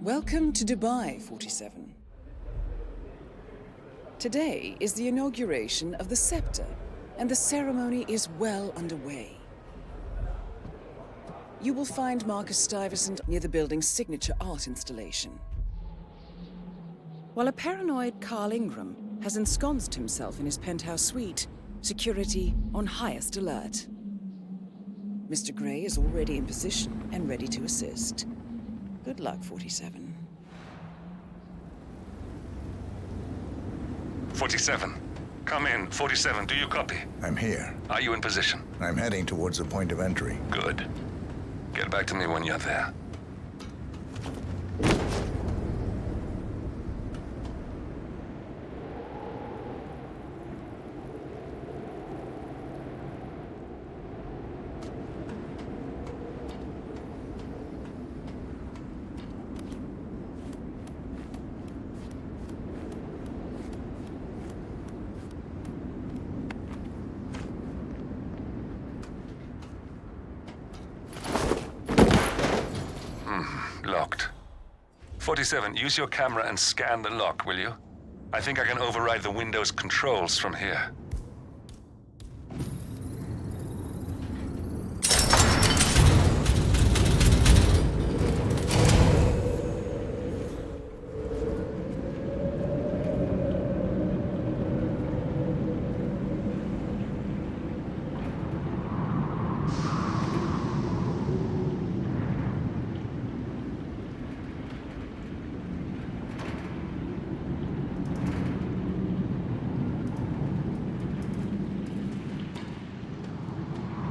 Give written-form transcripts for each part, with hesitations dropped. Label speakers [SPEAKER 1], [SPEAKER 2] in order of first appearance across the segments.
[SPEAKER 1] Welcome to Dubai, 47. Today is the inauguration of the scepter, and the ceremony is well underway. You will find Marcus Stuyvesant near the building's signature art installation. While a paranoid Carl Ingram has ensconced himself in his penthouse suite, security on highest alert. Mr. Gray is already in position and ready to assist. Good luck, 47.
[SPEAKER 2] 47. Come in. 47, do you copy?
[SPEAKER 3] I'm here.
[SPEAKER 2] Are you in position?
[SPEAKER 3] I'm heading towards the point of entry.
[SPEAKER 2] Good. Get back to me when you're there. Locked. 47, use your camera and scan the lock, will you? I think I can override the Windows controls from here.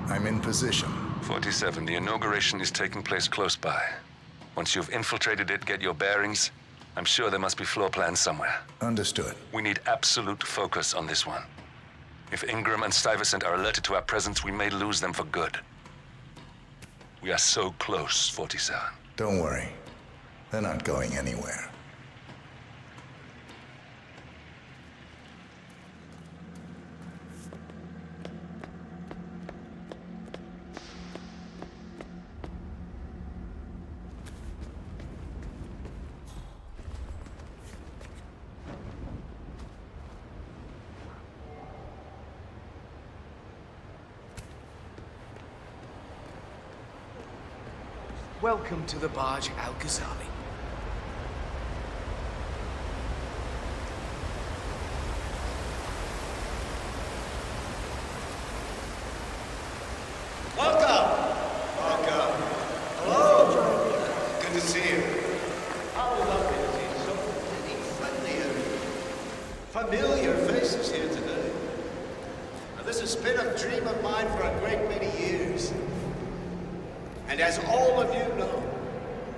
[SPEAKER 3] I'm in position.
[SPEAKER 2] 47, the inauguration is taking place close by. Once you've infiltrated it, get your bearings. I'm sure there must be floor plans somewhere.
[SPEAKER 3] Understood.
[SPEAKER 2] We need absolute focus on this one. If Ingram and Stuyvesant are alerted to our presence, we may lose them for good. We are so close, 47.
[SPEAKER 3] Don't worry. They're not going anywhere.
[SPEAKER 4] Welcome to the barge Al-Ghazali.
[SPEAKER 5] Welcome! Welcome. Hello! Good to see you. How lovely to see so many friendly and familiar faces here today. Now, this has been a dream of mine for a great many years. And as all of you know,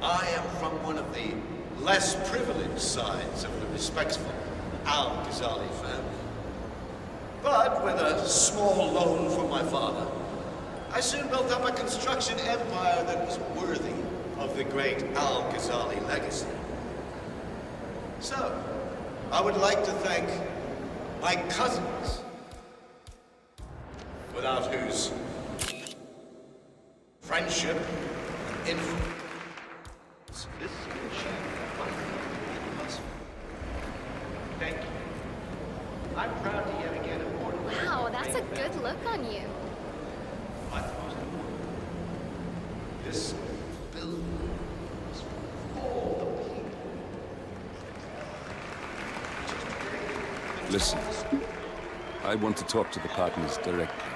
[SPEAKER 5] I am from one of the less privileged sides of the respectful Al-Ghazali family. But with a small loan from my father, I soon built up a construction empire that was worthy of the great Al-Ghazali legacy. So, I would like to thank my cousins, without whose friendship and influence this machine might be possible. Thank you. I'm proud to yet again immortalize.
[SPEAKER 6] Wow, that's a good look on you.
[SPEAKER 5] My most important. This building is for all the people.
[SPEAKER 2] Listen, I want to talk to the partners directly.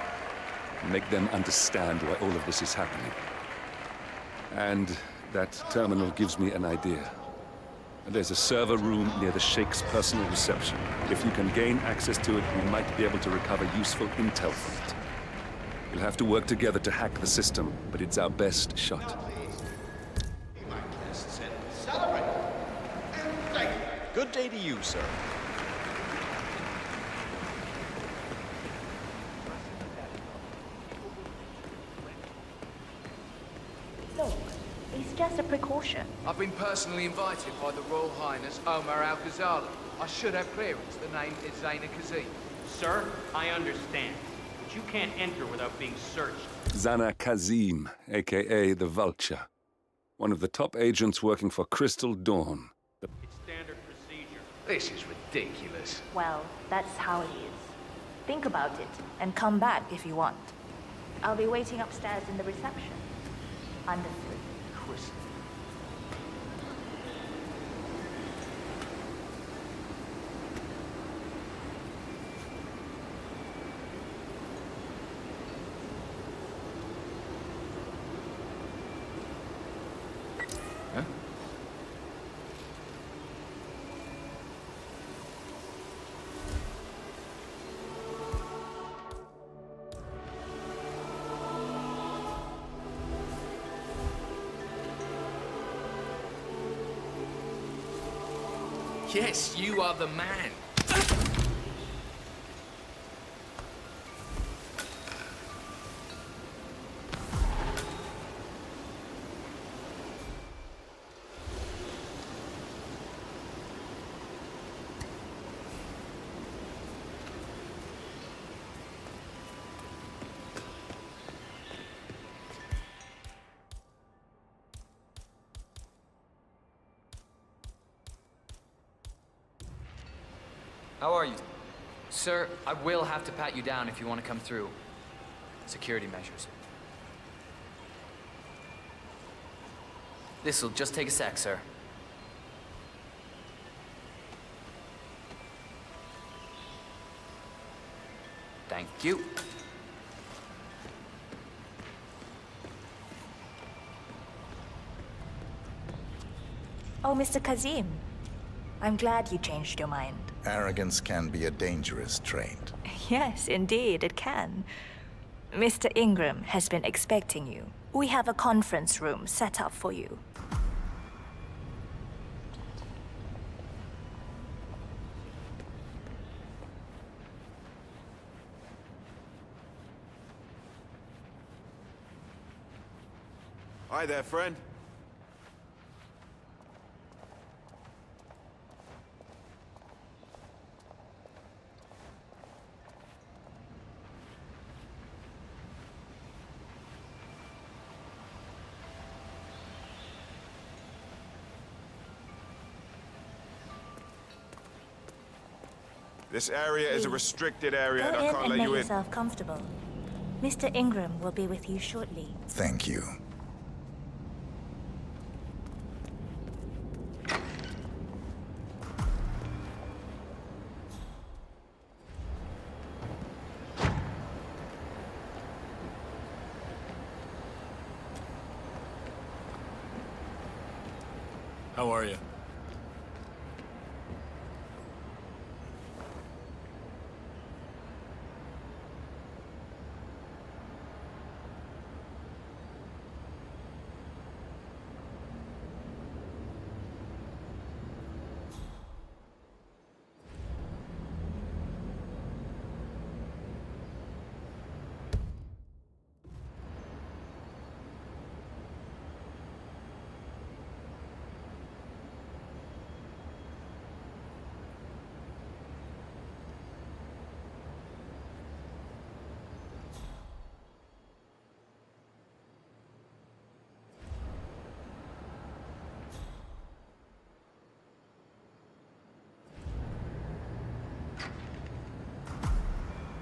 [SPEAKER 2] Make them understand why all of this is happening. And that terminal gives me an idea. There's a server room near the Sheikh's personal reception. If you can gain access to it, we might be able to recover useful intel from it. We'll have to work together to hack the system, but it's our best shot.
[SPEAKER 5] Be my guests and celebrate. And thank you.
[SPEAKER 7] Good day to you, sir.
[SPEAKER 8] Look, it's just a precaution.
[SPEAKER 4] I've been personally invited by the Royal Highness Omar Al-Ghazali. I should have clearance. The name is Zaina Kazim.
[SPEAKER 9] Sir, I understand, but you can't enter without being searched.
[SPEAKER 2] Zana Kazim, aka the Vulture. One of the top agents working for Crystal Dawn.
[SPEAKER 9] It's standard procedure.
[SPEAKER 4] This is ridiculous.
[SPEAKER 8] Well, that's how it is. Think about it, and come back if you want. I'll be waiting upstairs in the reception. Understood.
[SPEAKER 4] Crystal. Huh? Yes, you are the man.
[SPEAKER 7] How are you? Sir, I will have to pat you down if you want to come through. Security measures. This'll just take a sec, sir. Thank you.
[SPEAKER 8] Oh, Mr. Kazim. I'm glad you changed your mind.
[SPEAKER 3] Arrogance can be a dangerous trait.
[SPEAKER 8] Yes, indeed, it can. Mr. Ingram has been expecting you. We have a conference room set up for you.
[SPEAKER 5] Hi there, friend. This area is a restricted area and I can't let
[SPEAKER 8] make
[SPEAKER 5] you in.
[SPEAKER 8] yourself comfortable. Mr. Ingram will be with you shortly.
[SPEAKER 3] Thank you.
[SPEAKER 10] How are you?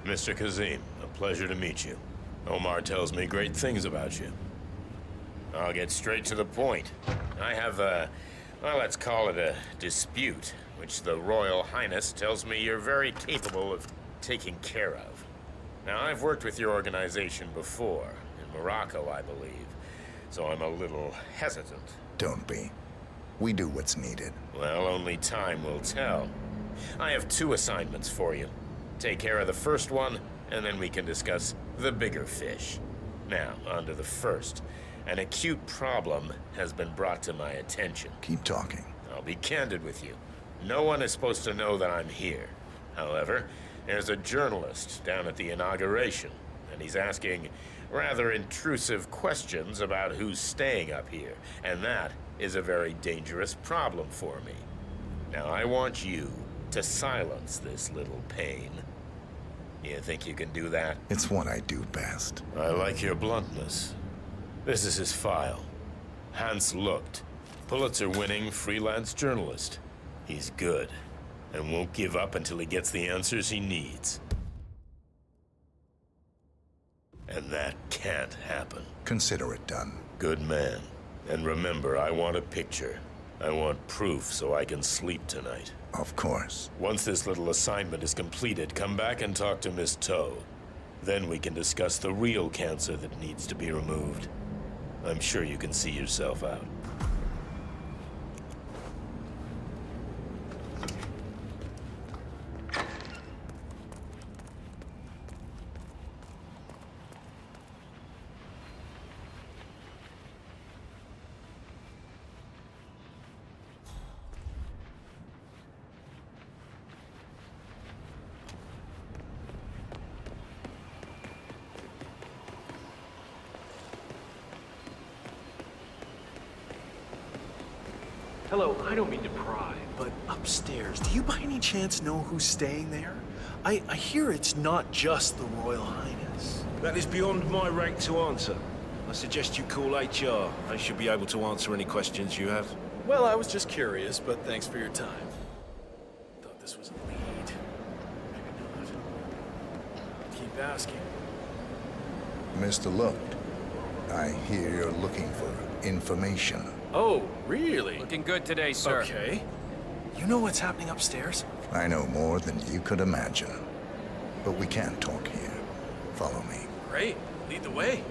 [SPEAKER 11] Mr. Kazim, a pleasure to meet you. Omar tells me great things about you. I'll get straight to the point. I have well, let's call it a dispute, which the Royal Highness tells me you're very capable of taking care of. Now, I've worked with your organization before, in Morocco, I believe, so I'm a little hesitant.
[SPEAKER 3] Don't be. We do what's needed.
[SPEAKER 11] Well, only time will tell. I have 2 assignments for you. Take care of the first one, and then we can discuss the bigger fish. Now, on to the first. An acute problem has been brought to my attention.
[SPEAKER 3] Keep talking.
[SPEAKER 11] I'll be candid with you. No one is supposed to know that I'm here. However, there's a journalist down at the inauguration, and he's asking rather intrusive questions about who's staying up here, and that is a very dangerous problem for me. Now, I want you to silence this little pain. You think you can do that?
[SPEAKER 3] It's what I do best.
[SPEAKER 11] I like your bluntness. This is his file. Hans looked. Pulitzer-winning freelance journalist. He's good, and won't give up until he gets the answers he needs. And that can't happen.
[SPEAKER 3] Consider it done.
[SPEAKER 11] Good man. And remember, I want a picture. I want proof so I can sleep tonight.
[SPEAKER 3] Of course.
[SPEAKER 11] Once this little assignment is completed, come back and talk to Miss Toe. Then we can discuss the real cancer that needs to be removed. I'm sure you can see yourself out.
[SPEAKER 10] Hello, I don't mean to pry, but upstairs, do you by any chance know who's staying there? I hear it's not just the Royal Highness.
[SPEAKER 12] That is beyond my rank to answer. I suggest you call HR. They should be able to answer any questions you have.
[SPEAKER 10] Well, I was just curious, but thanks for your time. Thought this was a lead. Maybe not. Keep asking.
[SPEAKER 3] Mr. Looked, I hear you're looking for information.
[SPEAKER 10] Oh, really?
[SPEAKER 7] Looking good today, sir.
[SPEAKER 10] Okay. You know what's happening upstairs?
[SPEAKER 3] I know more than you could imagine. But we can't talk here. Follow me.
[SPEAKER 10] Great. Lead the way.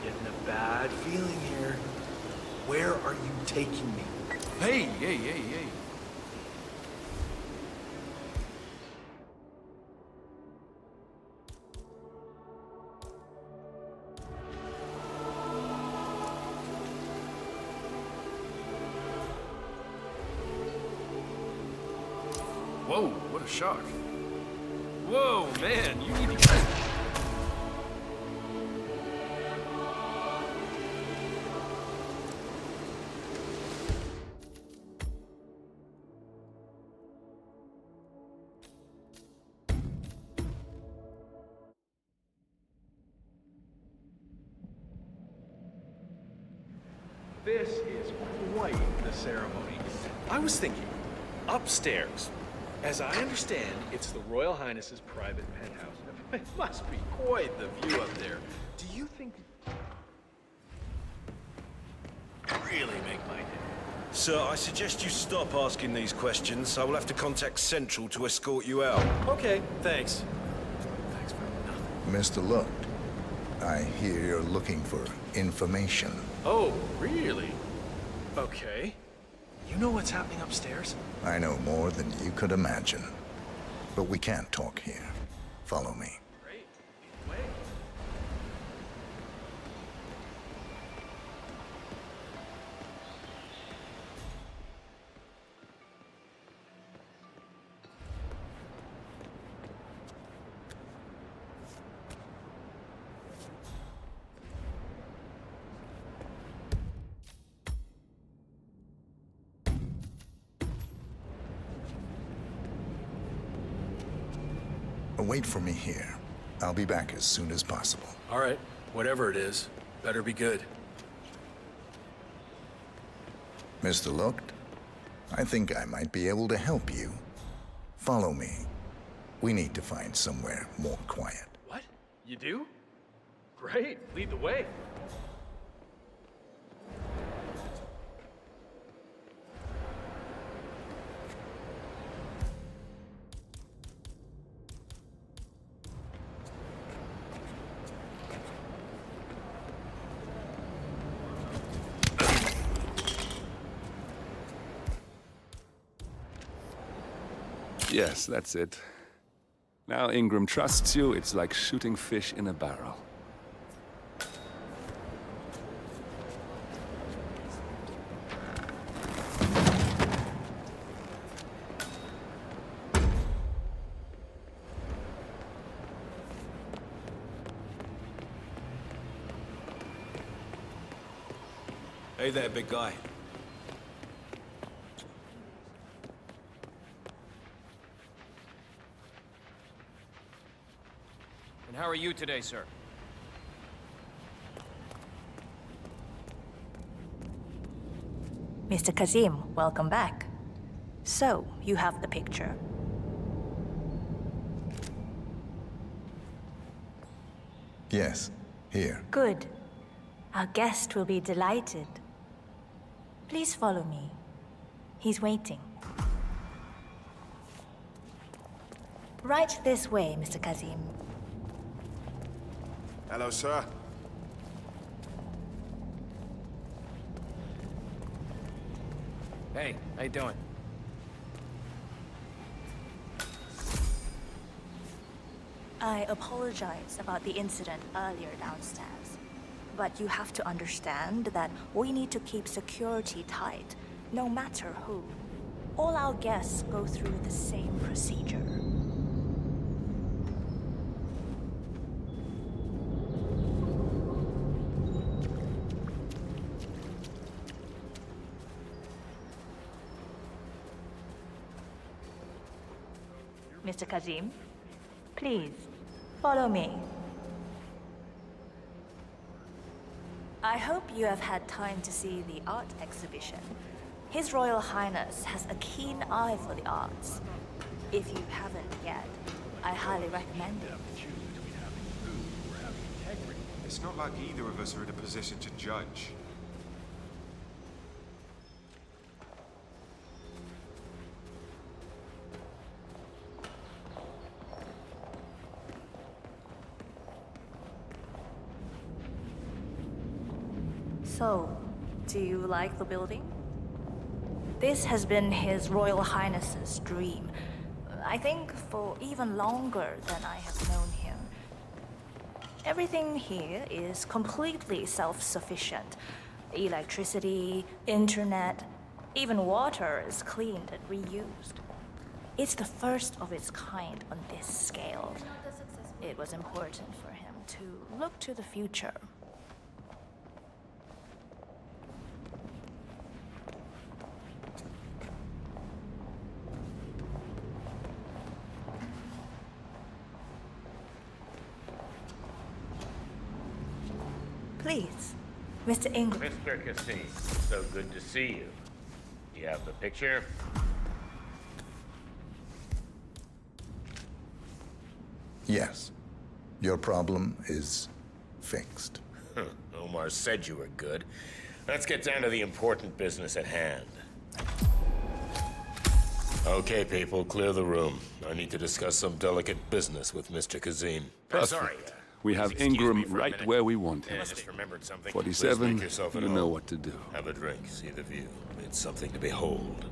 [SPEAKER 10] Getting a bad feeling here. Where are you taking me?
[SPEAKER 12] Hey!
[SPEAKER 10] Whoa, what a shock. Whoa, man, you need to... This is quite the ceremony. I was thinking, upstairs. As I understand, it's the Royal Highness's private penthouse. It must be quite the view up there. Do you think... really make my day?
[SPEAKER 12] Sir, I suggest you stop asking these questions. I will have to contact Central to escort you out.
[SPEAKER 10] Okay, thanks. Thanks for nothing.
[SPEAKER 3] Mr. Looked, I hear you're looking for information.
[SPEAKER 10] Oh, really? Okay. You know what's happening upstairs?
[SPEAKER 3] I know more than you could imagine. But we can't talk here. Follow me.
[SPEAKER 10] Great. Lead the way.
[SPEAKER 3] Wait for me here. I'll be back as soon as possible.
[SPEAKER 10] All right, whatever it is, better be good.
[SPEAKER 3] Mr. Looked, I think I might be able to help you. Follow me. We need to find somewhere more quiet.
[SPEAKER 10] What? You do? Great, lead the way.
[SPEAKER 2] Yes, that's it. Now Ingram trusts you, it's like shooting fish in a barrel.
[SPEAKER 12] Hey there, big guy.
[SPEAKER 9] And how are you today, sir?
[SPEAKER 8] Mr. Kazim, welcome back. So, you have the picture.
[SPEAKER 3] Yes, here.
[SPEAKER 8] Good. Our guest will be delighted. Please follow me. He's waiting. Right this way, Mr. Kazim.
[SPEAKER 12] Hello, sir.
[SPEAKER 9] Hey, how you doing?
[SPEAKER 8] I apologize about the incident earlier downstairs. But you have to understand that we need to keep security tight, no matter who. All our guests go through the same procedure. Mr. Kazim, please, follow me. I hope you have had time to see the art exhibition. His Royal Highness has a keen eye for the arts. If you haven't yet, I highly recommend it.
[SPEAKER 13] It's not like either of us are in a position to judge.
[SPEAKER 8] So, do you like the building? This has been His Royal Highness's dream. I think for even longer than I have known him. Everything here is completely self-sufficient. Electricity, internet, even water is cleaned and reused. It's the first of its kind on this scale. It was important for him to look to the future. Please, Mr. Ingram.
[SPEAKER 11] Mr. Cassie, so good to see you. You have the picture?
[SPEAKER 3] Yes. Your problem is fixed.
[SPEAKER 11] Omar said you were good. Let's get down to the important business at hand. Okay, people, clear the room. I need to discuss some delicate business with Mr. Kazim.
[SPEAKER 2] Perfect.
[SPEAKER 11] Sorry.
[SPEAKER 2] We have
[SPEAKER 11] Excuse me
[SPEAKER 2] Ingram
[SPEAKER 11] for a
[SPEAKER 2] right
[SPEAKER 11] minute.
[SPEAKER 2] where we want
[SPEAKER 11] I
[SPEAKER 2] him.
[SPEAKER 11] just remembered something.
[SPEAKER 2] 47,
[SPEAKER 11] Please make yourself at
[SPEAKER 2] you know
[SPEAKER 11] home.
[SPEAKER 2] what to do.
[SPEAKER 11] Have a drink, see the view. It's something to behold.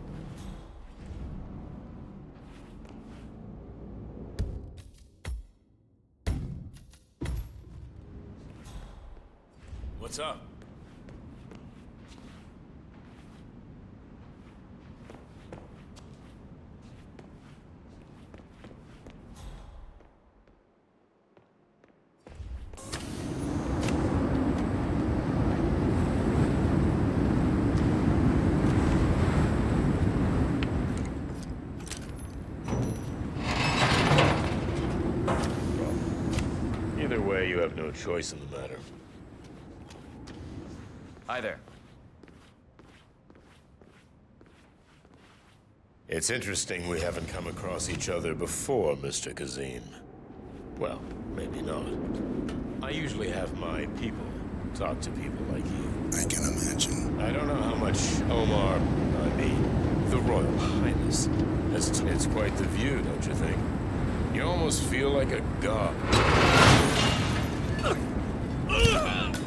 [SPEAKER 12] What's up?
[SPEAKER 11] Either way, you have no choice in the matter.
[SPEAKER 9] Hi there.
[SPEAKER 11] It's interesting we haven't come across each other before, Mr. Kazim. Well, maybe not. I usually have my people talk to people like you.
[SPEAKER 3] I can imagine.
[SPEAKER 11] I don't know how much Omar, the Royal Highness, it's quite the view, don't you think? You almost feel like a god.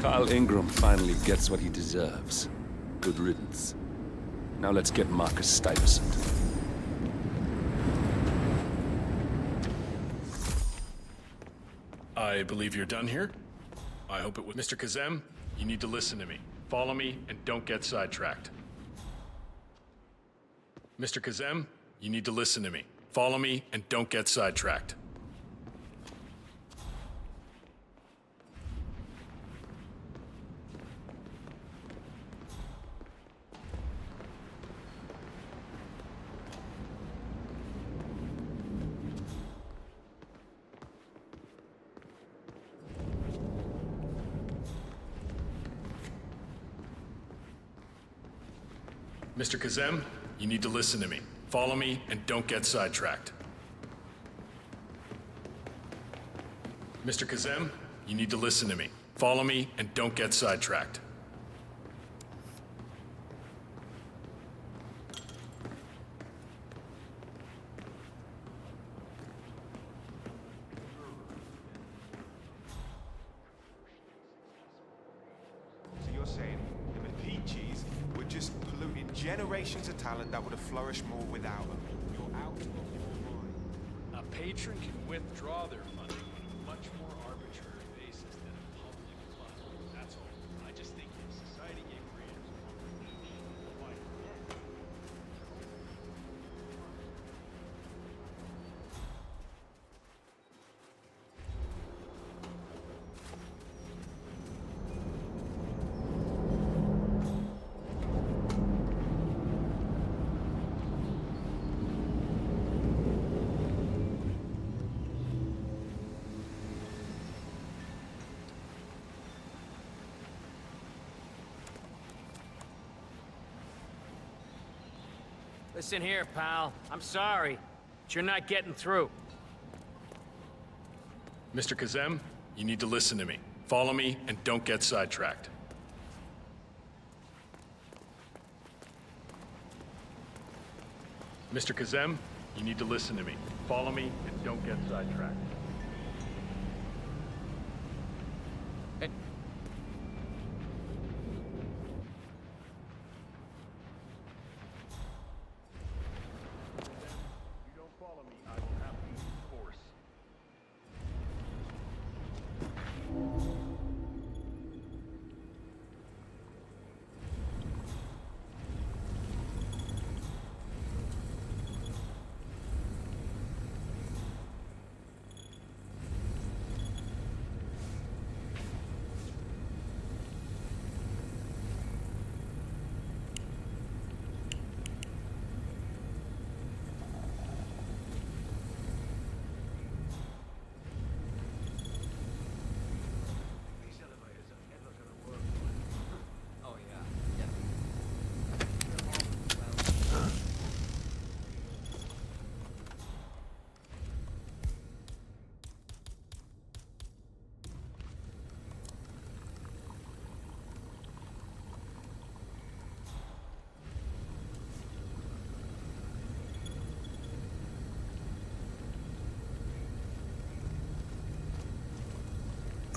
[SPEAKER 2] Carl Ingram finally gets what he deserves. Good riddance. Now let's get Marcus Stuyvesant.
[SPEAKER 14] I believe you're done here. I hope it was Mr. Kazem. You need to listen to me. Follow me and don't get sidetracked. Mr. Kazem, you need to listen to me. Follow me and don't get sidetracked. Mr. Kazem, you need to listen to me. Follow me and don't get sidetracked. Mr. Kazem, you need to listen to me. Follow me and don't get sidetracked.
[SPEAKER 13] So you're saying the Mapichis were just polluting generations of talent that would have flourished more without them? You're out of your mind.
[SPEAKER 14] A patron can withdraw their funding on a much more arbitrary basis than a public fund. That's all. I just think if society gave creators why not?
[SPEAKER 9] Listen here, pal. I'm sorry, but you're not getting through.
[SPEAKER 14] Mr. Kazem, you need to listen to me. Follow me and don't get sidetracked. Mr. Kazem, you need to listen to me. Follow me and don't get sidetracked.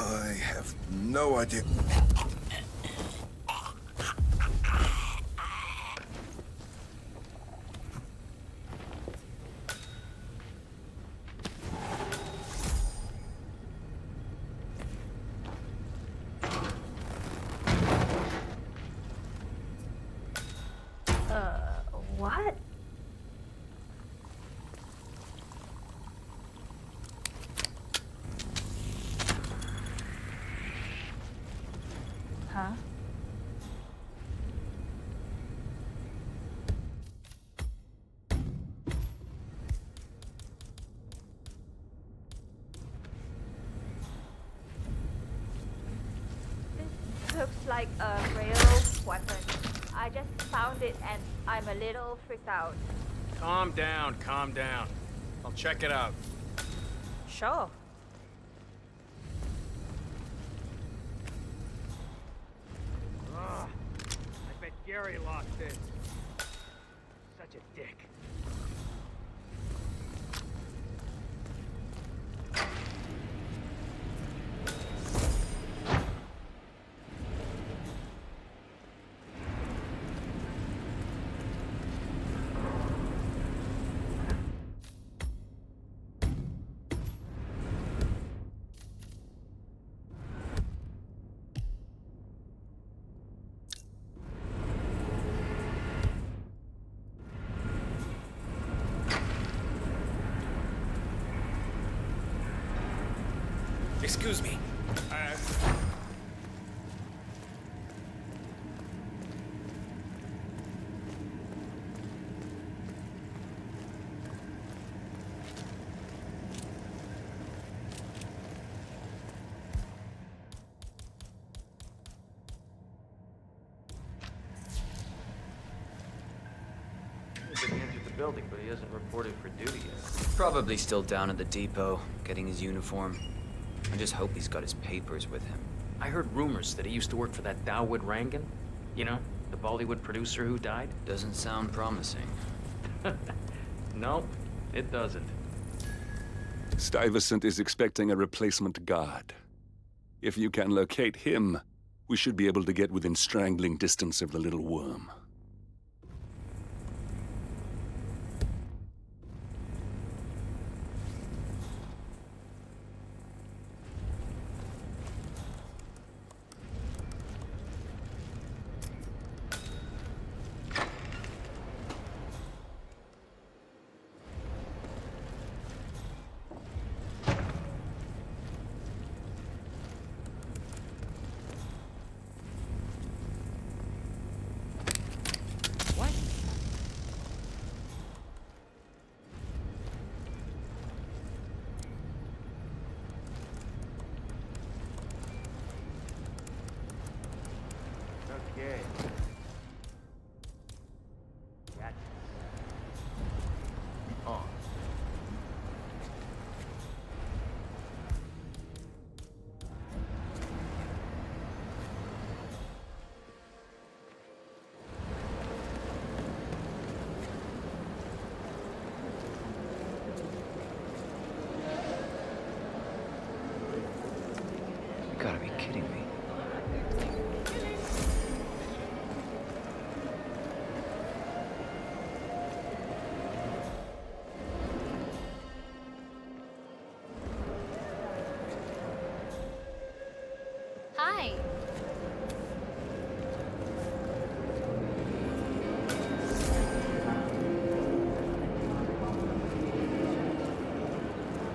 [SPEAKER 3] I have no idea.
[SPEAKER 8] What? Huh? This looks like a real weapon. I just found it and I'm a little freaked out.
[SPEAKER 9] Calm down, calm down. I'll check it out.
[SPEAKER 8] Sure.
[SPEAKER 9] Ugh, I bet Gary lost this. Such a dick.
[SPEAKER 10] Excuse me.
[SPEAKER 15] building, but he hasn't reported for duty yet.
[SPEAKER 7] Probably still down at the depot, getting his uniform. I just hope he's got his papers with him.
[SPEAKER 9] I heard rumors that he used to work for that Dawood Rangan. You know, the Bollywood producer who died.
[SPEAKER 7] Doesn't sound promising.
[SPEAKER 9] Nope, it doesn't.
[SPEAKER 2] Stuyvesant is expecting a replacement guard. If you can locate him, we should be able to get within strangling distance of the little worm.
[SPEAKER 15] Okay. Gotcha. On.
[SPEAKER 7] You gotta be kidding me.
[SPEAKER 6] Hi.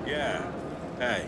[SPEAKER 12] Yeah. Hey.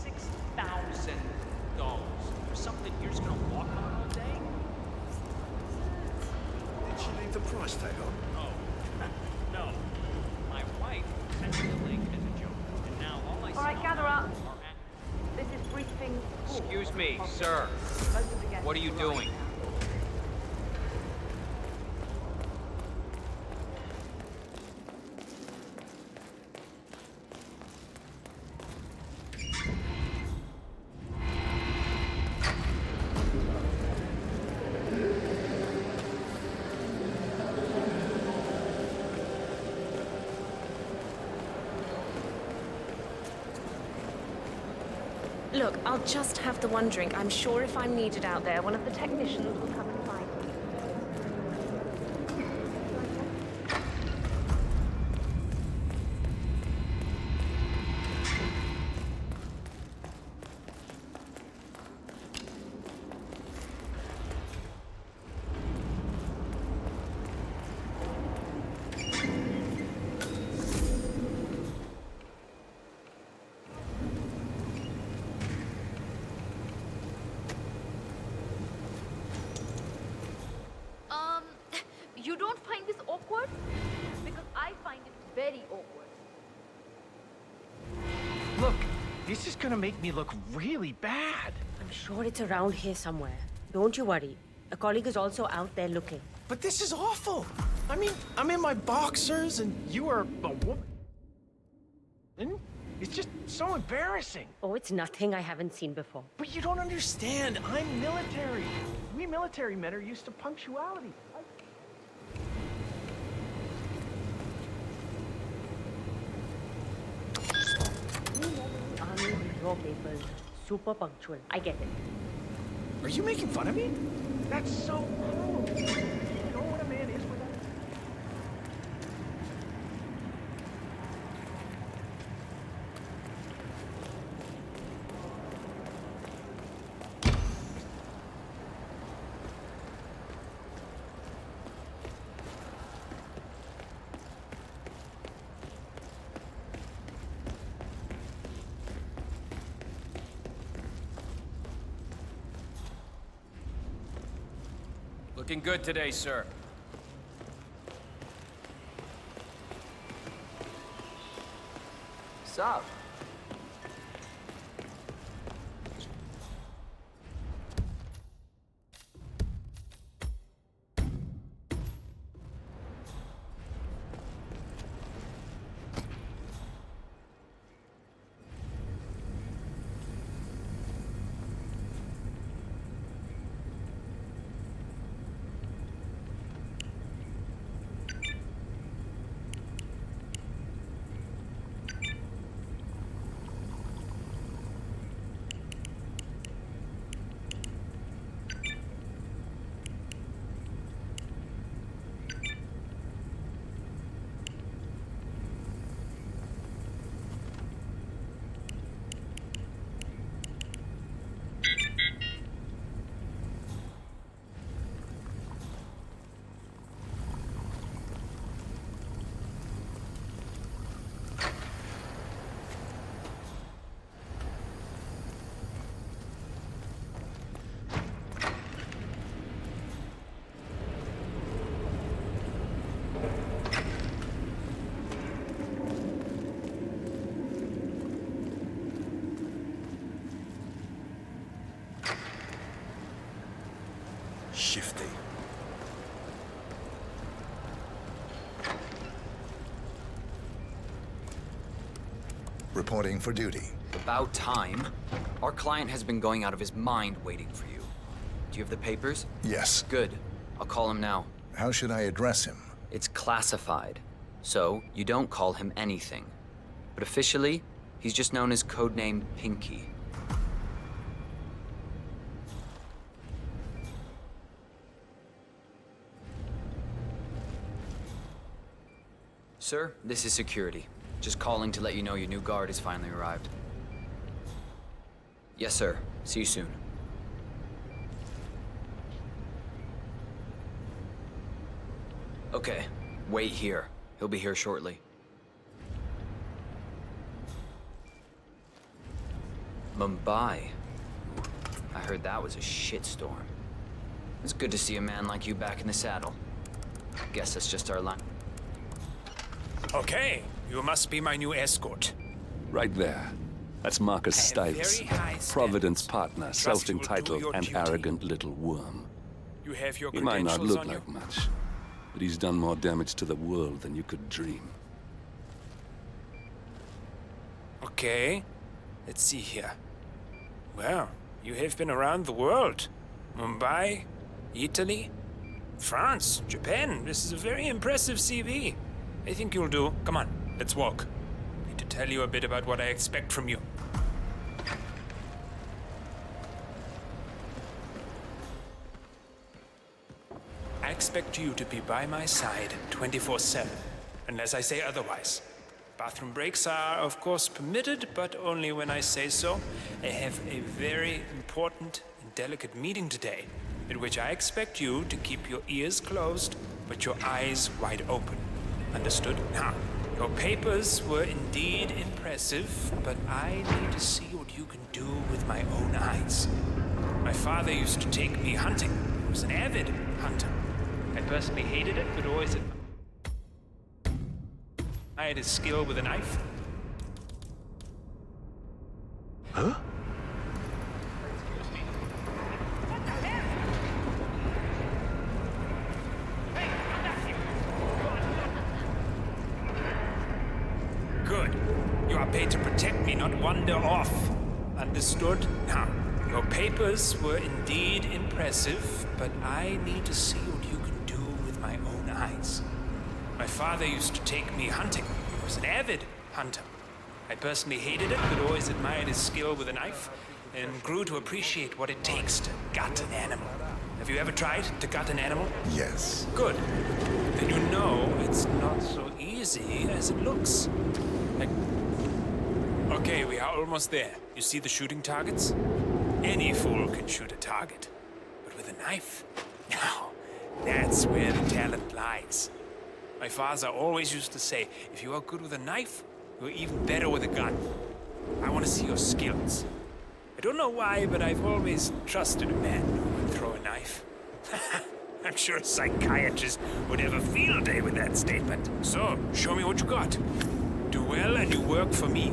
[SPEAKER 9] $6,000 for something you're just gonna walk on all day?
[SPEAKER 12] Did she leave the price tag on?
[SPEAKER 9] Oh, no. My wife sent me the link as a joke, and now all I see
[SPEAKER 8] All right, gather up.
[SPEAKER 9] are
[SPEAKER 8] This is briefing.
[SPEAKER 9] Excuse me, sir. What are you doing?
[SPEAKER 16] Look, I'll just have the one drink. I'm sure if I'm needed out there, one of the technicians will come and find me.
[SPEAKER 9] This is gonna make me look really bad.
[SPEAKER 17] I'm sure it's around here somewhere. Don't you worry. A colleague is also out there looking.
[SPEAKER 9] But this is awful. I mean, I'm in my boxers and you are a woman. It's just so embarrassing.
[SPEAKER 17] Oh, it's nothing I haven't seen before.
[SPEAKER 9] But you don't understand. I'm military. We military men are used to punctuality.
[SPEAKER 17] Army withdraw papers. Super punctual. I get it.
[SPEAKER 9] Are you making fun of me? That's so cruel. You know what a man is without
[SPEAKER 7] Looking good today, sir. Sup?
[SPEAKER 12] Shifty.
[SPEAKER 3] Reporting for duty.
[SPEAKER 7] About time. Our client has been going out of his mind waiting for you. Do you have the papers?
[SPEAKER 3] Yes.
[SPEAKER 7] Good. I'll call him now.
[SPEAKER 3] How should I address him?
[SPEAKER 7] It's classified, so you don't call him anything. But officially, he's just known as codename Pinky. Sir, this is security. Just calling to let you know your new guard has finally arrived. Yes, sir. See you soon. Okay, wait here. He'll be here shortly. Mumbai. I heard that was a shitstorm. It's good to see a man like you back in the saddle. Guess that's just our line.
[SPEAKER 14] Okay, you must be my new escort.
[SPEAKER 2] Right there. That's Marcus Stiles, Providence partner, self-entitled and arrogant little worm.
[SPEAKER 14] You have your
[SPEAKER 2] He might not
[SPEAKER 14] credentials
[SPEAKER 2] look
[SPEAKER 14] on you?
[SPEAKER 2] like much, but he's done more damage to the world than you could dream.
[SPEAKER 14] Okay, let's see here. Well, you have been around the world. Mumbai, Italy, France, Japan. This is a very impressive CV. I think you'll do. Come on, let's walk. I need to tell you a bit about what I expect from you. I expect you to be by my side 24/7, unless I say otherwise. Bathroom breaks are, of course, permitted, but only when I say so. I have a very important and delicate meeting today, in which I expect you to keep your ears closed, but your eyes wide open. Understood? Now, your papers were indeed impressive, but I need to see what you can do with my own eyes. My father used to take me hunting. He was an avid hunter. I personally hated it, but always admired his skill with a knife.
[SPEAKER 12] Huh?
[SPEAKER 18] Good. You are paid to protect me, not wander off. Understood? Now, your papers were indeed impressive, but I need to see what you can do with my own eyes. My father used to take me hunting. He was an avid hunter. I personally hated it, but always admired his skill with a knife, and grew to appreciate what it takes to gut an animal. Have you ever tried to gut an animal?
[SPEAKER 3] Yes.
[SPEAKER 18] Good. Then you know it's not so easy as it looks. Okay, we are almost there. You see the shooting targets? Any fool can shoot a target. But with a knife? Now, that's where the talent lies. My father always used to say, if you are good with a knife, you're even better with a gun. I want to see your skills. I don't know why, but I've always trusted a man who would throw a knife. I'm sure a psychiatrist would have a field day with that statement. So, show me what you got. Do well and you work for me.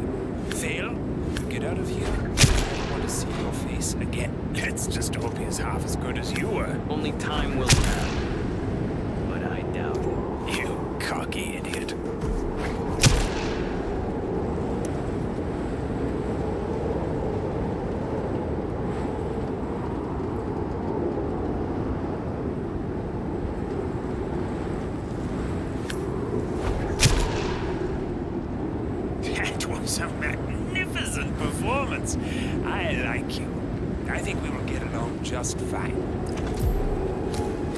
[SPEAKER 18] Fail, you get out of here. I want to see your face again. Let's just hope he's half as good as you were.
[SPEAKER 9] Only time will tell. But I doubt it.
[SPEAKER 18] You cocky idiot. That was a magnificent performance. I like you. I think we will get along just fine.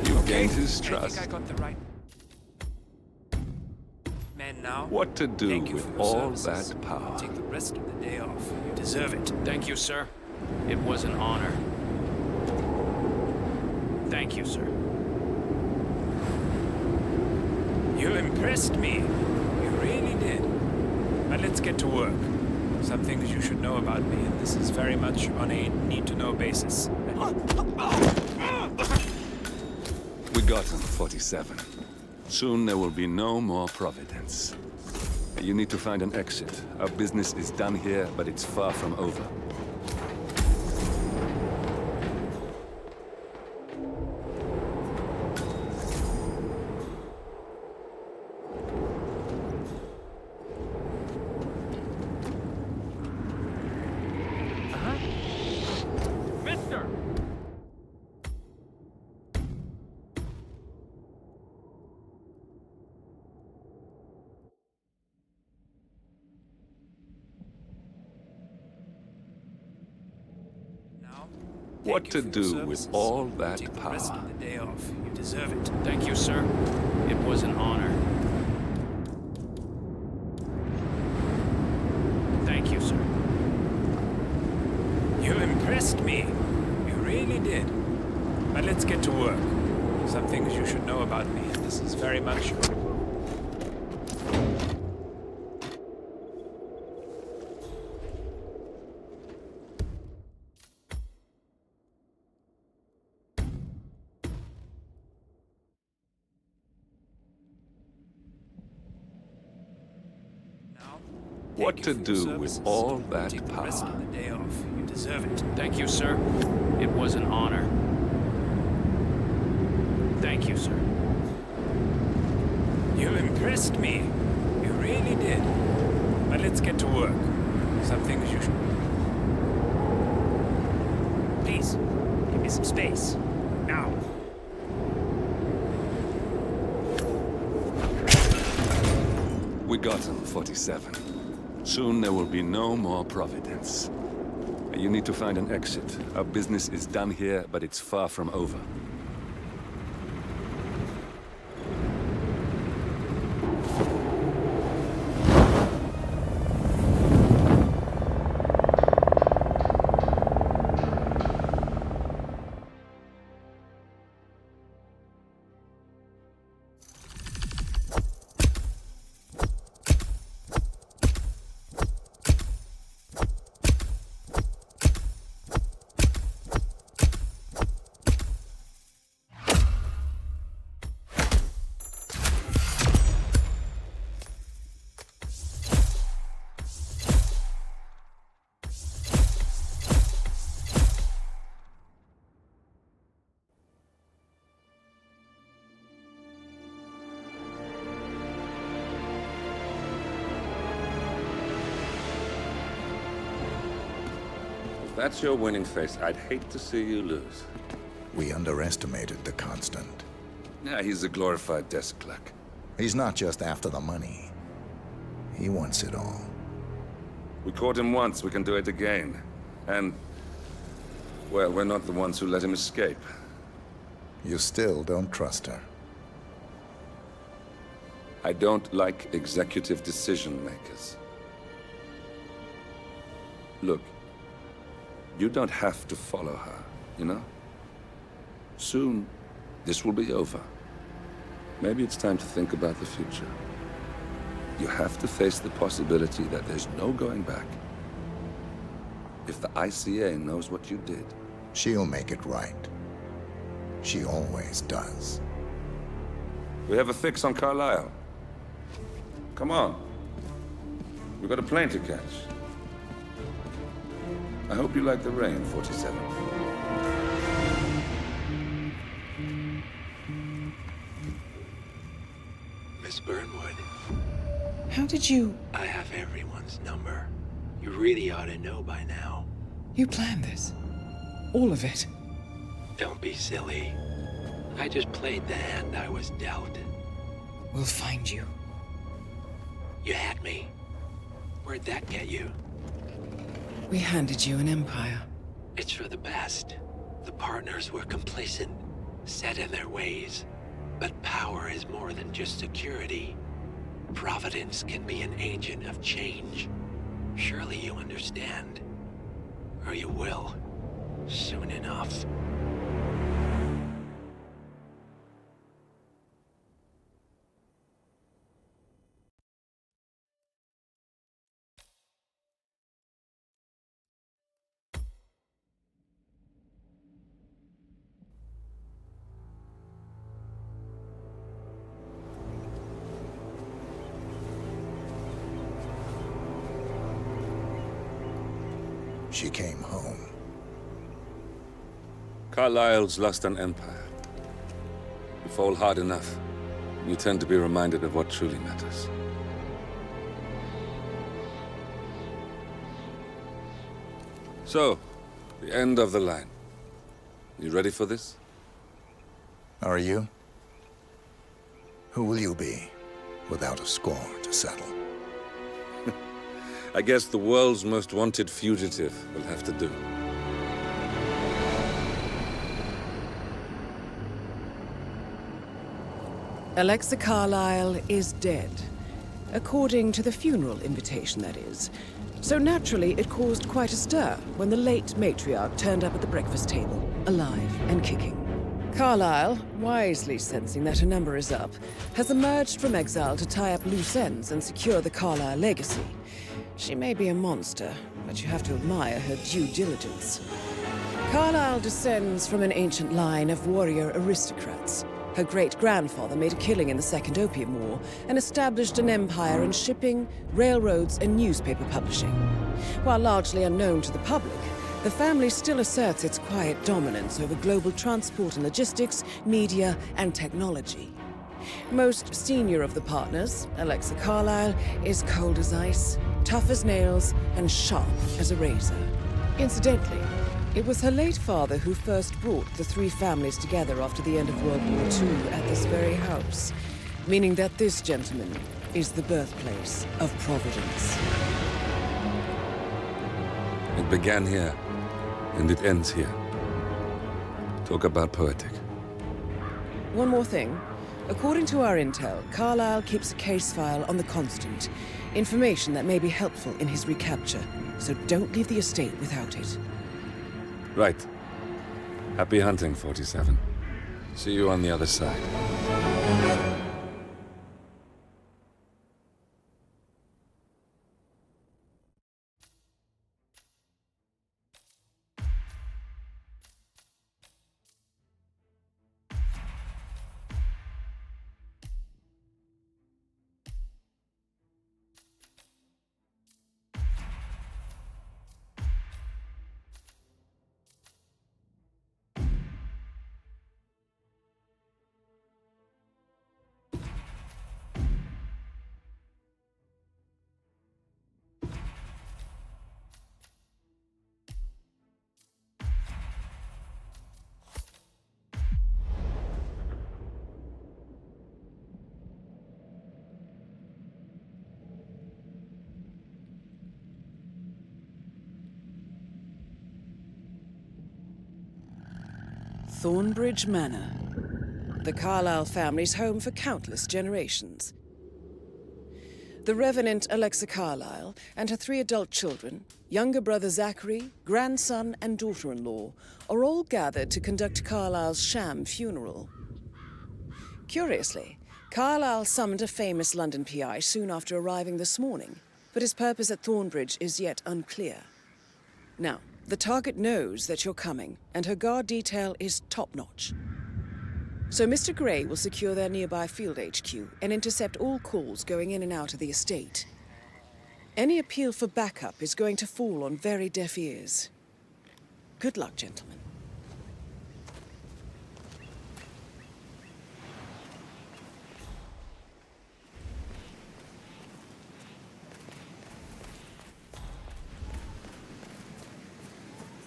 [SPEAKER 2] You gained his
[SPEAKER 18] I
[SPEAKER 2] trust.
[SPEAKER 18] think I got the right man now.
[SPEAKER 2] What to do
[SPEAKER 18] Thank you
[SPEAKER 2] with
[SPEAKER 18] for your
[SPEAKER 2] all
[SPEAKER 18] services.
[SPEAKER 2] that power?
[SPEAKER 18] Take the rest of the day off. You deserve it.
[SPEAKER 9] Thank you, sir. It was an honor. Thank you, sir.
[SPEAKER 18] You impressed me. You really did. But let's get to work. Some things you should know about me, and this is very much on a need-to-know basis.
[SPEAKER 2] We got him, 47. Soon there will be no more Providence. You need to find an exit. Our business is done here, but it's far from over.
[SPEAKER 9] Mister!
[SPEAKER 2] What to do with all that
[SPEAKER 18] Take the rest
[SPEAKER 2] power?
[SPEAKER 18] of the day off. You deserve it.
[SPEAKER 9] Thank you, sir. It was an honor. Thank you, sir.
[SPEAKER 18] You impressed me. You really did. But let's get to work. Some things you should know about me, and this is very much...
[SPEAKER 2] What to do with all that
[SPEAKER 18] Take the rest
[SPEAKER 2] power?
[SPEAKER 18] of the day off. You deserve it.
[SPEAKER 9] Thank you, sir. It was an honor. Thank you, sir.
[SPEAKER 18] You impressed me. You really did. But let's get to work. Some things you should... Please, give me some space. Now.
[SPEAKER 2] We got him, 47. Soon there will be no more Providence. You need to find an exit. Our business is done here, but it's far from over. If that's your winning face, I'd hate to see you lose.
[SPEAKER 3] We underestimated the Constant.
[SPEAKER 2] Yeah, he's a glorified desk clerk.
[SPEAKER 3] He's not just after the money. He wants it all.
[SPEAKER 2] We caught him once, we can do it again. And, well, we're not the ones who let him escape.
[SPEAKER 3] You still don't trust her.
[SPEAKER 2] I don't like executive decision makers. Look, you don't have to follow her, you know? Soon, this will be over. Maybe it's time to think about the future. You have to face the possibility that there's no going back. If the ICA knows what you did...
[SPEAKER 3] She'll make it right. She always does.
[SPEAKER 2] We have a fix on Carlisle. Come on. We've got a plane to catch. I hope you like the rain, 47.
[SPEAKER 19] Miss Burnwood.
[SPEAKER 1] How did you...
[SPEAKER 19] I have everyone's number. You really ought to know by now.
[SPEAKER 1] You planned this? All of it?
[SPEAKER 19] Don't be silly. I just played the hand I was dealt.
[SPEAKER 1] We'll find you.
[SPEAKER 19] You had me. Where'd that get you?
[SPEAKER 1] We handed you an empire.
[SPEAKER 19] It's for the best. The partners were complacent, set in their ways. But power is more than just security. Providence can be an agent of change. Surely you understand. Or you will. Soon enough.
[SPEAKER 3] She came home.
[SPEAKER 2] Carlisle's lost an empire. You fall hard enough, you tend to be reminded of what truly matters. So, the end of the line. You ready for this?
[SPEAKER 3] Are you? Who will you be, without a score to settle?
[SPEAKER 2] I guess the world's most wanted fugitive will have to do.
[SPEAKER 1] Alexa Carlisle is dead. According to the funeral invitation, that is. So naturally, it caused quite a stir when the late matriarch turned up at the breakfast table, alive and kicking. Carlisle, wisely sensing that her number is up, has emerged from exile to tie up loose ends and secure the Carlisle legacy. She may be a monster, but you have to admire her due diligence. Carlisle descends from an ancient line of warrior aristocrats. Her great-grandfather made a killing in the Second Opium War and established an empire in shipping, railroads, and newspaper publishing. While largely unknown to the public, the family still asserts its quiet dominance over global transport and logistics, media, and technology. Most senior of the partners, Alexa Carlisle, is cold as ice, tough as nails, and sharp as a razor. Incidentally, it was her late father who first brought the three families together after the end of World War II at this very house, meaning that this gentleman is the birthplace of Providence.
[SPEAKER 2] It began here, and it ends here. Talk about poetic.
[SPEAKER 1] One more thing. According to our intel, Carlisle keeps a case file on the Constant. Information that may be helpful in his recapture, so don't leave the estate without it.
[SPEAKER 2] Right. Happy hunting, 47. See you on the other side.
[SPEAKER 1] Thornbridge Manor, the Carlyle family's home for countless generations. The Revenant Alexa Carlyle and her 3 adult children, younger brother Zachary, grandson, and daughter-in-law, are all gathered to conduct Carlyle's sham funeral. Curiously, Carlyle summoned a famous London PI soon after arriving this morning, but his purpose at Thornbridge is yet unclear. Now, the target knows that you're coming, and her guard detail is top-notch. So Mr. Gray will secure their nearby field HQ and intercept all calls going in and out of the estate. Any appeal for backup is going to fall on very deaf ears. Good luck, gentlemen.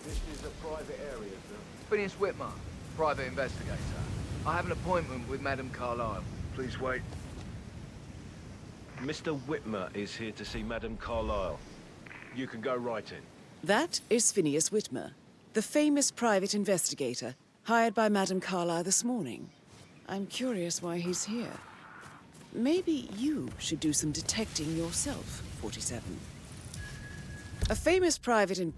[SPEAKER 5] This is a private area, sir.
[SPEAKER 4] Phineas Whitmer, private investigator. I have an appointment with Madame Carlyle.
[SPEAKER 12] Please wait. Mr. Whitmer is here to see Madame Carlyle. You can go right in.
[SPEAKER 1] That is Phineas Whitmer, the famous private investigator hired by Madame Carlyle this morning. I'm curious why he's here. Maybe you should do some detecting yourself, 47. A famous private in...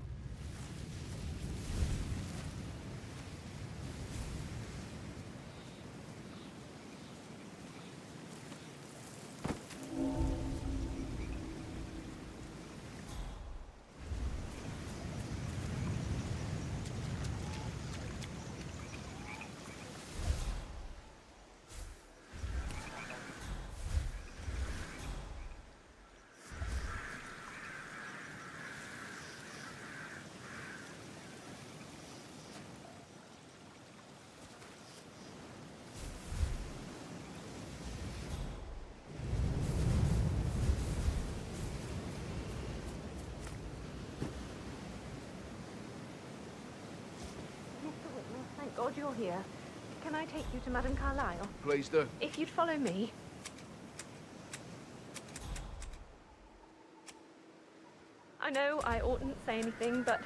[SPEAKER 16] Thank God you're here. Can I take you to Madame Carlyle?
[SPEAKER 4] Please do.
[SPEAKER 16] If you'd follow me. I know I oughtn't say anything, but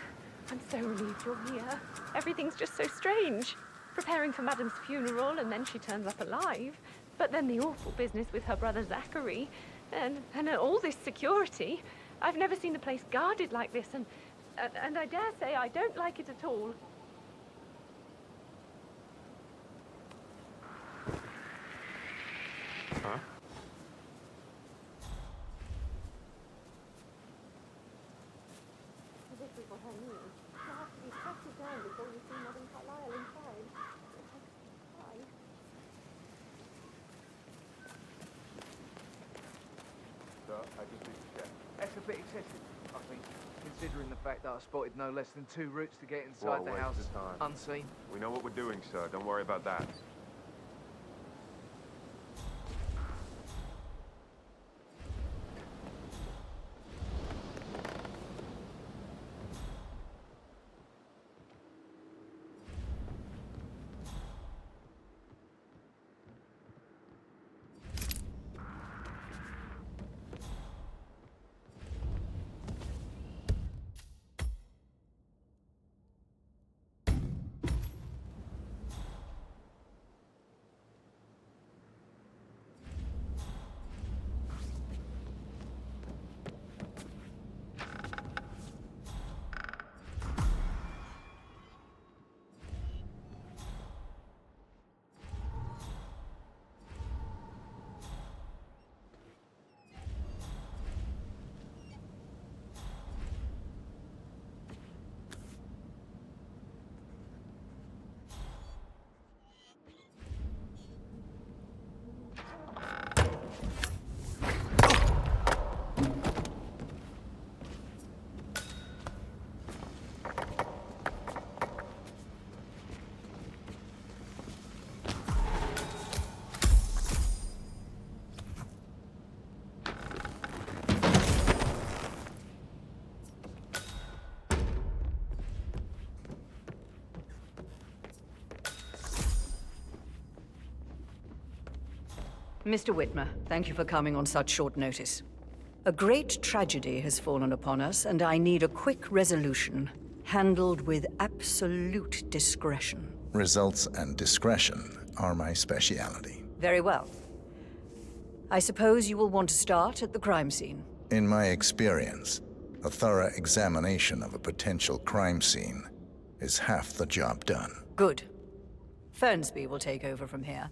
[SPEAKER 16] I'm so relieved you're here. Everything's just so strange. Preparing for Madame's funeral, and then she turns up alive. But then the awful business with her brother Zachary, and all this security. I've never seen the place guarded like this, and I dare say I don't like it at all.
[SPEAKER 13] Huh?
[SPEAKER 16] This is what I mean. You have to be patted down before you see Madame Carlyle inside. Why?
[SPEAKER 13] Sir, I just need to check.
[SPEAKER 4] That's a bit excessive, I think, considering the fact that I spotted no less than 2 routes to get inside
[SPEAKER 13] What a
[SPEAKER 4] the
[SPEAKER 13] waste
[SPEAKER 4] house
[SPEAKER 13] of time.
[SPEAKER 4] unseen.
[SPEAKER 13] We know what we're doing, sir. Don't worry about that.
[SPEAKER 20] Mr. Whitmer, thank you for coming on such short notice. A great tragedy has fallen upon us, and I need a quick resolution, handled with absolute discretion.
[SPEAKER 3] Results and discretion are my speciality.
[SPEAKER 20] Very well. I suppose you will want to start at the crime scene.
[SPEAKER 3] In my experience, a thorough examination of a potential crime scene is half the job done.
[SPEAKER 20] Good. Fernsby will take over from here.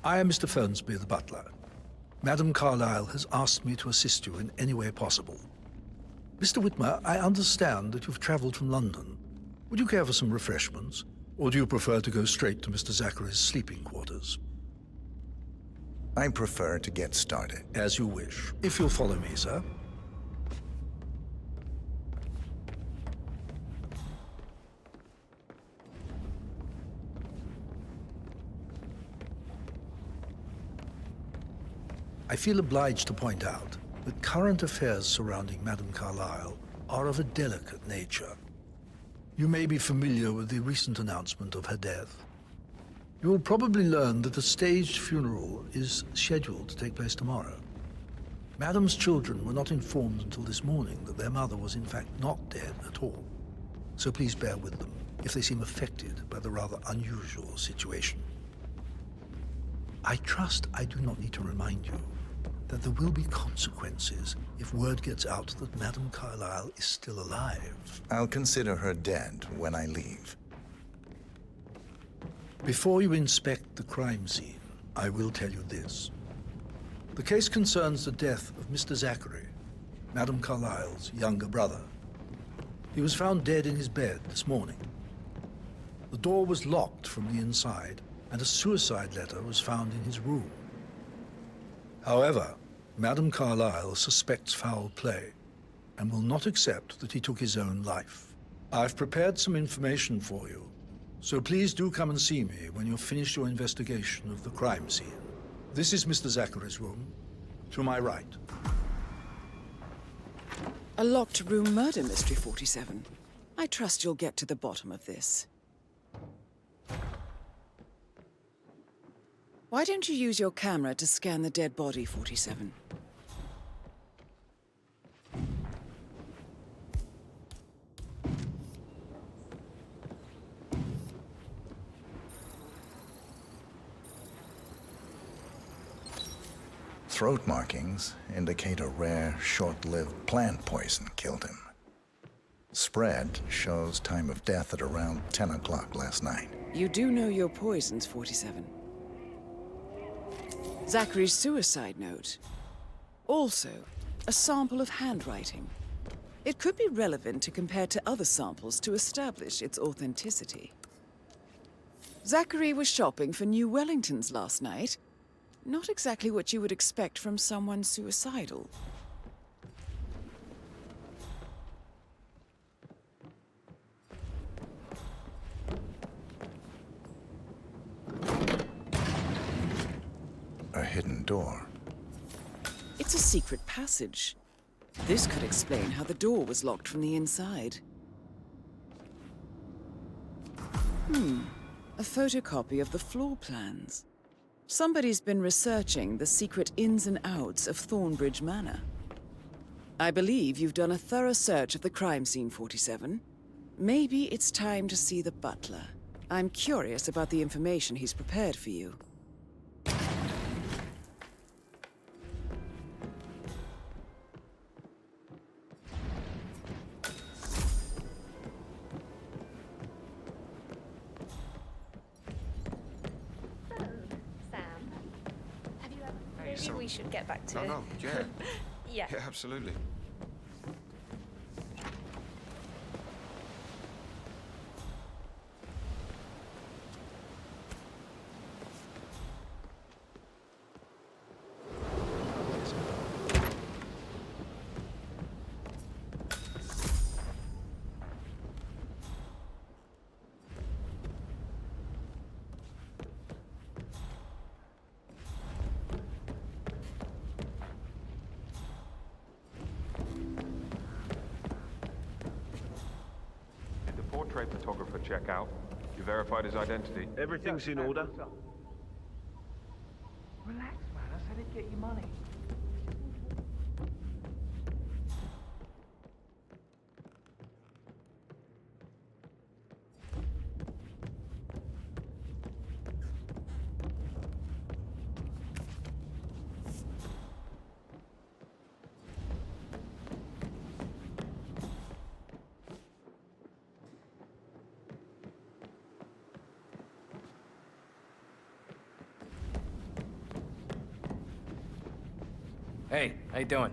[SPEAKER 21] I am Mr. Fernsby, the butler. Madam Carlyle has asked me to assist you in any way possible. Mr. Whitmer, I understand that you've traveled from London. Would you care for some refreshments? Or do you prefer to go straight to Mr. Zachary's sleeping quarters?
[SPEAKER 3] I prefer to get started.
[SPEAKER 21] As you wish. If you'll follow me, sir. I feel obliged to point out that current affairs surrounding Madame Carlyle are of a delicate nature. You may be familiar with the recent announcement of her death. You will probably learn that a staged funeral is scheduled to take place tomorrow. Madame's children were not informed until this morning that their mother was in fact not dead at all. So please bear with them if they seem affected by the rather unusual situation. I trust I do not need to remind you that there will be consequences if word gets out that Madame Carlyle is still alive.
[SPEAKER 3] I'll consider her dead when I leave.
[SPEAKER 21] Before you inspect the crime scene, I will tell you this. The case concerns the death of Mr. Zachary, Madame Carlyle's younger brother. He was found dead in his bed this morning. The door was locked from the inside, and a suicide letter was found in his room. However, Madame Carlyle suspects foul play and will not accept that he took his own life. I've prepared some information for you, so please do come and see me when you've finished your investigation of the crime scene. This is Mr. Zachary's room, to my right.
[SPEAKER 1] A locked room murder mystery, 47. I trust you'll get to the bottom of this. Why don't you use your camera to scan the dead body, 47?
[SPEAKER 3] Throat markings indicate a rare, short-lived plant poison killed him. Spread shows time of death at around 10 o'clock last night.
[SPEAKER 1] You do know your poisons, 47. Zachary's suicide note. Also, a sample of handwriting. It could be relevant to compare to other samples to establish its authenticity. Zachary was shopping for new Wellingtons last night. Not exactly what you would expect from someone suicidal.
[SPEAKER 3] A hidden door.
[SPEAKER 1] It's a secret passage. This could explain how the door was locked from the inside. A photocopy of the floor plans. Somebody's been researching the secret ins and outs of Thornbridge Manor. I believe you've done a thorough search of the crime scene, 47. Maybe it's time to see the butler. I'm curious about the information he's prepared for you.
[SPEAKER 6] Maybe we should get back to it.
[SPEAKER 13] No, yeah.
[SPEAKER 6] Yeah.
[SPEAKER 13] Yeah, absolutely.
[SPEAKER 22] Portrait photographer check out. You verified his identity.
[SPEAKER 12] Everything's in order.
[SPEAKER 15] Relax, man. I said he'd get you money.
[SPEAKER 10] Hey, how you doing?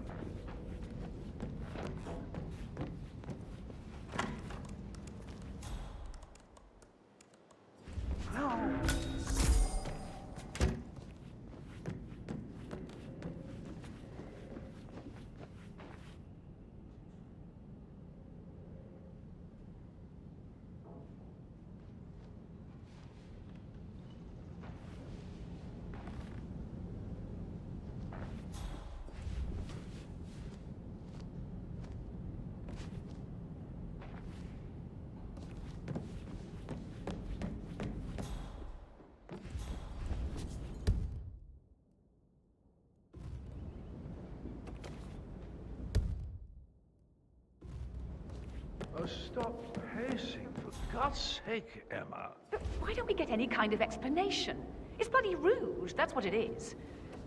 [SPEAKER 15] Oh, stop pacing, for God's sake, Emma.
[SPEAKER 11] But why don't we get any kind of explanation? It's bloody rude, that's what it is.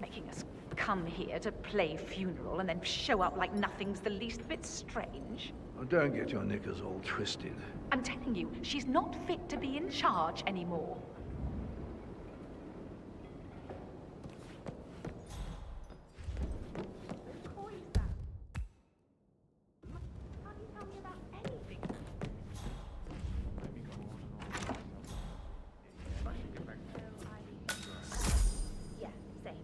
[SPEAKER 11] Making us come here to play funeral and then show up like nothing's the least bit strange.
[SPEAKER 21] Oh, don't get your knickers all twisted.
[SPEAKER 11] I'm telling you, she's not fit to be in charge anymore.
[SPEAKER 16] Yeah, same.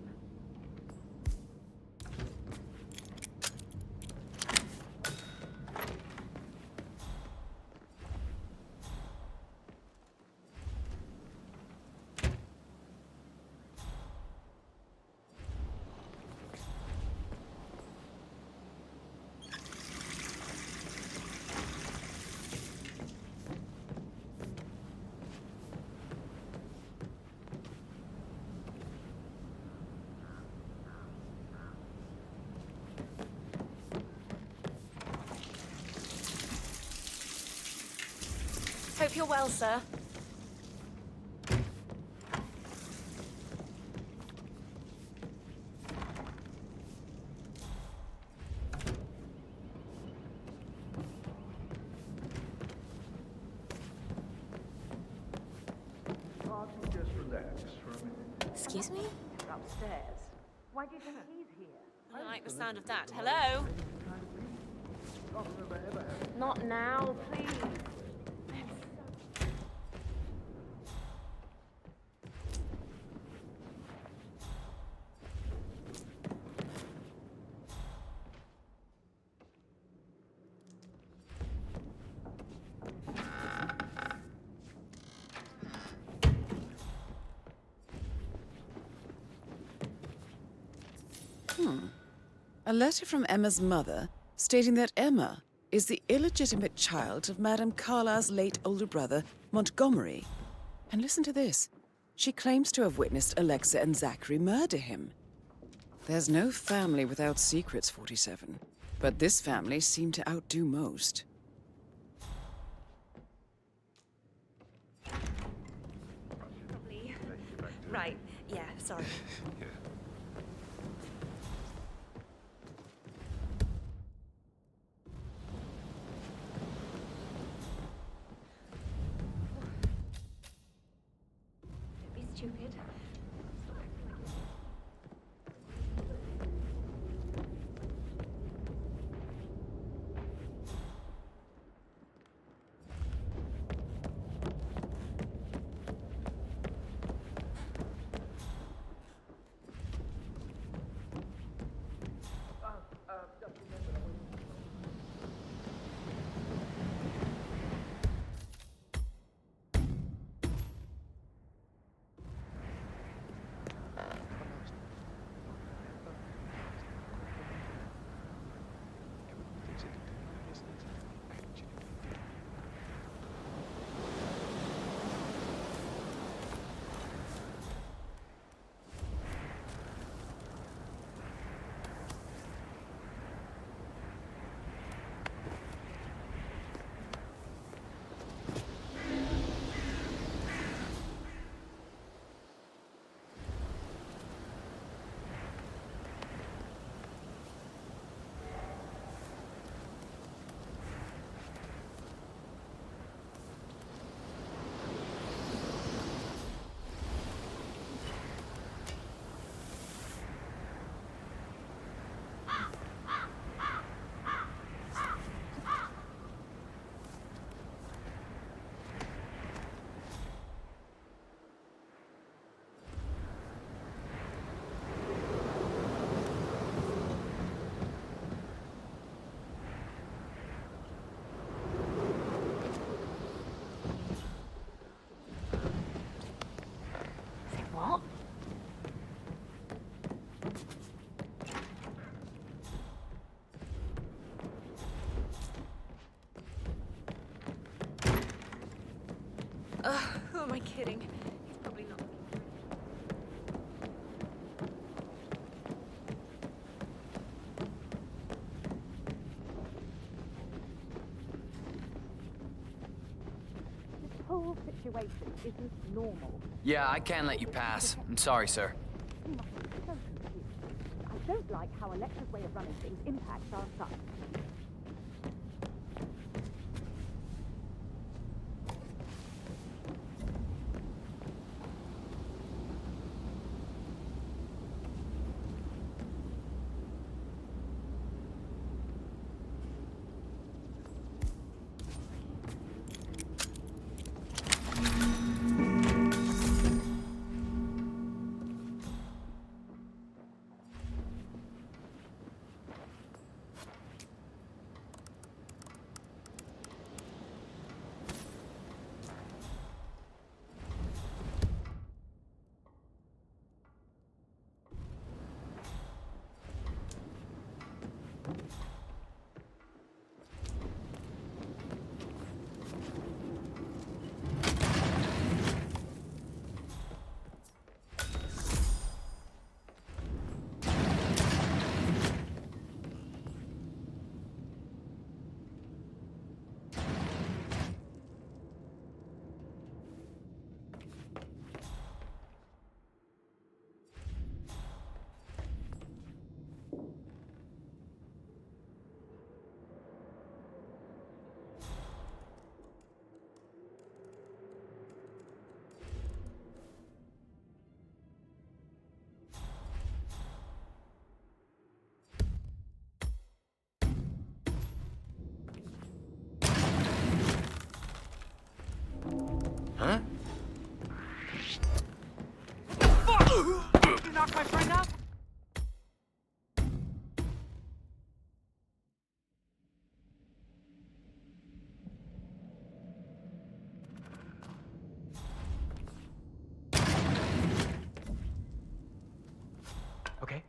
[SPEAKER 6] Hope you're well, sir.
[SPEAKER 21] Can't you just relax for a minute?
[SPEAKER 6] Excuse me?
[SPEAKER 11] You're upstairs. Why do you think he's here?
[SPEAKER 6] I don't like the sound of that. Hello? Not now, please.
[SPEAKER 1] A letter from Emma's mother stating that Emma is the illegitimate child of Madame Carlisle's late older brother, Montgomery. And listen to this. She claims to have witnessed Alexa and Zachary murder him. There's no family without secrets, 47. But this family seemed to outdo most.
[SPEAKER 6] Probably. Right, yeah, sorry.
[SPEAKER 11] Don't be stupid.
[SPEAKER 6] Who am I kidding? He's probably not.
[SPEAKER 11] This whole situation isn't normal.
[SPEAKER 7] Yeah, I can't let you pass. I'm sorry, sir.
[SPEAKER 11] You must be so confused. I don't like how Electra's way of running things impacts our son.
[SPEAKER 7] Huh?
[SPEAKER 9] You knocked my friend out? Okay.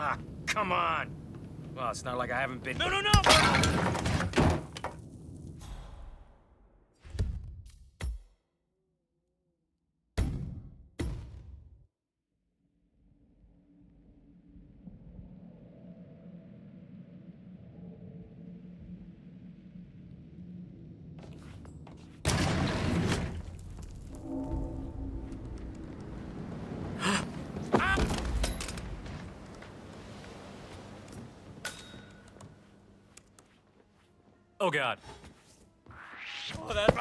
[SPEAKER 18] Ah, come on! Well, it's not like I haven't been...
[SPEAKER 9] No, no, no! Oh, God. Oh, that's...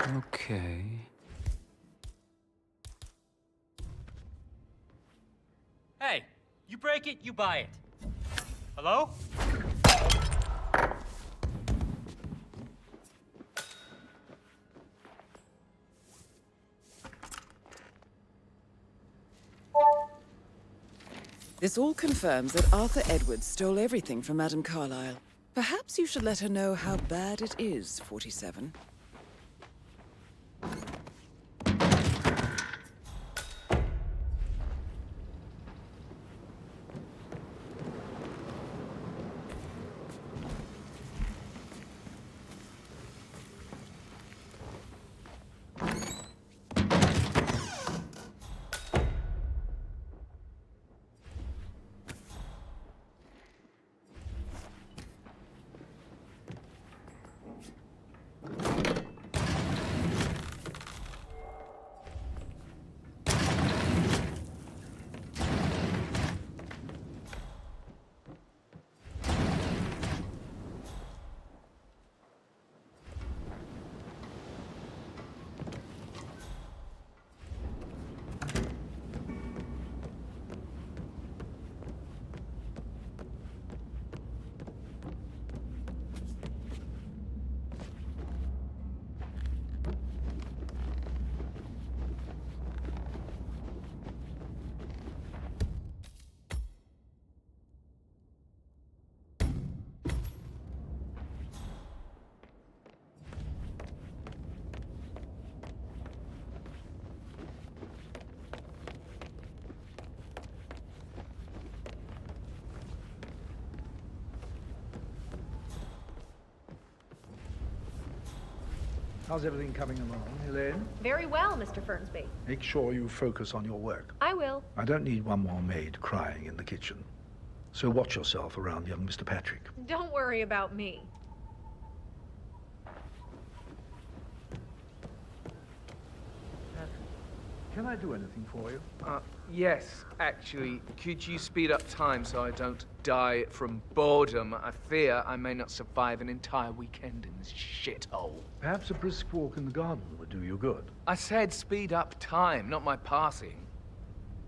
[SPEAKER 7] Okay.
[SPEAKER 9] Hey, you break it, you buy it. Hello?
[SPEAKER 1] This all confirms that Arthur Edwards stole everything from Madame Carlyle. Perhaps you should let her know how bad it is, 47.
[SPEAKER 21] How's everything coming along, Elaine?
[SPEAKER 16] Very well, Mr. Fernsby.
[SPEAKER 21] Make sure you focus on your work.
[SPEAKER 16] I will.
[SPEAKER 21] I don't need one more maid crying in the kitchen. So watch yourself around young Mr. Patrick.
[SPEAKER 16] Don't worry about me.
[SPEAKER 21] Can I do anything for you?
[SPEAKER 4] Yes, actually. Could you speed up time so I don't die from boredom? I fear I may not survive an entire weekend in this shithole.
[SPEAKER 21] Perhaps a brisk walk in the garden would do you good.
[SPEAKER 4] I said speed up time, not my passing.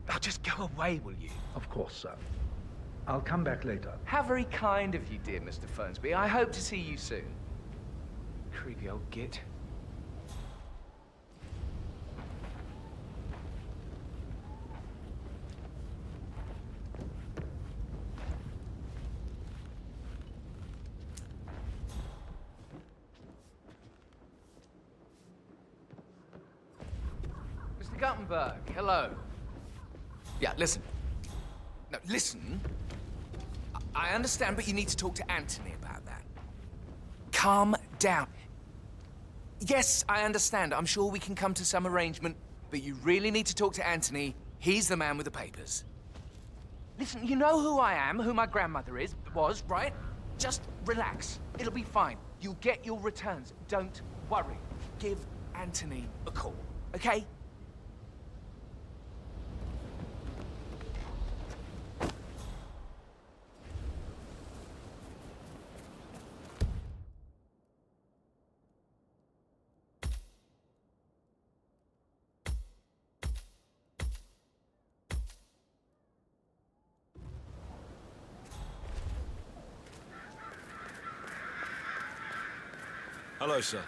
[SPEAKER 4] Now just go away, will you?
[SPEAKER 21] Of course, sir. I'll come back later.
[SPEAKER 4] How very kind of you, dear Mr. Fernsby. I hope to see you soon. Creepy old git. Mr. Guttenberg, hello. Yeah, listen. No, listen. I understand, but you need to talk to Anthony about that. Calm down. Yes, I understand. I'm sure we can come to some arrangement, but you really need to talk to Anthony. He's the man with the papers. Listen, you know who I am, who my grandmother was, right? Just relax. It'll be fine. You'll get your returns. Don't worry. Give Anthony a call, okay?
[SPEAKER 12] Hello, sir.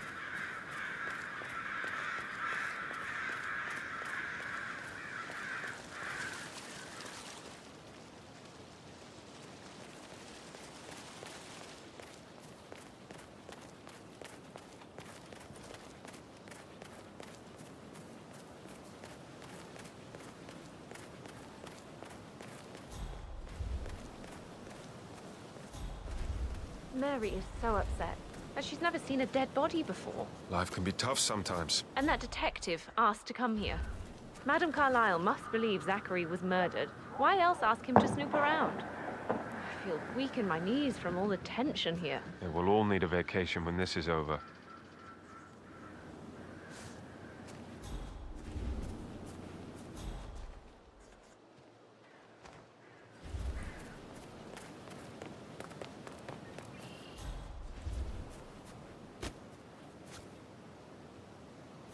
[SPEAKER 16] Mary is so upset. But she's never seen a dead body before.
[SPEAKER 22] Life can be tough sometimes.
[SPEAKER 16] And that detective asked to come here. Madame Carlyle must believe Zachary was murdered. Why else ask him to snoop around? I feel weak in my knees from all the tension here.
[SPEAKER 22] Yeah, we'll all need a vacation when this is over.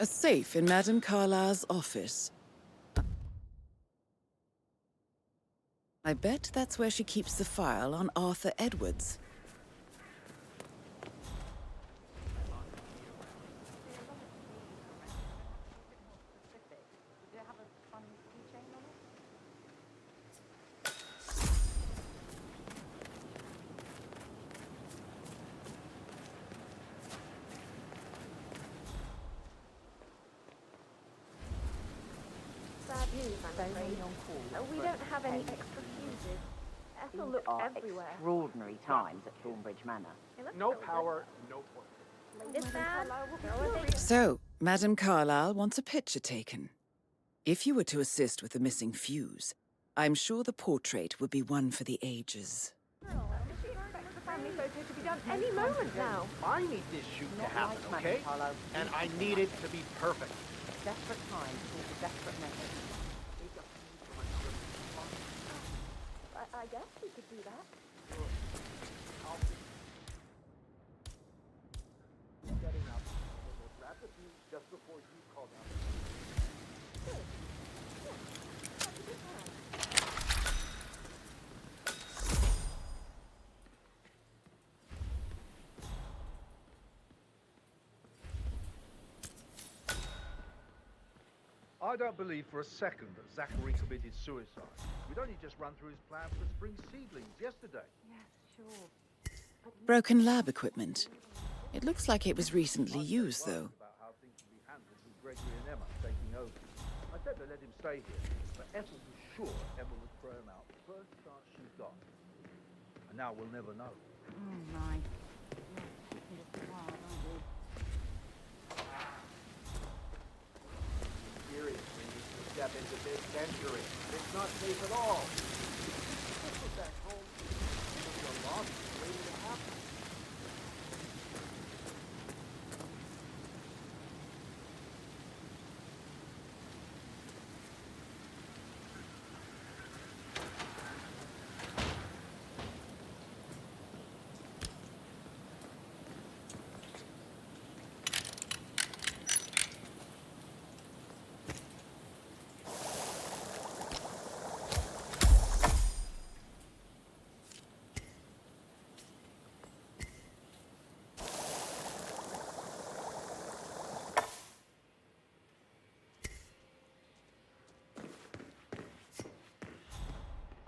[SPEAKER 1] A safe in Madame Carlyle's office. I bet that's where she keeps the file on Arthur Edwards.
[SPEAKER 16] Bad news, I'm afraid. We don't have any extra fuses. Ethel looked everywhere.
[SPEAKER 8] Extraordinary times at Thornbridge Manor.
[SPEAKER 9] No power, no point.
[SPEAKER 16] This bad? Go on,
[SPEAKER 1] So, Madame Carlyle wants a picture taken. If you were to assist with the missing fuse, I'm sure the portrait would be one for the ages.
[SPEAKER 16] She expects the family photo to be done any moment now.
[SPEAKER 9] I need this shoot to happen, okay? And I need it to be perfect.
[SPEAKER 8] Desperate times call for desperate measures.
[SPEAKER 16] I guess we could do that.
[SPEAKER 9] Getting up. We'll grab the fuse just before you call down.
[SPEAKER 16] Good. Yeah, that's a good plan.
[SPEAKER 15] I don't believe for a second that Zachary committed suicide. We'd only just run through his plan for the spring seedlings yesterday.
[SPEAKER 16] Yes, sure.
[SPEAKER 1] Broken lab equipment. It looks like it was recently used, though.
[SPEAKER 15] About how things would be handled with Gregory and Emma taking over. I said to let him stay here, but Ethel was sure Emma would throw him out the first chance she got. And now we'll never know.
[SPEAKER 8] Oh my.
[SPEAKER 9] Seriously, you step into this century. It's not safe at all. This was back home. You're lost, waiting to happen.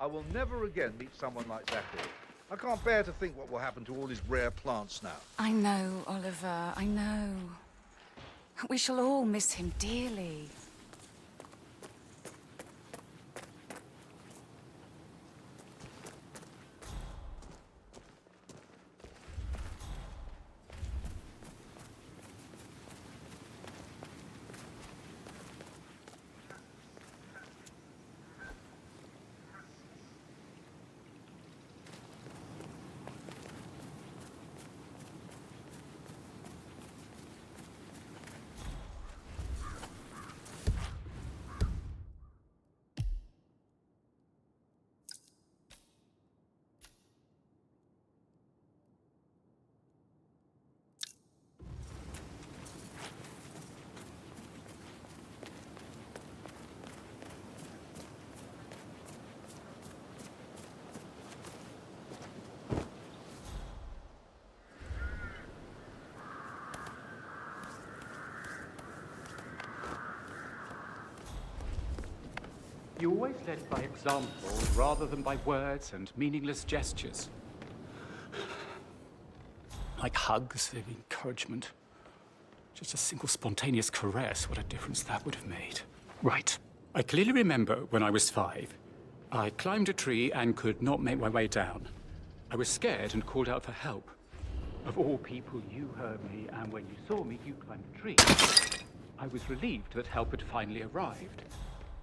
[SPEAKER 15] I will never again meet someone like Zachary. I can't bear to think what will happen to all his rare plants now.
[SPEAKER 10] I know, Oliver, I know. We shall all miss him dearly.
[SPEAKER 23] You always led by example rather than by words and meaningless gestures. Like hugs of encouragement. Just a single spontaneous caress, what a difference that would have made. Right. I clearly remember when I was 5. I climbed a tree and could not make my way down. I was scared and called out for help. Of all people, you heard me, and when you saw me, you climbed the tree. I was relieved that help had finally arrived.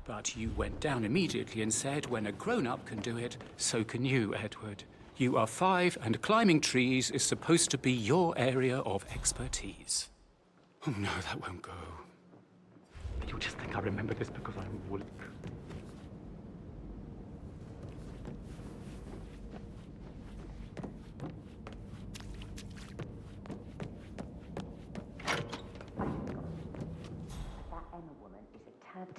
[SPEAKER 23] But you went down immediately and said, when a grown-up can do it, so can you, Edward. You are 5, and climbing trees is supposed to be your area of expertise. Oh no, that won't go. You'll just think I remember this because I'm weak.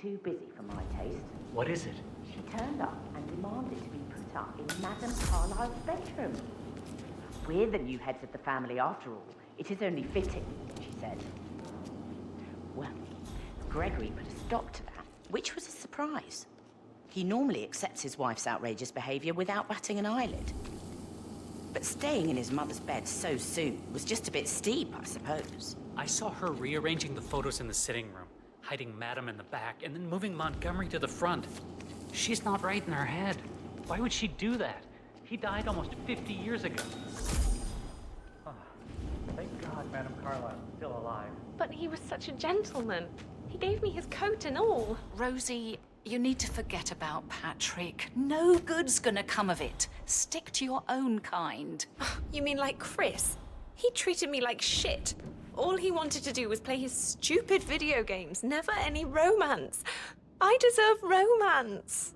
[SPEAKER 8] too busy for my taste.
[SPEAKER 14] What is it?
[SPEAKER 8] She turned up and demanded to be put up in Madame Carlyle's bedroom. We're the new heads of the family after all. It is only fitting, she said. Well, Gregory put a stop to that, which was a surprise. He normally accepts his wife's outrageous behavior without batting an eyelid. But staying in his mother's bed so soon was just a bit steep, I suppose.
[SPEAKER 14] I saw her rearranging the photos in the sitting room, hiding Madame in the back, and then moving Montgomery to the front. She's not right in her head. Why would she do that? He died almost 50 years ago.
[SPEAKER 9] Oh, thank God Madame Carlyle is still alive.
[SPEAKER 16] But he was such a gentleman. He gave me his coat and all.
[SPEAKER 10] Rosie, you need to forget about Patrick. No good's gonna come of it. Stick to your own kind.
[SPEAKER 16] You mean like Chris? He treated me like shit. All he wanted to do was play his stupid video games, never any romance. I deserve romance.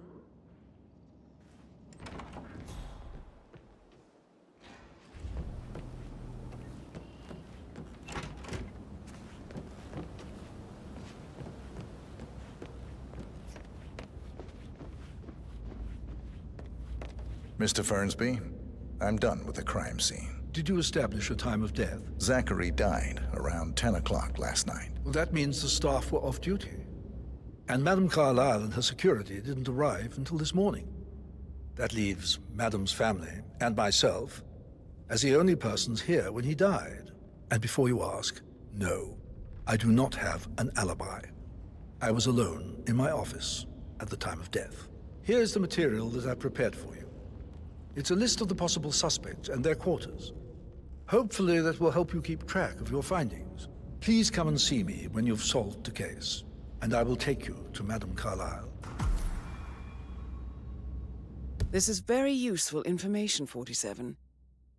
[SPEAKER 3] Mr. Fernsby, I'm done with the crime scene.
[SPEAKER 21] Did you establish a time of death?
[SPEAKER 3] Zachary died around 10 o'clock last night.
[SPEAKER 21] Well, that means the staff were off duty. And Madame Carlyle and her security didn't arrive until this morning. That leaves Madame's family and myself as the only persons here when he died. And before you ask, no, I do not have an alibi. I was alone in my office at the time of death. Here's the material that I've prepared for you. It's a list of the possible suspects and their quarters. Hopefully that will help you keep track of your findings. Please come and see me when you've solved the case, and I will take you to Madame Carlyle.
[SPEAKER 1] This is very useful information, 47.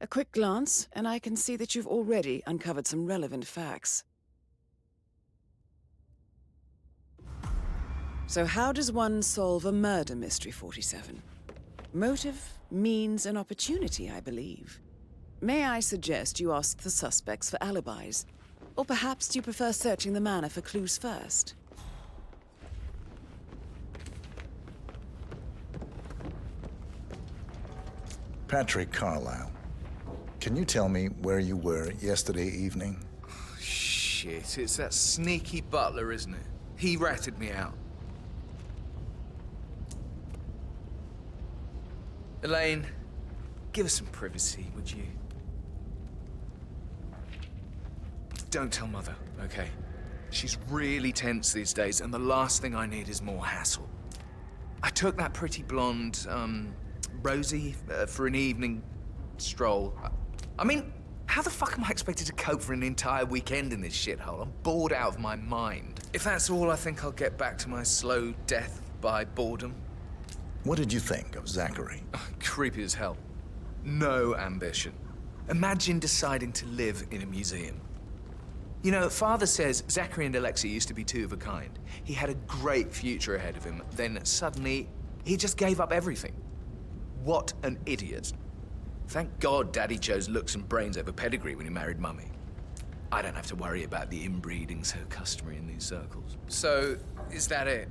[SPEAKER 1] A quick glance, and I can see that you've already uncovered some relevant facts. So how does one solve a murder mystery, 47? Motive, means, and opportunity, I believe. May I suggest you ask the suspects for alibis? Or perhaps do you prefer searching the manor for clues first?
[SPEAKER 3] Patrick Carlyle, can you tell me where you were yesterday evening?
[SPEAKER 4] Shit, it's that sneaky butler, isn't it? He ratted me out. Elaine, give us some privacy, would you? Don't tell Mother, okay? She's really tense these days, and the last thing I need is more hassle. I took that pretty blonde, Rosie, for an evening stroll. I mean, how the fuck am I expected to cope for an entire weekend in this shithole? I'm bored out of my mind. If that's all, I think I'll get back to my slow death by boredom.
[SPEAKER 3] What did you think of Zachary?
[SPEAKER 4] Creepy as hell. No ambition. Imagine deciding to live in a museum. You know, Father says Zachary and Alexia used to be two of a kind. He had a great future ahead of him, then suddenly, he just gave up everything. What an idiot. Thank God Daddy chose looks and brains over pedigree when he married Mummy. I don't have to worry about the inbreeding so customary in these circles. So, is that it?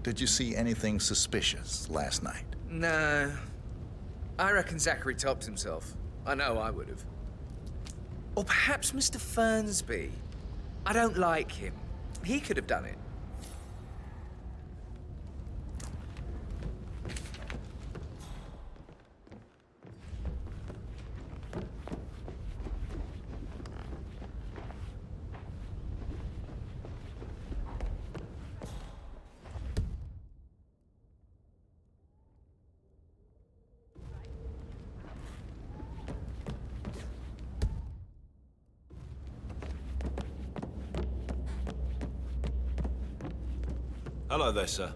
[SPEAKER 3] Did you see anything suspicious last night?
[SPEAKER 4] No. I reckon Zachary topped himself. I know I would have. Or perhaps Mr. Fernsby. I don't like him. He could have done it.
[SPEAKER 12] Hello there, sir.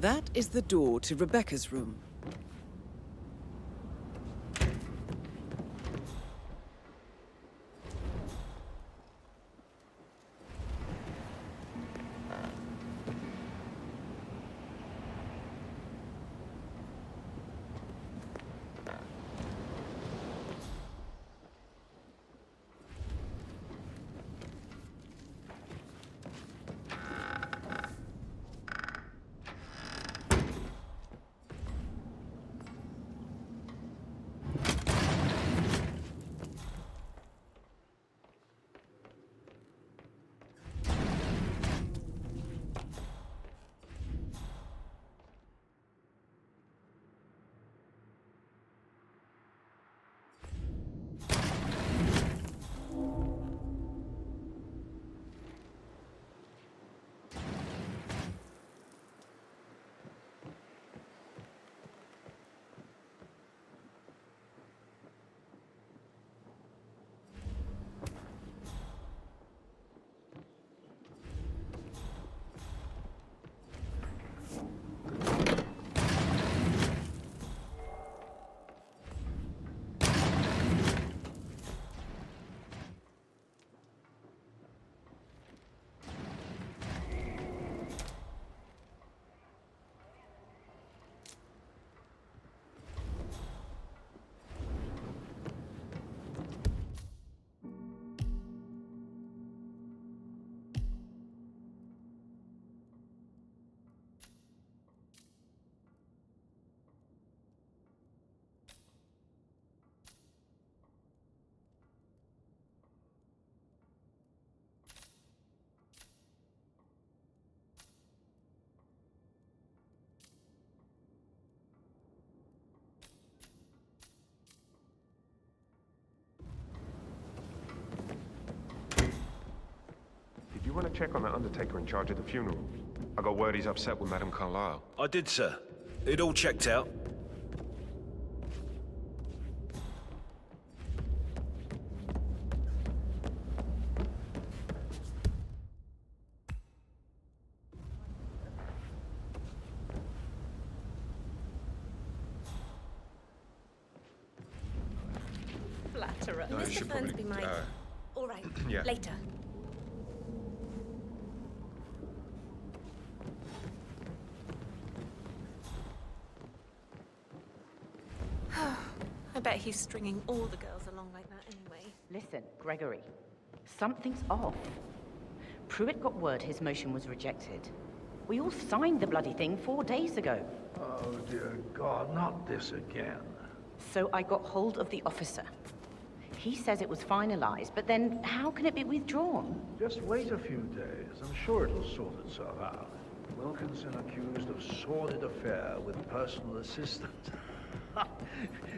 [SPEAKER 1] That is the door to Rebecca's room.
[SPEAKER 22] check on that undertaker in charge of the funeral? I got word he's upset with Madame Carlyle.
[SPEAKER 12] I did, sir. It all checked out.
[SPEAKER 16] Flatterer.
[SPEAKER 22] No, you
[SPEAKER 16] Mr.
[SPEAKER 22] should probably,
[SPEAKER 16] Fernsby might. All right.
[SPEAKER 22] yeah.
[SPEAKER 16] Later. I bet he's stringing all the girls along like that anyway.
[SPEAKER 8] Listen, Gregory, something's off. Pruitt got word his motion was rejected. We all signed the bloody thing 4 days ago.
[SPEAKER 21] Oh, dear God, not this again.
[SPEAKER 8] So I got hold of the officer. He says it was finalized, but then how can it be withdrawn?
[SPEAKER 21] Just wait a few days. I'm sure it'll sort itself out. Wilkinson accused of sordid affair with personal assistant.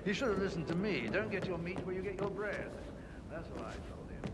[SPEAKER 21] You should have listened to me. Don't get your meat where you get your bread. That's what I told him.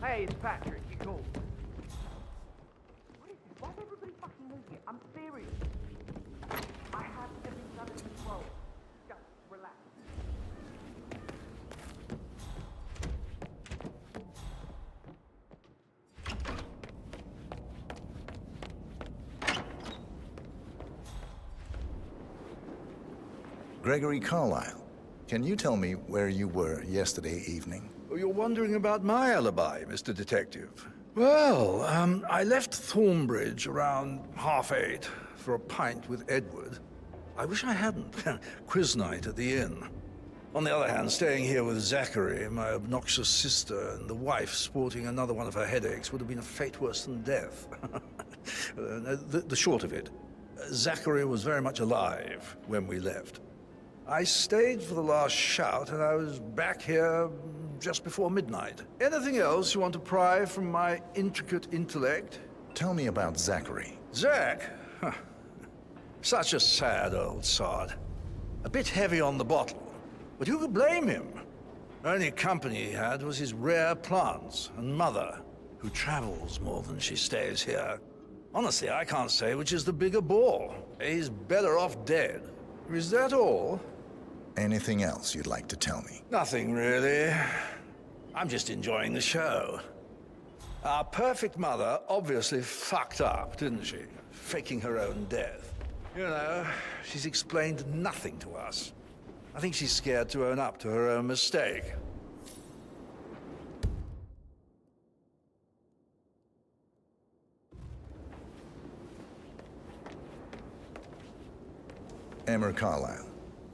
[SPEAKER 15] Hey, it's Patrick. You called.
[SPEAKER 8] What is this? Why's everybody fucking moving it? I'm serious. I have everything under control. Just relax.
[SPEAKER 3] Gregory Carlyle, can you tell me where you were yesterday evening?
[SPEAKER 21] Oh, you're wondering about my alibi, Mr. Detective. Well, I left Thornbridge around 8:30 for a pint with Edward. I wish I hadn't. Quiz night at the inn. On the other hand, staying here with Zachary, my obnoxious sister, and the wife sporting another one of her headaches would have been a fate worse than death. The short of it, Zachary was very much alive when we left. I stayed for the last shout, and I was back here just before midnight. Anything else you want to pry from my intricate intellect?
[SPEAKER 3] Tell me about Zachary.
[SPEAKER 21] Zach? Huh. Such a sad old sod. A bit heavy on the bottle, but who could blame him? Only company he had was his rare plants and mother, who travels more than she stays here. Honestly, I can't say which is the bigger bore. He's better off dead. Is that all?
[SPEAKER 3] Anything else you'd like to tell me?
[SPEAKER 21] Nothing, really. I'm just enjoying the show. Our perfect mother obviously fucked up, didn't she? Faking her own death. You know, she's explained nothing to us. I think she's scared to own up to her own mistake.
[SPEAKER 3] Emma Carlyle,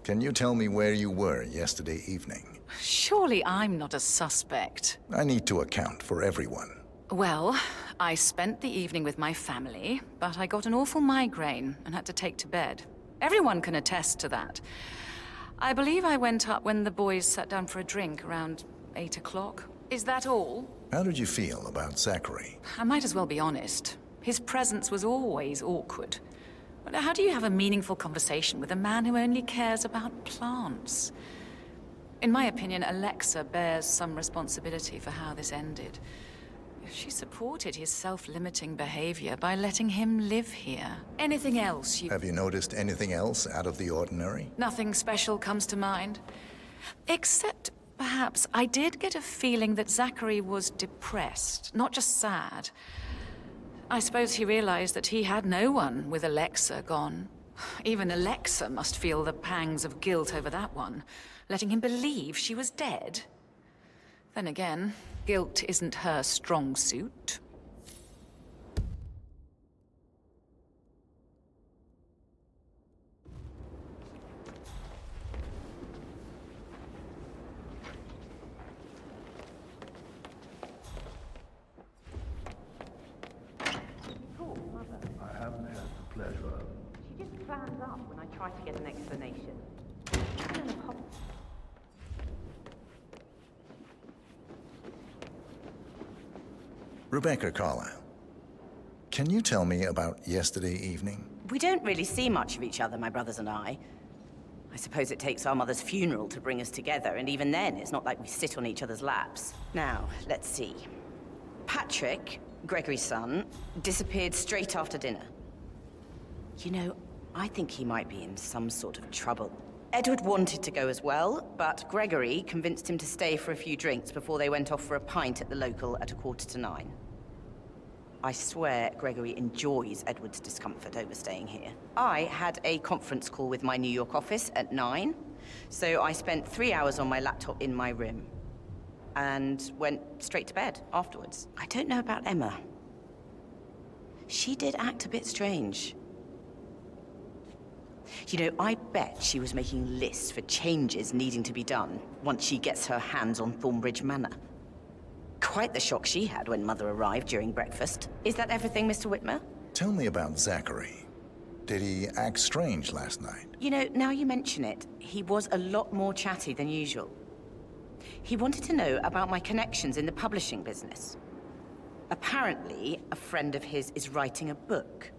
[SPEAKER 3] can you tell me where you were yesterday evening?
[SPEAKER 10] Surely I'm not a suspect.
[SPEAKER 3] I need to account for everyone.
[SPEAKER 10] Well, I spent the evening with my family, but I got an awful migraine and had to take to bed. Everyone can attest to that. I believe I went up when the boys sat down for a drink around 8 o'clock. Is that all?
[SPEAKER 3] How did you feel about Zachary?
[SPEAKER 10] I might as well be honest. His presence was always awkward. But how do you have a meaningful conversation with a man who only cares about plants? In my opinion, Alexa bears some responsibility for how this ended. She supported his self-limiting behavior by letting him live here. Anything else you...
[SPEAKER 3] Have you noticed anything else out of the ordinary?
[SPEAKER 10] Nothing special comes to mind. Except, perhaps, I did get a feeling that Zachary was depressed, not just sad. I suppose he realized that he had no one with Alexa gone. Even Alexa must feel the pangs of guilt over that one, letting him believe she was dead. Then again, guilt isn't her strong suit.
[SPEAKER 21] I haven't had the pleasure
[SPEAKER 8] try to get an explanation.
[SPEAKER 3] Rebecca Carlyle, can you tell me about yesterday evening?
[SPEAKER 8] We don't really see much of each other, my brothers and I. I suppose it takes our mother's funeral to bring us together, and even then, it's not like we sit on each other's laps. Now, let's see. Patrick, Gregory's son, disappeared straight after dinner. You know, I think he might be in some sort of trouble. Edward wanted to go as well, but Gregory convinced him to stay for a few drinks before they went off for a pint at the local at 9:15. I swear Gregory enjoys Edward's discomfort overstaying here. I had a conference call with my New York office at 9, so I spent 3 hours on my laptop in my room and went straight to bed afterwards. I don't know about Emma. She did act a bit strange. You know, I bet she was making lists for changes needing to be done once she gets her hands on Thornbridge Manor. Quite the shock she had when Mother arrived during breakfast. Is that everything, Mr. Whitmer?
[SPEAKER 3] Tell me about Zachary. Did he act strange last night?
[SPEAKER 8] You know, now you mention it, he was a lot more chatty than usual. He wanted to know about my connections in the publishing business. Apparently, a friend of his is writing a book,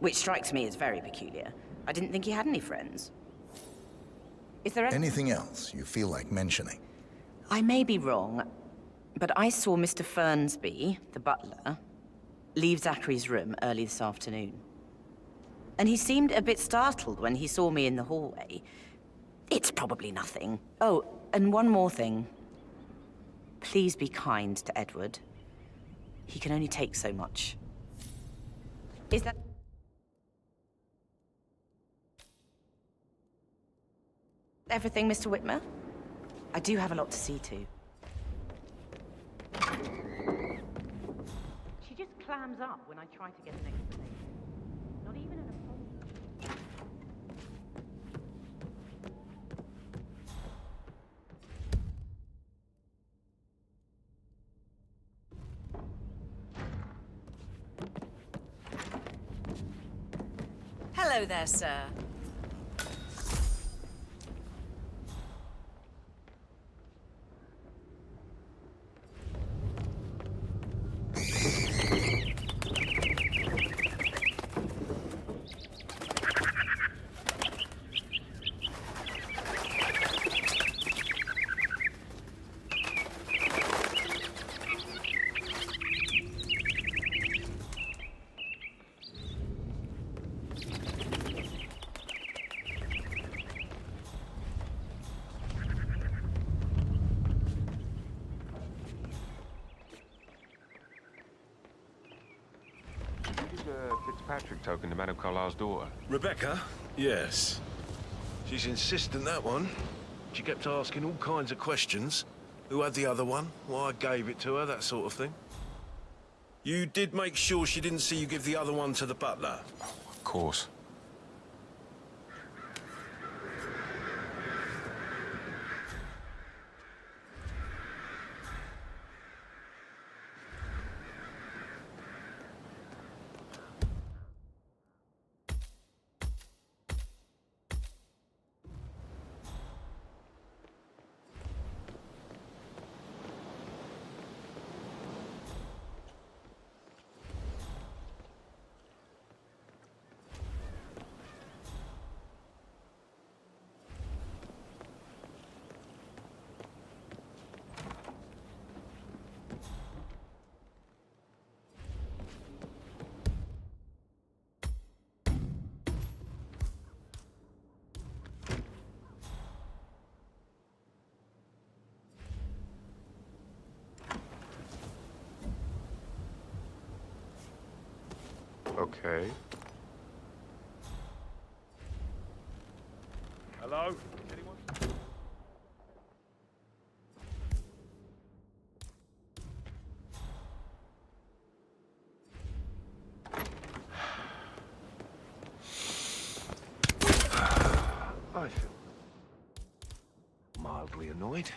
[SPEAKER 8] which strikes me as very peculiar. I didn't think he had any friends. Is there
[SPEAKER 3] anything else you feel like mentioning?
[SPEAKER 8] I may be wrong, but I saw Mr. Fernsby, the butler, leave Zachary's room early this afternoon. And he seemed a bit startled when he saw me in the hallway. It's probably nothing. Oh, and one more thing. Please be kind to Edward. He can only take so much. Is that... everything, Mr. Whitmer? I do have a lot to see to. She just clams up when I try to get an explanation. Not even an apology.
[SPEAKER 10] Hello there, sir.
[SPEAKER 22] Fitzpatrick token to Madame Carlyle's daughter.
[SPEAKER 12] Rebecca? Yes. She's insistent, that one. She kept asking all kinds of questions. Who had the other one? Why I gave it to her, that sort of thing. You did make sure she didn't see you give the other one to the butler?
[SPEAKER 22] Of course. Okay.
[SPEAKER 12] Hello? Anyone?
[SPEAKER 22] I feel mildly annoyed.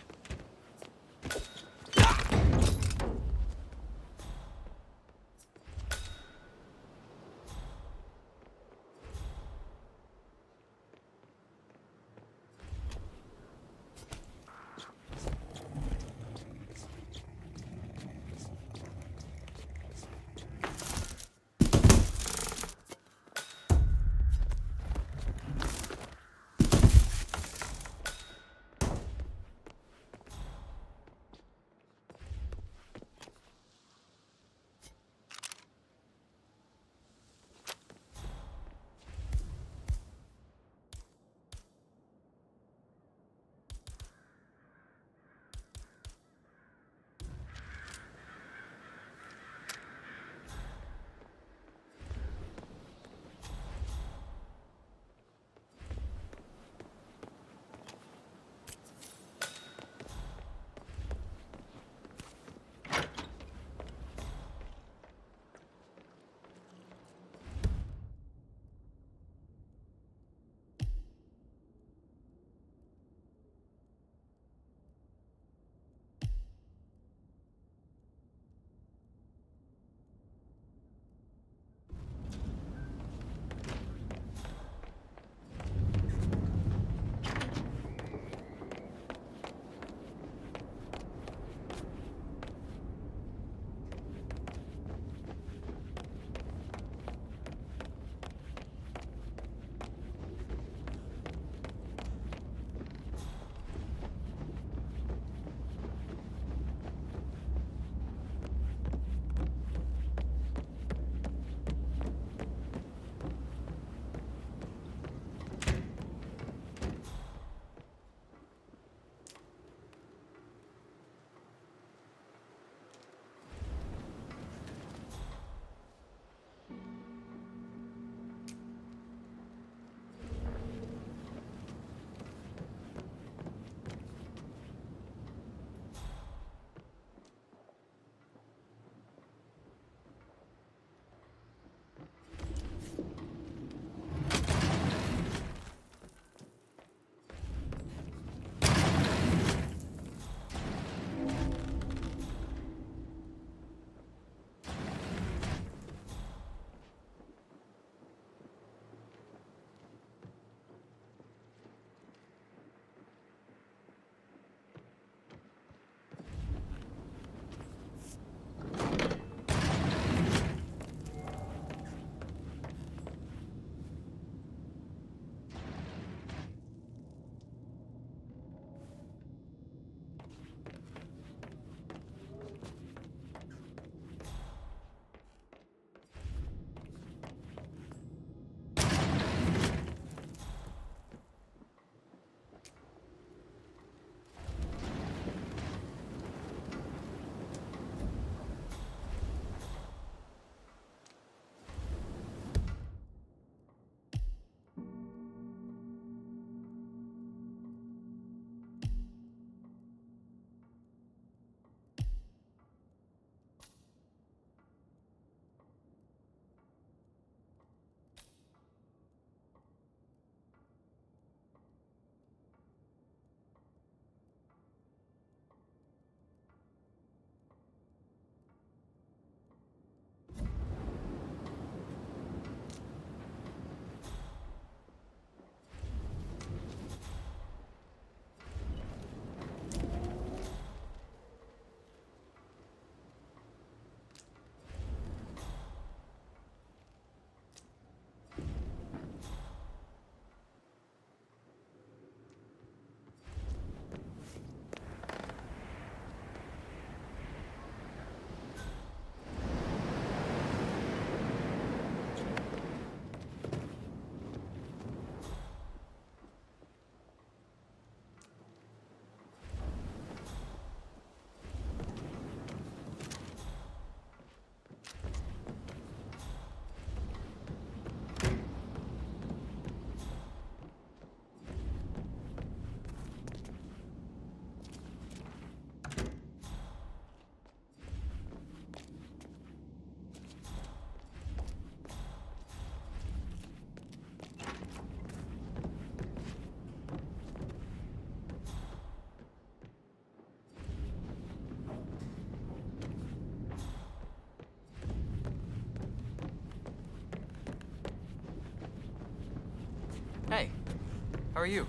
[SPEAKER 4] How are you?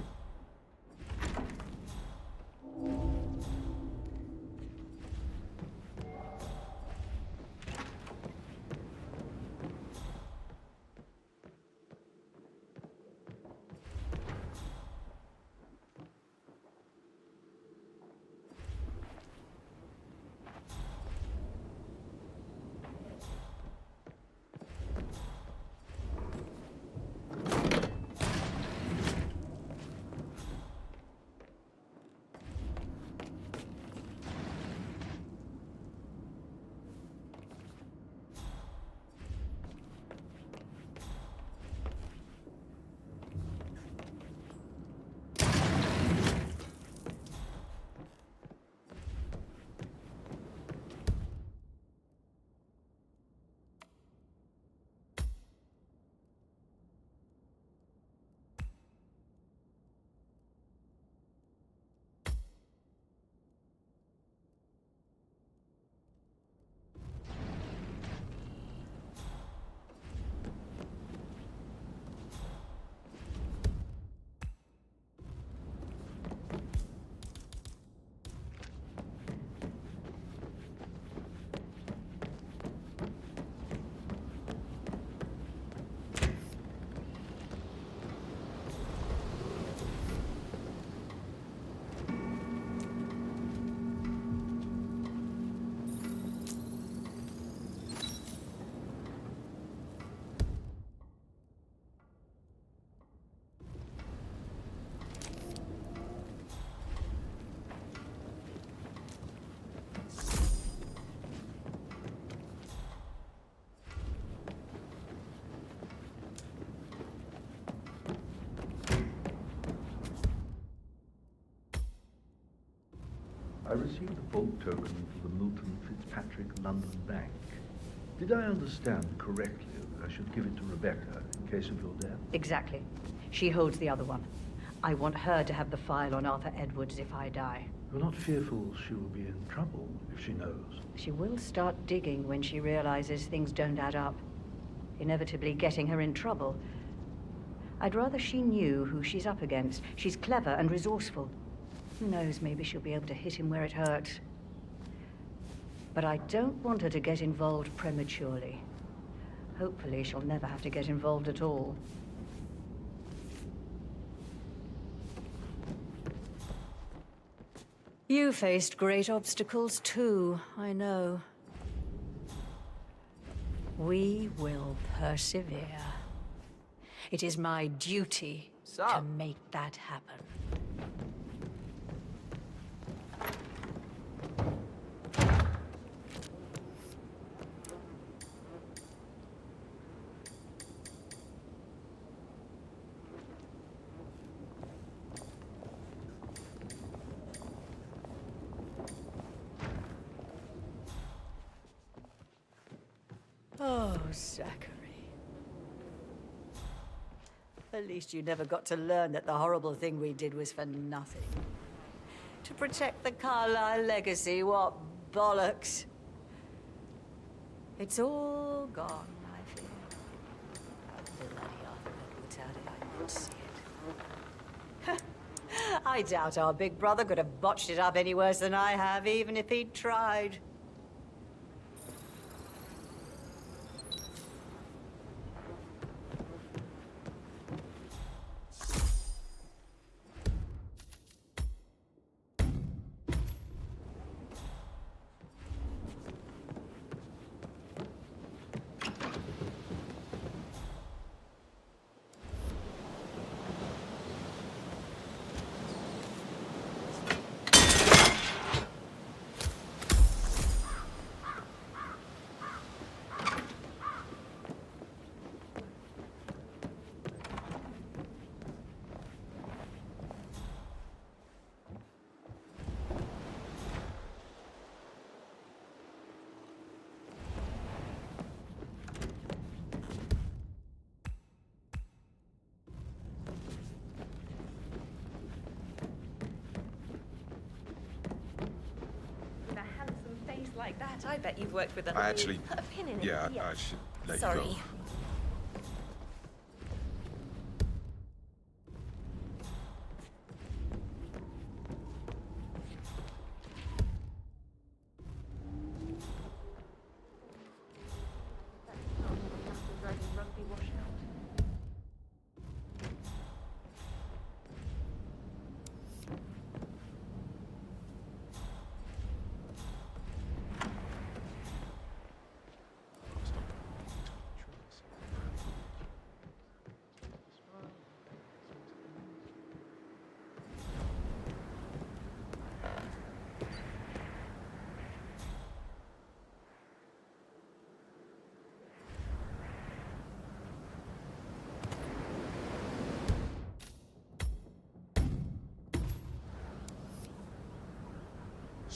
[SPEAKER 15] I received a bulk token for the Milton Fitzpatrick London Bank. Did I understand correctly that I should give it to Rebecca in case of your death?
[SPEAKER 20] Exactly. She holds the other one. I want her to have the file on Arthur Edwards if I die.
[SPEAKER 15] You're not fearful she will be in trouble if she knows?
[SPEAKER 20] She will start digging when she realizes things don't add up, inevitably getting her in trouble. I'd rather she knew who she's up against. She's clever and resourceful. Who knows, maybe she'll be able to hit him where it hurts. But I don't want her to get involved prematurely. Hopefully she'll never have to get involved at all. You faced great obstacles too, I know. We will persevere. It is my duty to make that happen. Oh, Zachary. At least you never got to learn that the horrible thing we did was for nothing. To protect the Carlyle legacy, what bollocks. It's all gone, I fear. Bloody Arthur Edwards, how did I not see it? I doubt our big brother could have botched it up any worse than I have, even if he'd tried.
[SPEAKER 16] Like that, I bet you've worked with a...
[SPEAKER 2] I actually...
[SPEAKER 16] Put a pin in it.
[SPEAKER 2] Yeah, I should let you
[SPEAKER 16] Sorry.
[SPEAKER 2] go.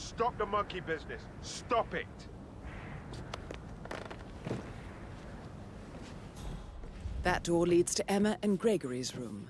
[SPEAKER 13] Stop the monkey business. Stop it.
[SPEAKER 1] That door leads to Emma and Gregory's room.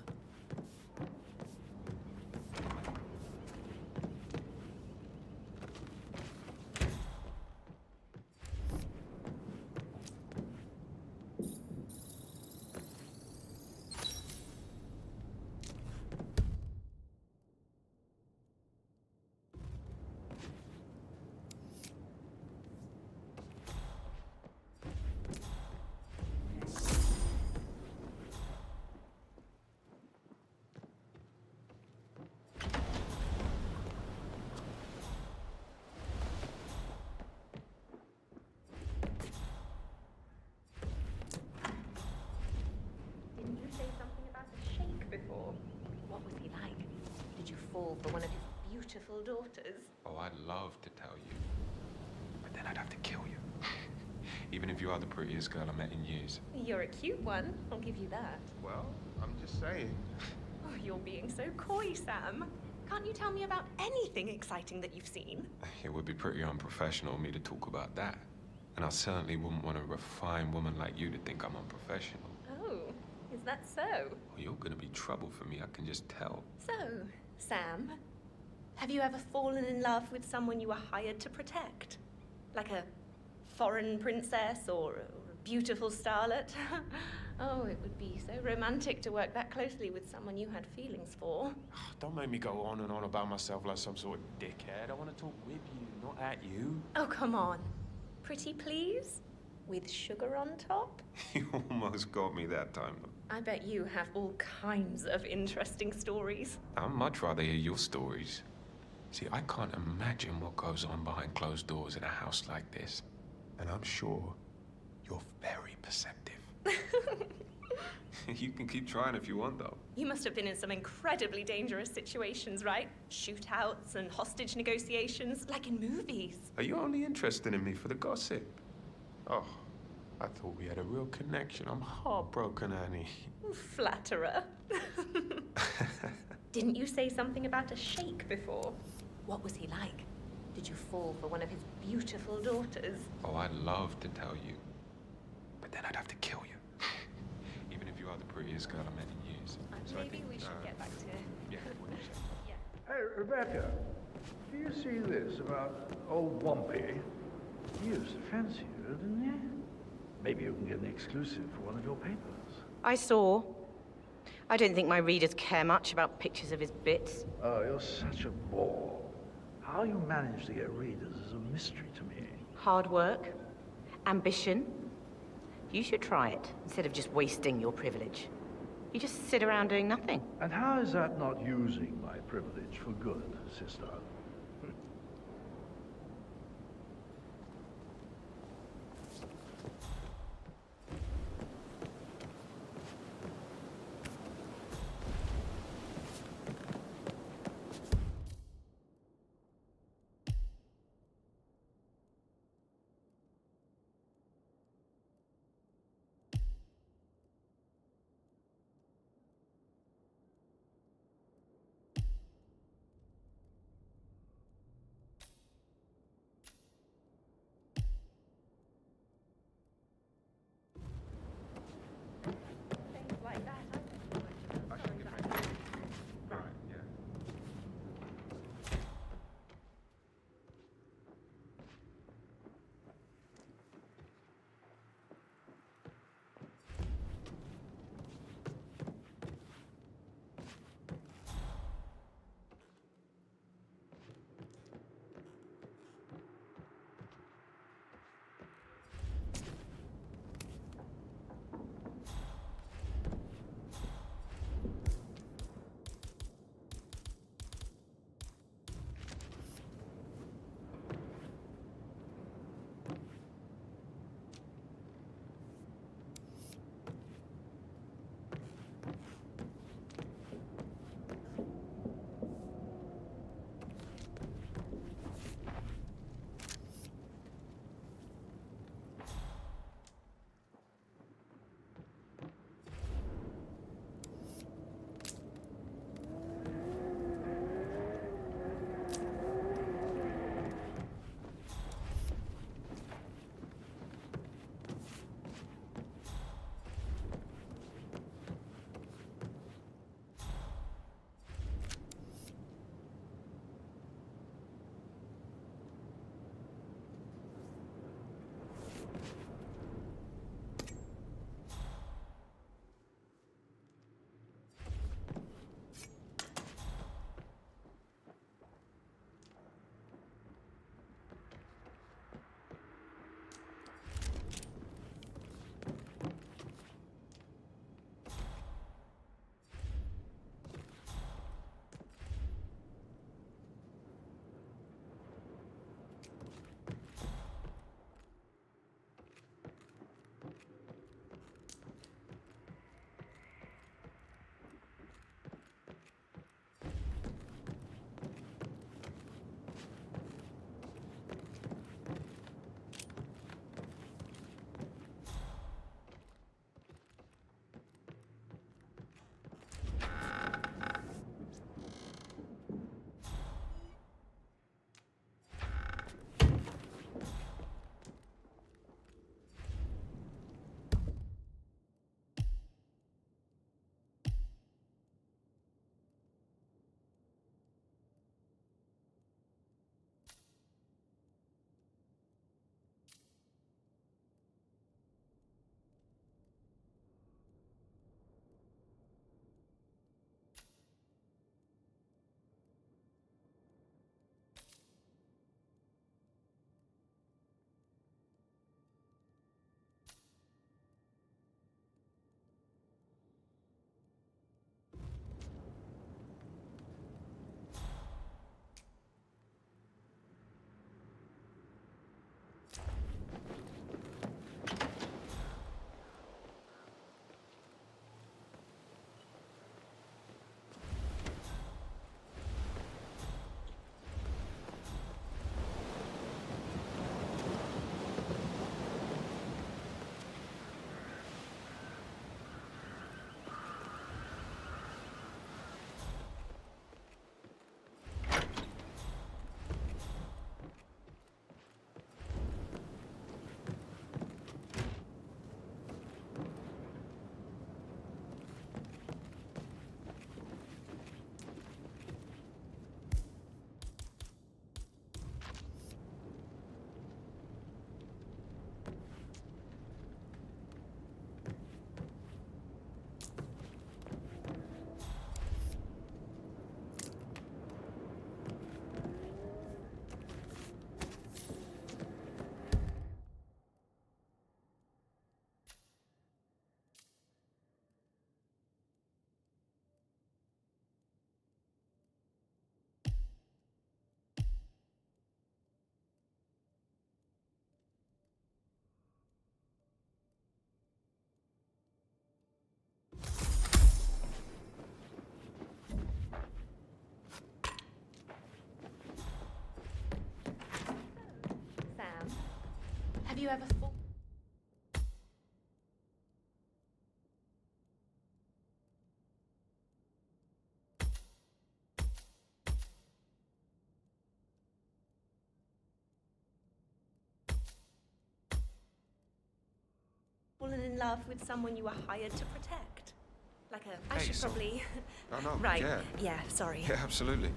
[SPEAKER 16] Didn't you say something about a sheik before? What was he like? Did you fall for one of his beautiful daughters?
[SPEAKER 2] Oh, I'd love to tell you. But then I'd have to kill you. Even if you are the prettiest girl I met in years.
[SPEAKER 16] You're a cute one, I'll give you that.
[SPEAKER 13] Well, I'm just saying.
[SPEAKER 16] Oh, you're being so coy, Sam. Can't you tell me about anything exciting that you've seen?
[SPEAKER 2] It would be pretty unprofessional of me to talk about that. And I certainly wouldn't want a refined woman like you to think I'm unprofessional.
[SPEAKER 16] Oh, is that so?
[SPEAKER 2] Well, you're gonna be trouble for me, I can just tell.
[SPEAKER 16] So, Sam, have you ever fallen in love with someone you were hired to protect? Like a foreign princess or a beautiful starlet? Oh, it would be so romantic to work that closely with someone you had feelings for.
[SPEAKER 18] Don't make me go on and on about myself like some sort of dickhead. I want to talk with you, not at you.
[SPEAKER 16] Oh, come on. Pretty please? With sugar on top?
[SPEAKER 2] You almost got me that time.
[SPEAKER 16] I bet you have all kinds of interesting stories.
[SPEAKER 2] I'd much rather hear your stories. See, I can't imagine what goes on behind closed doors in a house like this. And I'm sure you're very perceptive. You can keep trying if you want, though.
[SPEAKER 16] You must have been in some incredibly dangerous situations, right? Shootouts and hostage negotiations, like in movies.
[SPEAKER 2] Are you only interested in me for the gossip? Oh, I thought we had a real connection. I'm heartbroken, Annie.
[SPEAKER 16] Flatterer. Didn't you say something about a sheik before? What was he like? Did you fall for one of his beautiful daughters?
[SPEAKER 2] Oh, I'd love to tell you. But then I'd have to kill you. Even if you are the prettiest girl I met in years. So
[SPEAKER 16] Maybe we should get back to...
[SPEAKER 2] Yeah, what do you say?
[SPEAKER 15] Hey, Rebecca, do you see this about old Wumpy? He used to fancy you, didn't he? Maybe you can get an exclusive for one of your papers.
[SPEAKER 8] I saw. I don't think my readers care much about pictures of his bits.
[SPEAKER 15] Oh, you're such a bore. How you manage to get readers is a mystery to me.
[SPEAKER 8] Hard work. Ambition. You should try it, instead of just wasting your privilege. You just sit around doing nothing.
[SPEAKER 15] And how is that not using my privilege for good, sister?
[SPEAKER 16] Have you ever thought?
[SPEAKER 6] Fallen in love with someone you were hired to protect? Like a... I
[SPEAKER 2] Hey,
[SPEAKER 6] should
[SPEAKER 2] so-
[SPEAKER 6] probably...
[SPEAKER 2] No, no,
[SPEAKER 6] Right.
[SPEAKER 2] yeah.
[SPEAKER 6] Sorry.
[SPEAKER 2] Yeah, absolutely.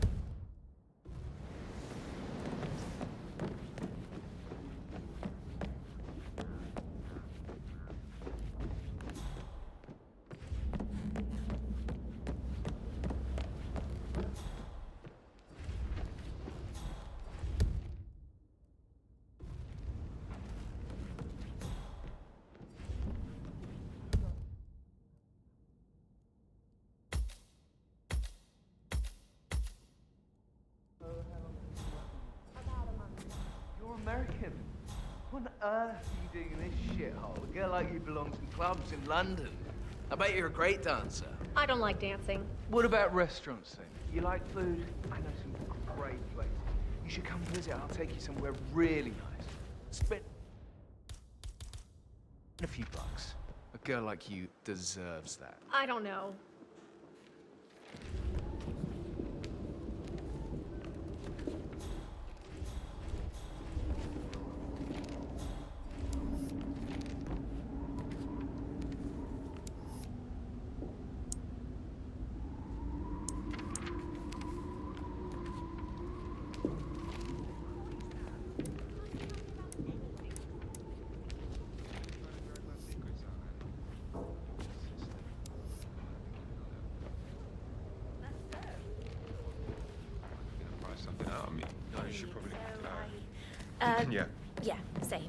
[SPEAKER 9] You're American. What on earth are you doing in this shithole? A girl like you belongs in clubs in London.
[SPEAKER 4] I bet you're a great dancer.
[SPEAKER 16] I don't like dancing.
[SPEAKER 9] What about restaurants then? You like food? I know some great places. You should come visit. I'll take you somewhere really nice. Spend a few bucks.
[SPEAKER 4] A girl like you deserves that.
[SPEAKER 16] I don't know.
[SPEAKER 13] Yeah.
[SPEAKER 16] Yeah, same.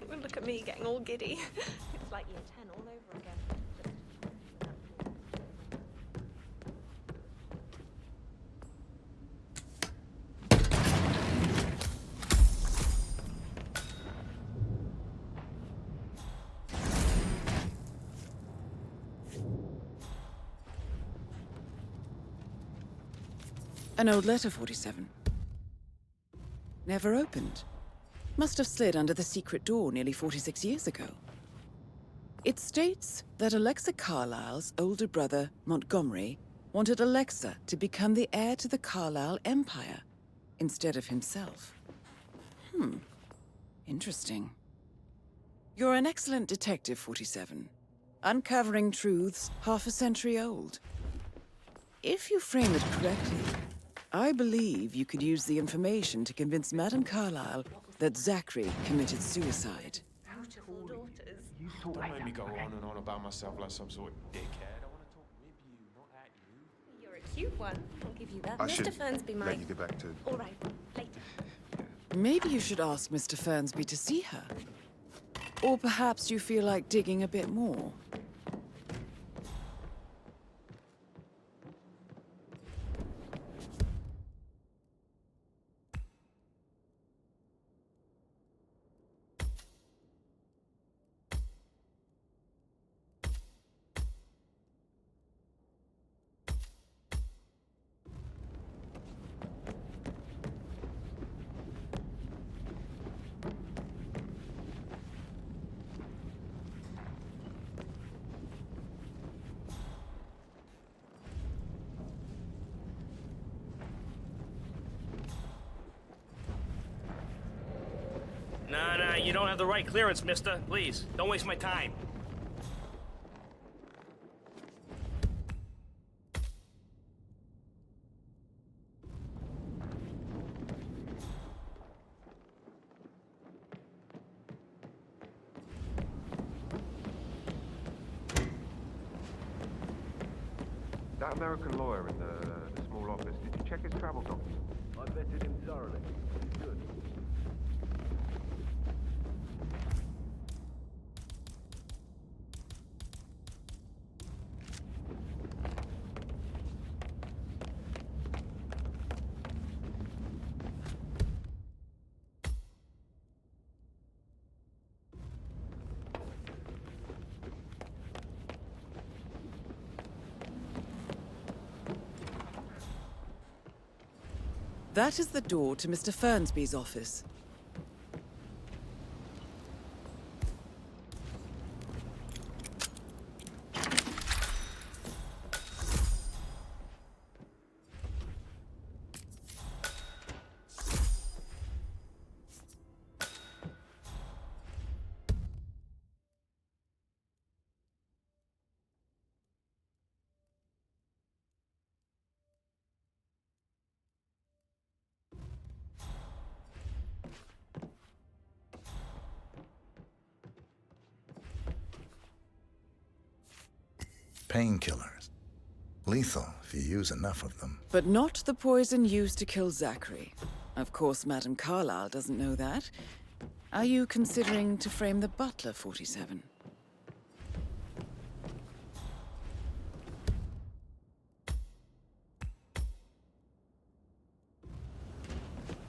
[SPEAKER 16] Look at me getting all giddy. It's like year 10 all over again.
[SPEAKER 1] An old letter, 47. Never opened. Must have slid under the secret door nearly 46 years ago. It states that Alexa Carlyle's older brother, Montgomery, wanted Alexa to become the heir to the Carlyle Empire instead of himself. Interesting. You're an excellent detective, 47. Uncovering truths half a century old. If you frame it correctly, I believe you could use the information to convince Madame Carlyle that Zachary committed suicide.
[SPEAKER 16] Beautiful daughters.
[SPEAKER 2] Don't make me go on and on about myself like some sort of dickhead. I want to talk with you, not at you.
[SPEAKER 16] You're a cute one. I'll give you that.
[SPEAKER 2] I
[SPEAKER 16] Mr.
[SPEAKER 2] should
[SPEAKER 16] Fernsby might.
[SPEAKER 2] let you get back to...
[SPEAKER 16] All right, later.
[SPEAKER 1] Maybe you should ask Mr. Fernsby to see her. Or perhaps you feel like digging a bit more.
[SPEAKER 5] Nah, you don't have the right clearance, mister. Please, don't waste my time.
[SPEAKER 22] That American lawyer in the small office, did you check his travel docs?
[SPEAKER 15] I vetted him thoroughly. He's good.
[SPEAKER 1] That is the door to Mr. Fernsby's office.
[SPEAKER 3] Painkillers. Lethal if you use enough of them.
[SPEAKER 1] But not the poison used to kill Zachary. Of course, Madame Carlyle doesn't know that. Are you considering to frame the butler, 47?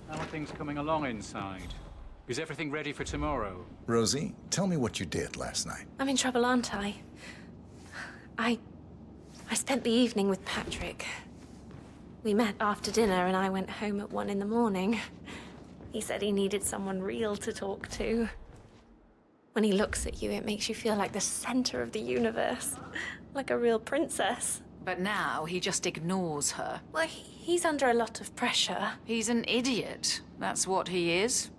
[SPEAKER 23] How are things coming along inside? Is everything ready for tomorrow?
[SPEAKER 3] Rosie, tell me what you did last night.
[SPEAKER 16] I'm in trouble, aren't I? I spent the evening with Patrick. We met after dinner and I went home at 1 in the morning. He said he needed someone real to talk to. When he looks at you, it makes you feel like the center of the universe. Like a real princess.
[SPEAKER 10] But now he just ignores her.
[SPEAKER 16] Well, he's under a lot of pressure.
[SPEAKER 10] He's an idiot. That's what he is.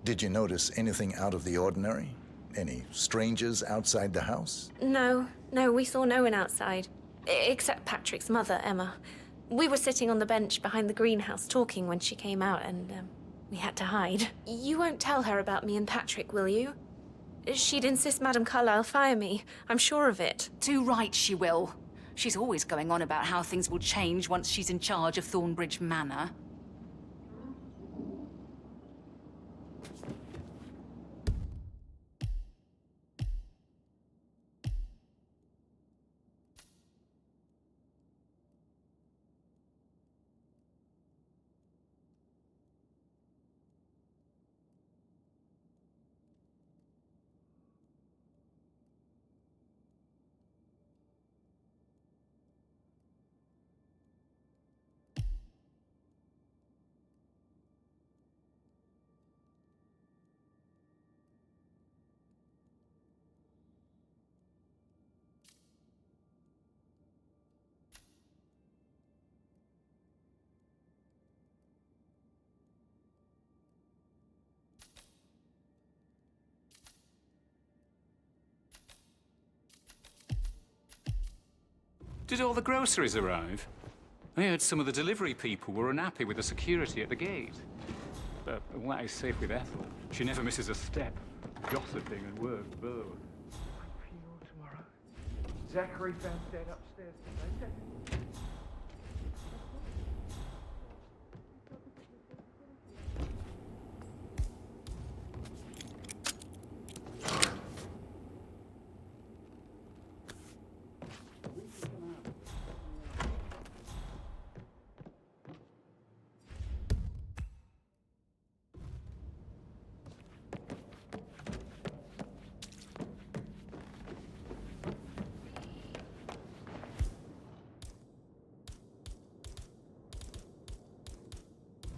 [SPEAKER 3] Did you notice anything out of the ordinary? Any strangers outside the house?
[SPEAKER 16] No, we saw no one outside. Except Patrick's mother, Emma. We were sitting on the bench behind the greenhouse talking when she came out and we had to hide. You won't tell her about me and Patrick, will you? She'd insist Madame Carlyle fire me. I'm sure of it.
[SPEAKER 10] Too right she will. She's always going on about how things will change once she's in charge of Thornbridge Manor.
[SPEAKER 23] Did all the groceries arrive? I heard some of the delivery people were unhappy with the security at the gate. But that is safe with Ethel. She never misses a step. Gossiping and work both.
[SPEAKER 9] Funeral tomorrow. Zachary found dead upstairs today.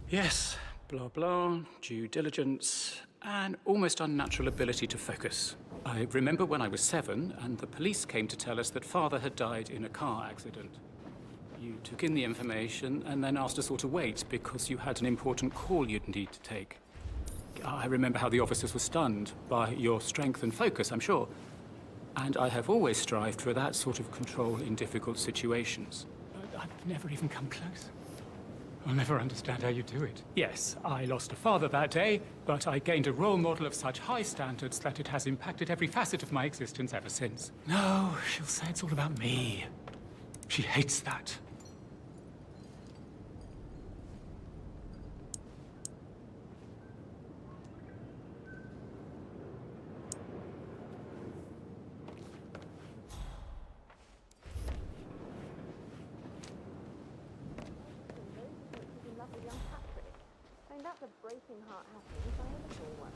[SPEAKER 23] Yes, blah blah, due diligence, and almost unnatural ability to focus. I remember when I was 7 and the police came to tell us that father had died in a car accident. You took in the information and then asked us all to wait because you had an important call you'd need to take. I remember how the officers were stunned by your strength and focus, I'm sure. And I have always strived for that sort of control in difficult situations. I've never even come close. I'll never understand how you do it. Yes, I lost a father that day, but I gained a role model of such high standards that it has impacted every facet of my existence ever since. No, she'll say it's all about me. She hates that.
[SPEAKER 16] That's a breaking heart happening if I ever saw one.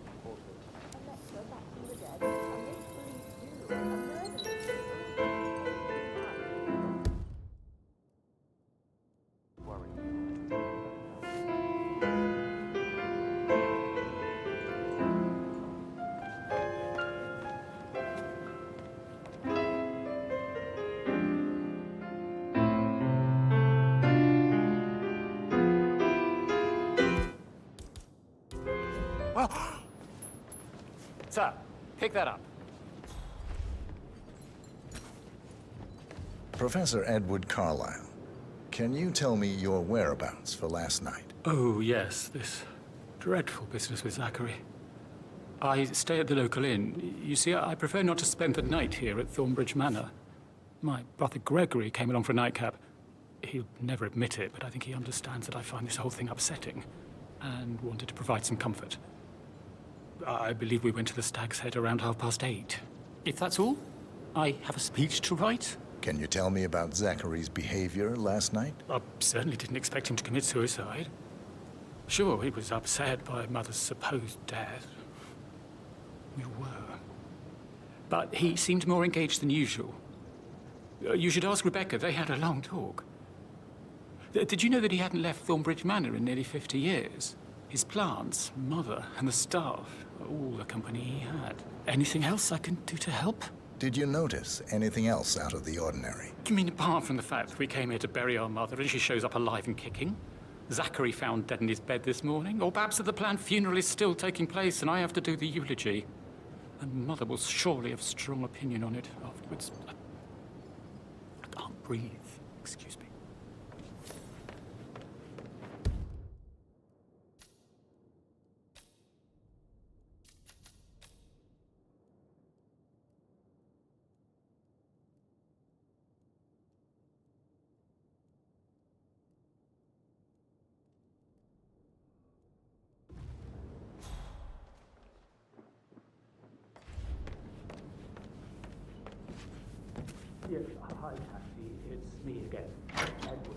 [SPEAKER 16] Alexa back from the dead, a make-believe funeral, a murder
[SPEAKER 23] Sir, pick that up.
[SPEAKER 3] Professor Edward Carlyle, can you tell me your whereabouts for last night?
[SPEAKER 23] Oh, yes, this dreadful business with Zachary. I stay at the local inn. You see, I prefer not to spend the night here at Thornbridge Manor. My brother Gregory came along for a nightcap. He'll never admit it, but I think he understands that I find this whole thing upsetting and wanted to provide some comfort. I believe we went to the Stag's Head around 8:30. If that's all, I have a speech to write.
[SPEAKER 3] Can you tell me about Zachary's behavior last night?
[SPEAKER 23] I certainly didn't expect him to commit suicide. Sure, he was upset by Mother's supposed death. We were. But he seemed more engaged than usual. You should ask Rebecca. They had a long talk. Did you know that he hadn't left Thornbridge Manor in nearly 50 years? His plants, Mother, and the staff, all the company he had. Anything else I can do to help?
[SPEAKER 3] Did you notice anything else out of the ordinary?
[SPEAKER 23] You mean apart from the fact that we came here to bury our mother and she shows up alive and kicking? Zachary found dead in his bed this morning? Or perhaps that the planned funeral is still taking place and I have to do the eulogy? And Mother will surely have a strong opinion on it afterwards. I can't breathe. Excuse me. Yes, hi, Taxi. It's me again. Edward.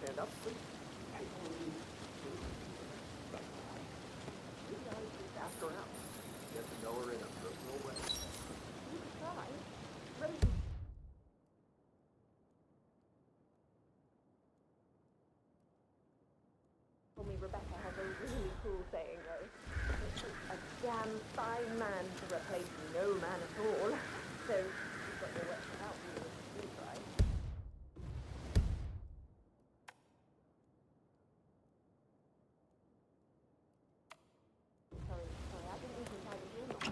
[SPEAKER 9] Stand up, please. Ask her out. You have to know her in a personal way. You can try.
[SPEAKER 6] Told me Rebecca has a really cool saying though. A damn fine man to replace no man at all. So you've got your work cut out for you if you try. Sorry, I didn't even try the door knob.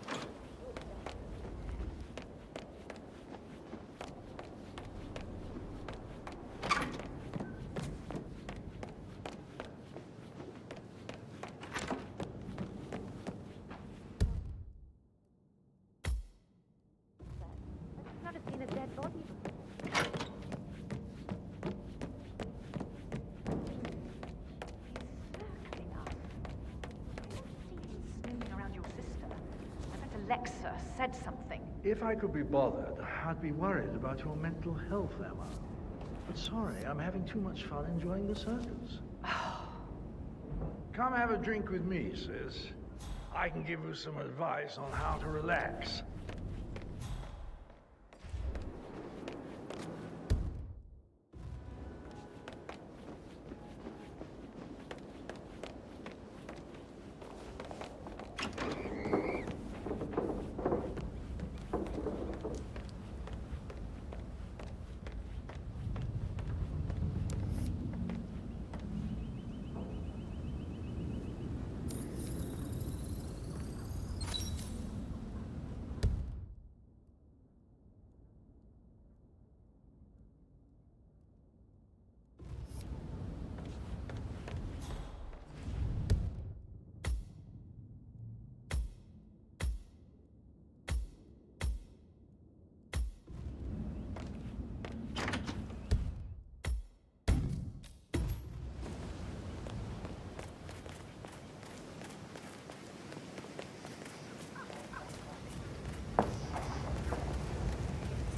[SPEAKER 6] I've never seen a dead body before.
[SPEAKER 20] Circling us. I don't see him snooping around your sister. I bet Alexa said something.
[SPEAKER 15] If I could be bothered, I'd be worried about your mental health, Emma. But sorry, I'm having too much fun enjoying the circus. Come have a drink with me, sis. I can give you some advice on how to relax.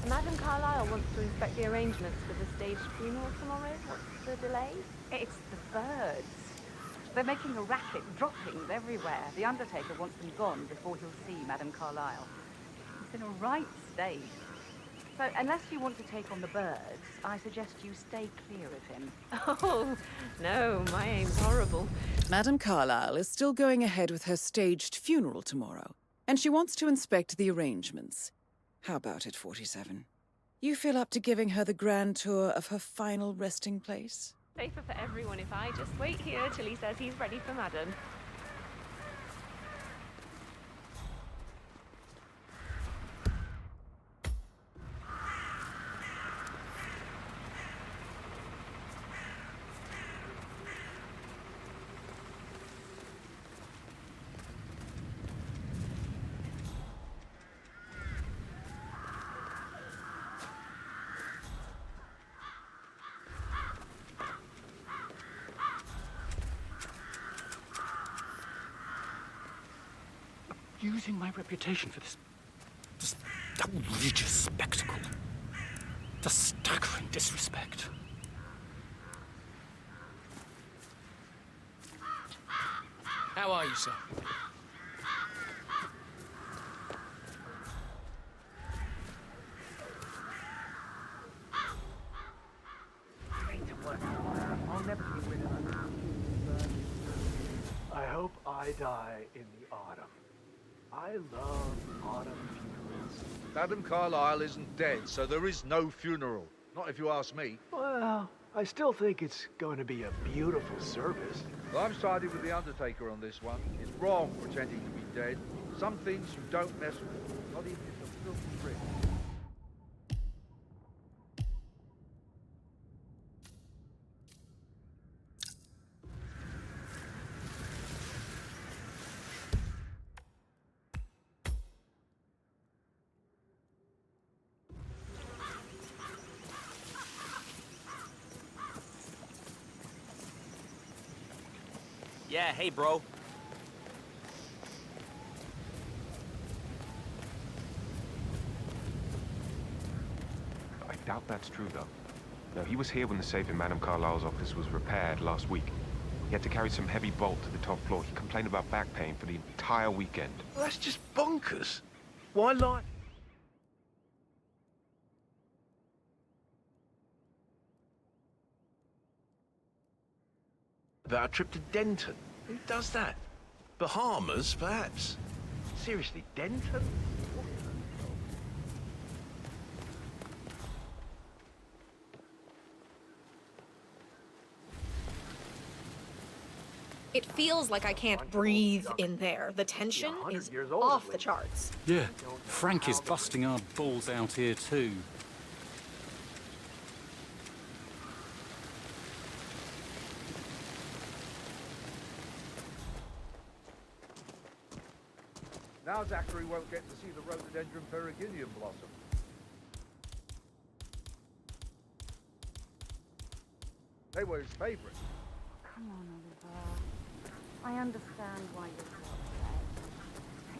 [SPEAKER 16] Madam Carlyle wants to inspect the arrangements for the staged funeral tomorrow. What's the delay?
[SPEAKER 8] It's the birds. They're making a racket, droppings everywhere. The Undertaker wants them gone before he'll see Madame Carlyle. He's in a right state. So, unless you want to take on the birds, I suggest you stay clear of him.
[SPEAKER 16] Oh, no, my aim's horrible.
[SPEAKER 1] Madame Carlyle is still going ahead with her staged funeral tomorrow, and she wants to inspect the arrangements. How about it, 47? You feel up to giving her the grand tour of her final resting place?
[SPEAKER 16] Safer for everyone if I just wait here till he says he's ready for Madam.
[SPEAKER 23] Using my reputation for this outrageous spectacle. The staggering disrespect.
[SPEAKER 4] How are you, sir?
[SPEAKER 8] Straight to work.
[SPEAKER 15] hope I die in the autumn. I love autumn funerals.
[SPEAKER 9] Madam Carlyle isn't dead, so there is no funeral. Not if you ask me.
[SPEAKER 15] Well, I still think it's going to be a beautiful service.
[SPEAKER 9] Well, I'm siding with the Undertaker on this one. It's wrong pretending to be dead. Some things you don't mess with, not even if you're filthy rich.
[SPEAKER 5] Yeah, hey, bro.
[SPEAKER 22] I doubt that's true, though. No, he was here when the safe in Madame Carlyle's office was repaired last week. He had to carry some heavy bolt to the top floor. He complained about back pain for the entire weekend.
[SPEAKER 12] Well, that's just bonkers. Why lie? About a trip to Denton. Who does that? Bahamas, perhaps? Seriously, Denton?
[SPEAKER 11] It feels like I can't breathe in there. The tension is off the charts.
[SPEAKER 23] Yeah, Frank is busting our balls out here too.
[SPEAKER 9] Now Zachary won't get to see the rhododendron periginium blossom. They were his favorite.
[SPEAKER 8] Come on, Oliver. I understand why you're so upset.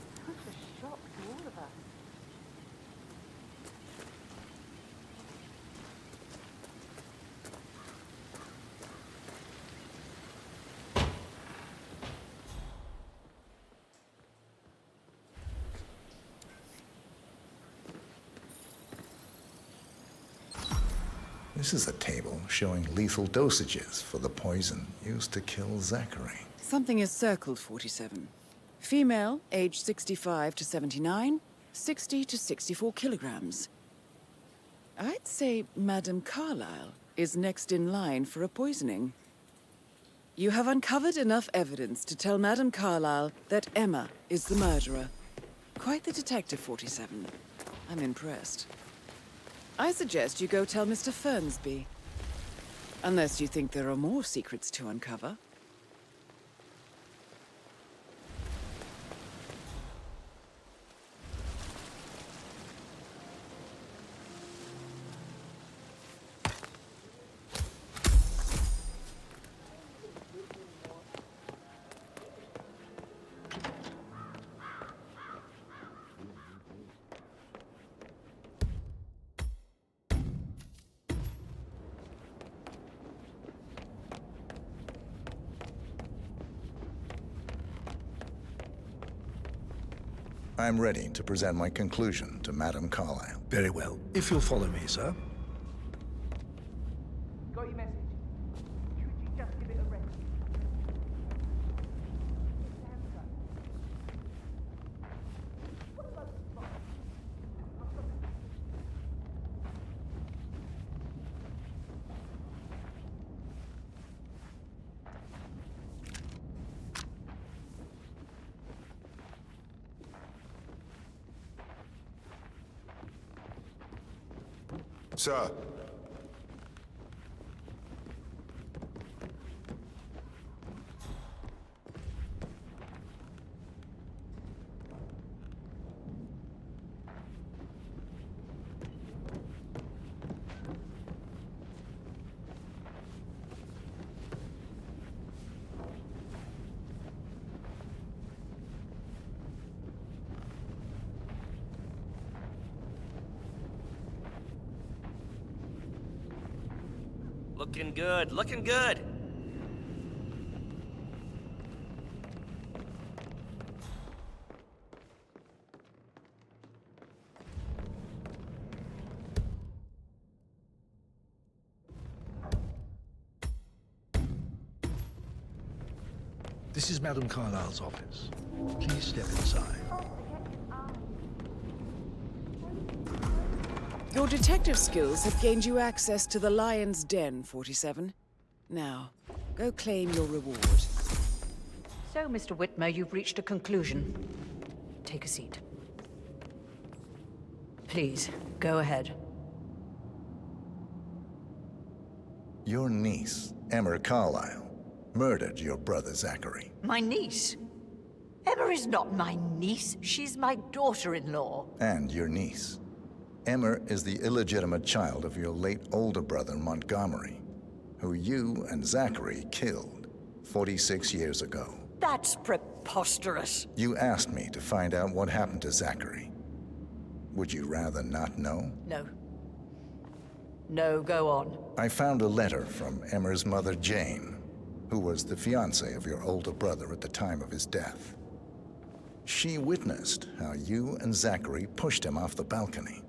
[SPEAKER 8] It's such a shock to all of us.
[SPEAKER 3] This is a table showing lethal dosages for the poison used to kill Zachary.
[SPEAKER 1] Something is circled, 47. Female, age 65 to 79, 60 to 64 kilograms. I'd say Madame Carlyle is next in line for a poisoning. You have uncovered enough evidence to tell Madame Carlyle that Emma is the murderer. Quite the detective, 47. I'm impressed. I suggest you go tell Mr. Fernsby. Unless you think there are more secrets to uncover.
[SPEAKER 3] I'm ready to present my conclusion to Madame Carlyle.
[SPEAKER 21] Very well. If you'll follow me, sir.
[SPEAKER 8] Got your message? Should you just give it a rest?
[SPEAKER 17] Sir.
[SPEAKER 5] Looking good, looking good.
[SPEAKER 21] This is Madame Carlyle's office. Please step inside.
[SPEAKER 1] Your detective skills have gained you access to the Lion's Den, 47. Now, go claim your reward.
[SPEAKER 20] So, Mr. Whitmer, you've reached a conclusion. Take a seat. Please, go ahead.
[SPEAKER 3] Your niece, Emma Carlyle, murdered your brother Zachary.
[SPEAKER 20] My niece? Emma is not my niece. She's my daughter-in-law.
[SPEAKER 3] And your niece. Emma is the illegitimate child of your late older brother, Montgomery, who you and Zachary killed 46 years ago.
[SPEAKER 20] That's preposterous.
[SPEAKER 3] You asked me to find out what happened to Zachary. Would you rather not know?
[SPEAKER 20] No. No, go on.
[SPEAKER 3] I found a letter from Emma's mother, Jane, who was the fiancée of your older brother at the time of his death. She witnessed how you and Zachary pushed him off the balcony.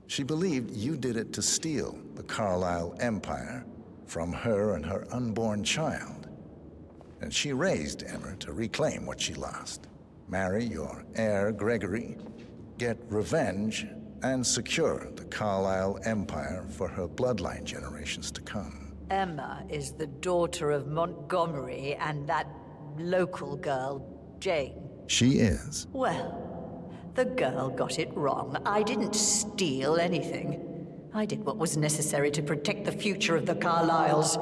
[SPEAKER 3] She believed you did it to steal the Carlyle empire from her and her unborn child. And she raised Emma to reclaim what she lost. Marry your heir, Gregory, get revenge, and secure the Carlyle empire for her bloodline generations to come.
[SPEAKER 20] Emma is the daughter of Montgomery and that local girl, Jane.
[SPEAKER 3] She is.
[SPEAKER 20] Well, the girl got it wrong. I didn't steal anything. I did what was necessary to protect the future of the Carlyles.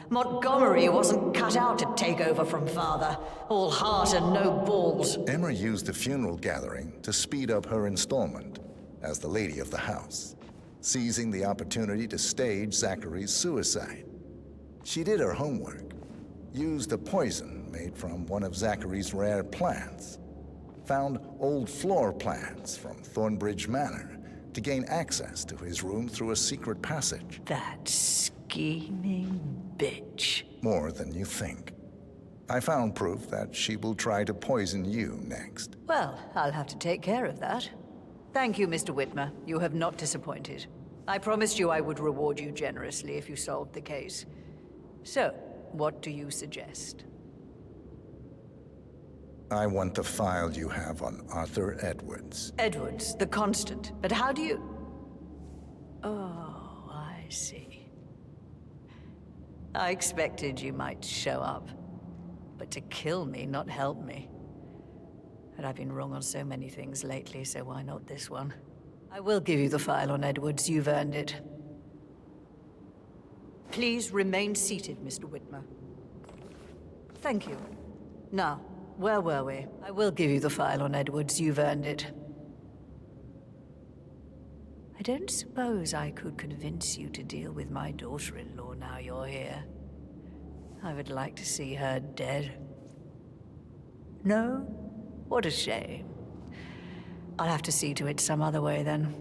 [SPEAKER 20] Montgomery wasn't cut out to take over from father. All heart and no balls.
[SPEAKER 3] Emma used the funeral gathering to speed up her installment as the lady of the house, seizing the opportunity to stage Zachary's suicide. She did her homework, used a poison made from one of Zachary's rare plants, found old floor plans from Thornbridge Manor to gain access to his room through a secret passage.
[SPEAKER 20] That scheming bitch.
[SPEAKER 3] More than you think. I found proof that she will try to poison you next.
[SPEAKER 20] Well, I'll have to take care of that. Thank you, Mr. Whitmer. You have not disappointed. I promised you I would reward you generously if you solved the case. So, what do you suggest?
[SPEAKER 3] I want the file you have on Arthur Edwards.
[SPEAKER 20] Edwards, the Constant. But how do you... Oh, I see. I expected you might show up. But to kill me, not help me. But I've been wrong on so many things lately, so why not this one? I will give you the file on Edwards. You've earned it. Please remain seated, Mr. Whitmer. Thank you. Now, where were we? I will give you the file on Edwards. You've earned it. I don't suppose I could convince you to deal with my daughter-in-law now you're here. I would like to see her dead. No? What a shame. I'll have to see to it some other way, then.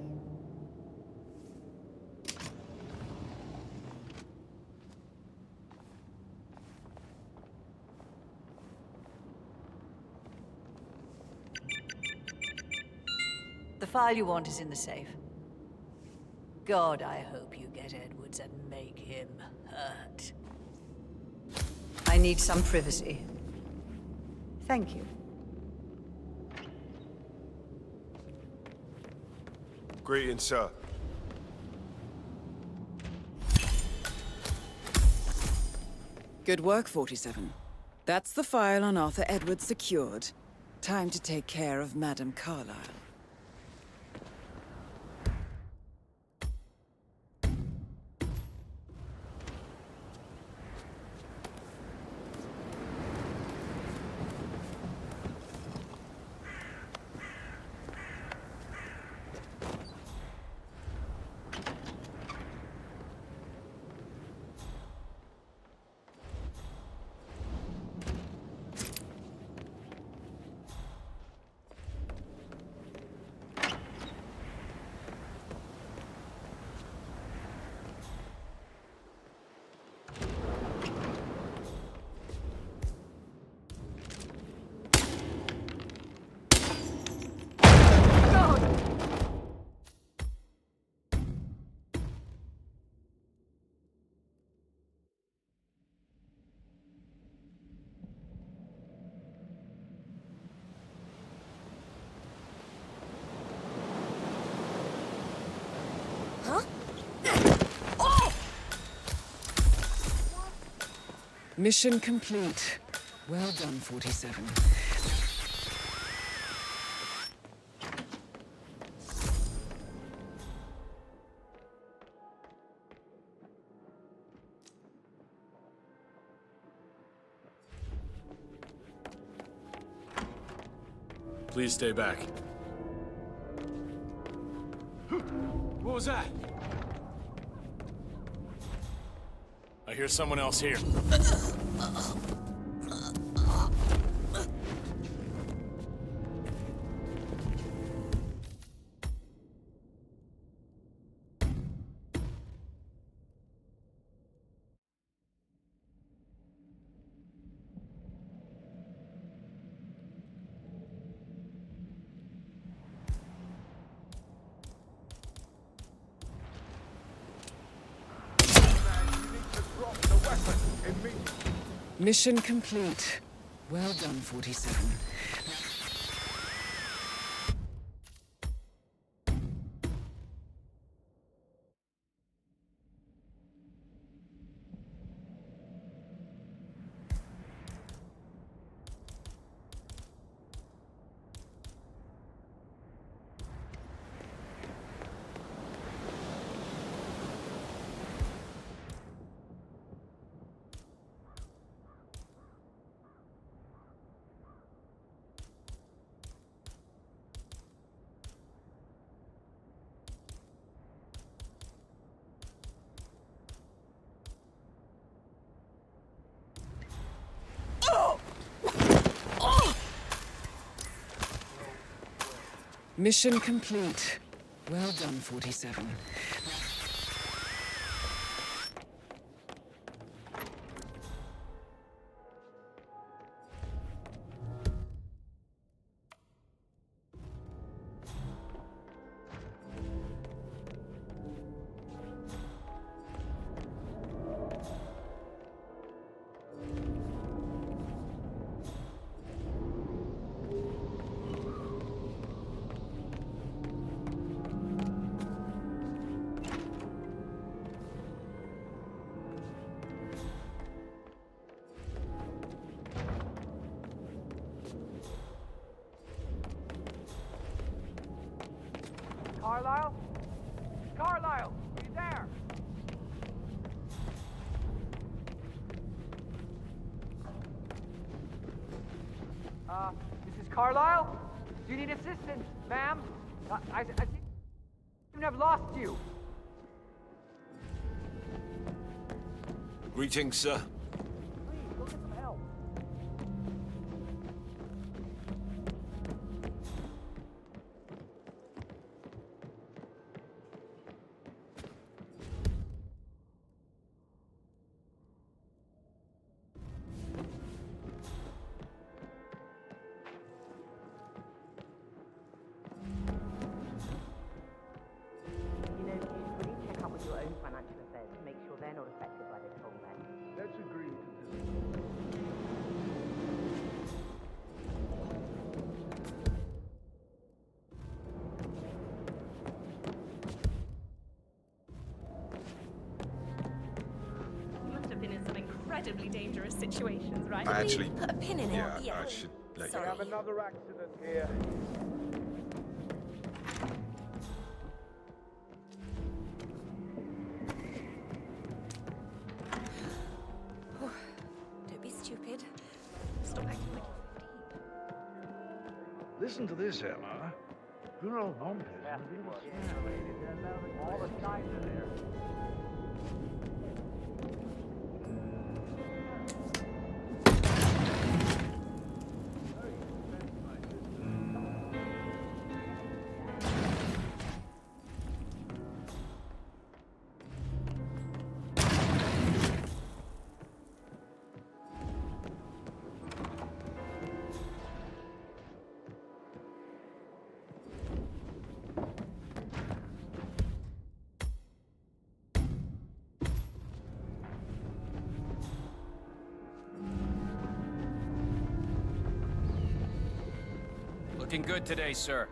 [SPEAKER 20] The file you want is in the safe. God, I hope you get Edwards and make him hurt. I need some privacy. Thank you.
[SPEAKER 17] Greetings, sir.
[SPEAKER 1] Good work, 47. That's the file on Arthur Edwards secured. Time to take care of Madame Carlyle. Mission complete. Well done, 47.
[SPEAKER 7] Please stay back.
[SPEAKER 18] What was that?
[SPEAKER 7] I hear someone else here.
[SPEAKER 1] Mission complete. Well done, 47. Mission complete. Well done, 47.
[SPEAKER 9] Carlisle? Carlisle, are you there? Mrs. Carlisle? Do you need assistance, ma'am? I seem to have lost you.
[SPEAKER 12] Greetings, sir.
[SPEAKER 9] Please, go get some help.
[SPEAKER 8] You know, usually check up with your own financial affairs to make sure they're not affected by this whole mess.
[SPEAKER 15] Let's agree to disagree.
[SPEAKER 16] You must have been in some incredibly dangerous situations, right?
[SPEAKER 22] I actually...
[SPEAKER 16] Put a pin in it.
[SPEAKER 22] Yeah, I should let you
[SPEAKER 9] We
[SPEAKER 22] go.
[SPEAKER 9] have another accident here.
[SPEAKER 16] Don't be stupid. Stop acting like
[SPEAKER 15] Listen to this, Emma. Good old Montes.
[SPEAKER 9] All the signs are there.
[SPEAKER 14] Looking good today, sir.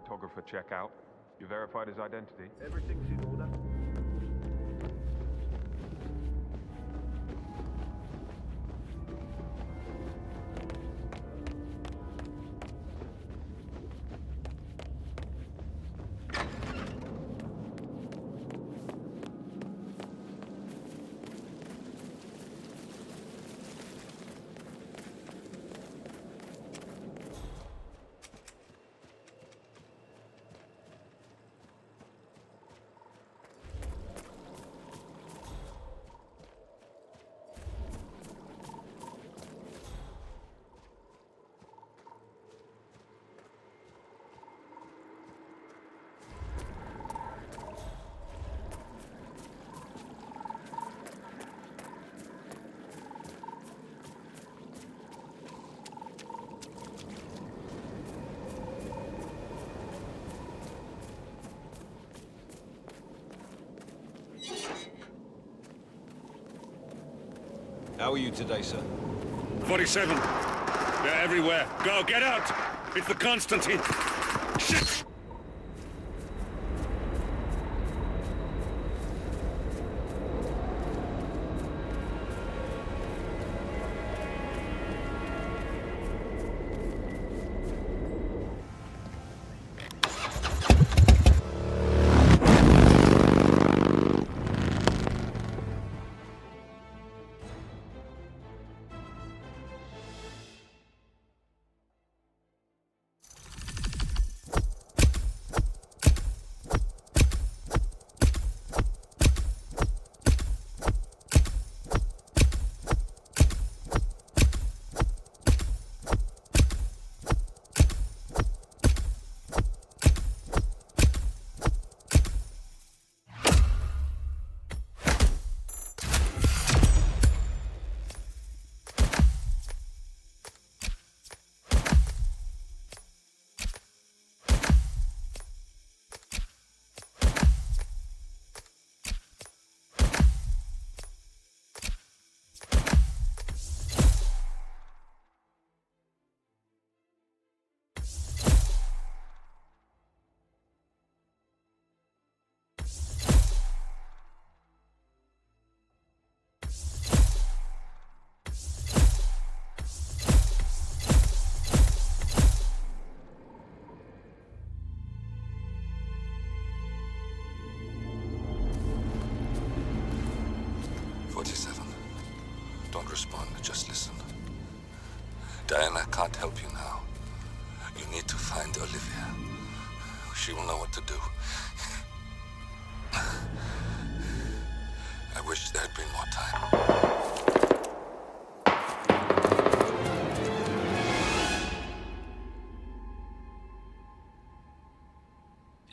[SPEAKER 22] photographer check out? You verified his identity?
[SPEAKER 15] Everything's in order.
[SPEAKER 2] How are you today, sir?
[SPEAKER 13] 47. They're everywhere. Go, get out! It's the Constantine. Shit!
[SPEAKER 19] Don't respond, just listen. Diana can't help you now. You need to find Olivia. She will know what to do. I wish there had been more time.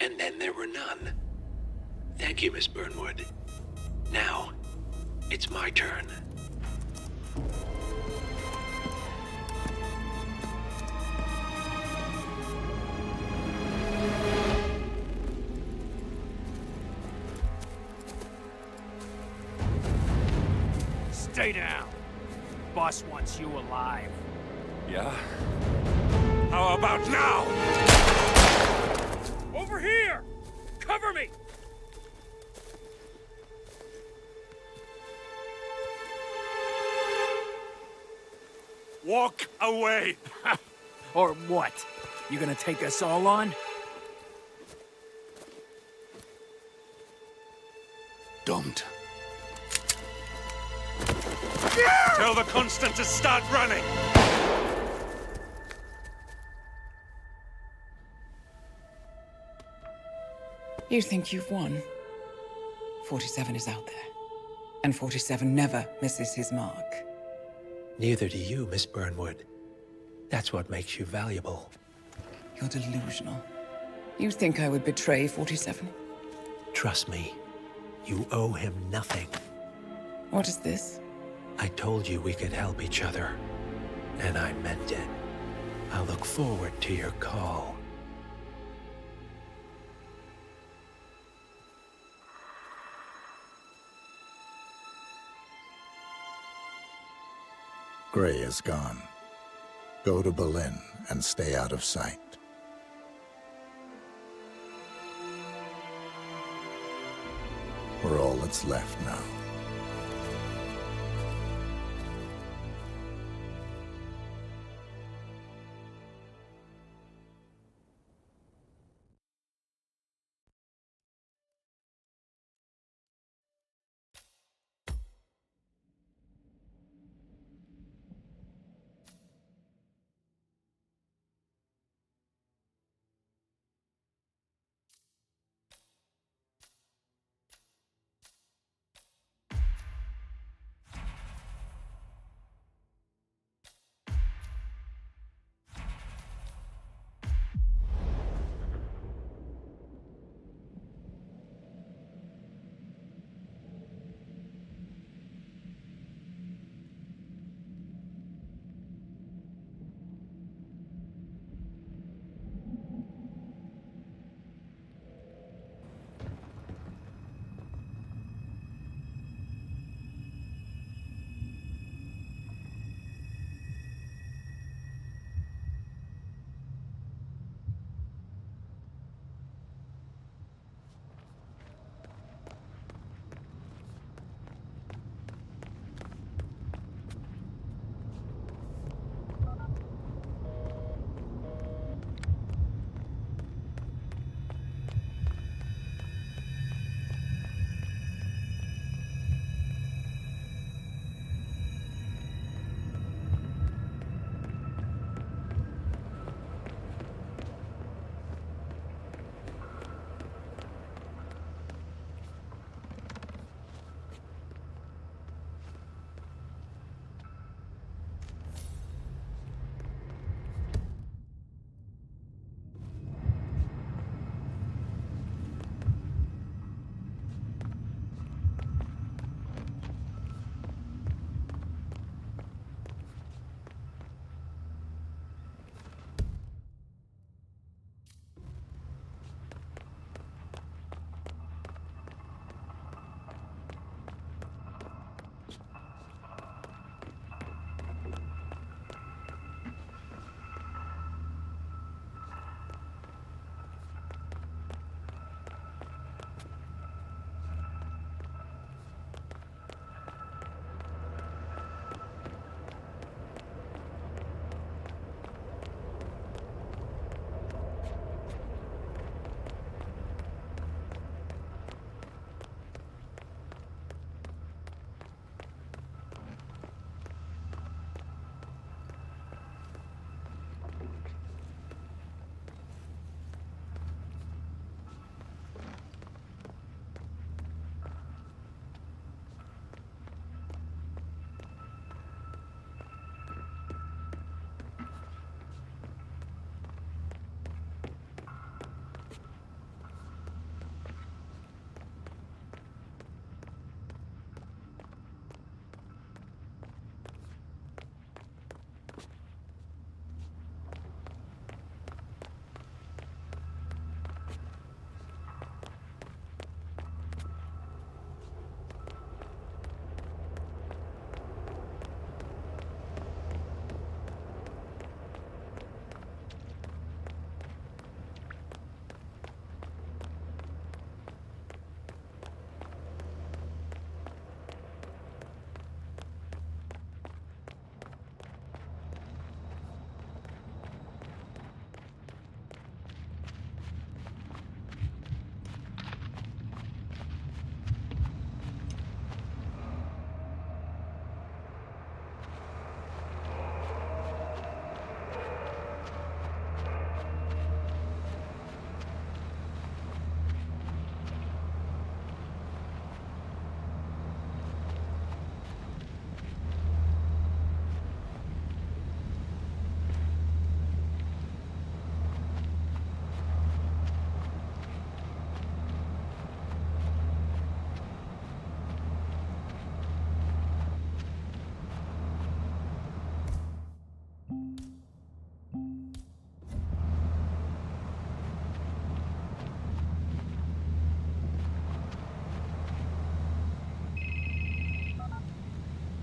[SPEAKER 24] And then there were none. Thank you, Miss Burnwood. Now, it's my turn.
[SPEAKER 5] Stay down. Boss wants you alive.
[SPEAKER 13] Yeah? How about now?
[SPEAKER 5] Over here! Cover me!
[SPEAKER 13] Walk away!
[SPEAKER 5] Or what? You gonna take us all on?
[SPEAKER 13] Don't. Tell the Constant to start running!
[SPEAKER 1] You think you've won? 47 is out there. And 47 never misses his mark.
[SPEAKER 25] Neither do you, Miss Burnwood. That's what makes you valuable.
[SPEAKER 1] You're delusional. You think I would betray 47?
[SPEAKER 25] Trust me, you owe him nothing.
[SPEAKER 1] What is this?
[SPEAKER 25] I told you we could help each other, and I meant it. I'll look forward to your call.
[SPEAKER 3] Gray is gone. Go to Berlin and stay out of sight. We're all that's left now.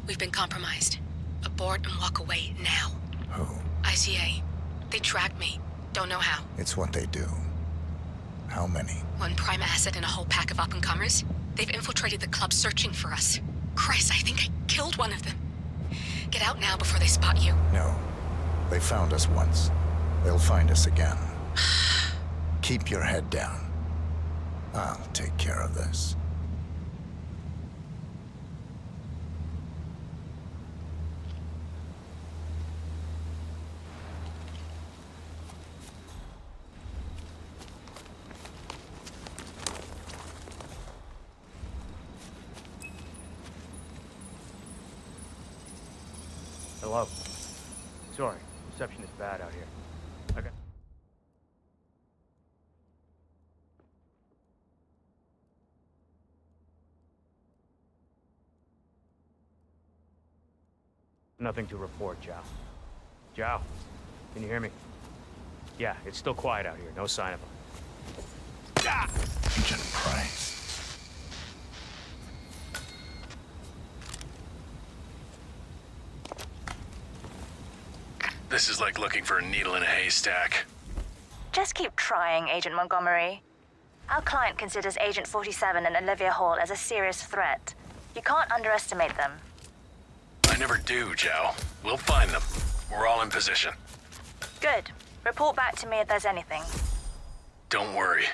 [SPEAKER 2] We've been compromised. Abort and walk away now.
[SPEAKER 3] Who?
[SPEAKER 2] ICA. They tracked me. Don't know how.
[SPEAKER 3] It's what they do. How many?
[SPEAKER 2] One prime asset and a whole pack of up-and-comers. They've infiltrated the club searching for us. Christ, I think I killed one of them. Get out now before they spot you.
[SPEAKER 3] No. They found us once. They'll find us again. Keep your head down. I'll take care of this.
[SPEAKER 5] Hello. Sorry, reception is bad out here. Okay. Nothing to report, Zhao. Zhao, can you hear me? Yeah, it's still quiet out here. No sign of him.
[SPEAKER 3] Agent Price.
[SPEAKER 7] This is like looking for a needle in a haystack.
[SPEAKER 4] Just keep trying, Agent Montgomery. Our client considers Agent 47 and Olivia Hall as a serious threat. You can't underestimate them.
[SPEAKER 7] I never do, Zhao. We'll find them. We're all in position.
[SPEAKER 4] Good. Report back to me if there's anything.
[SPEAKER 7] Don't worry.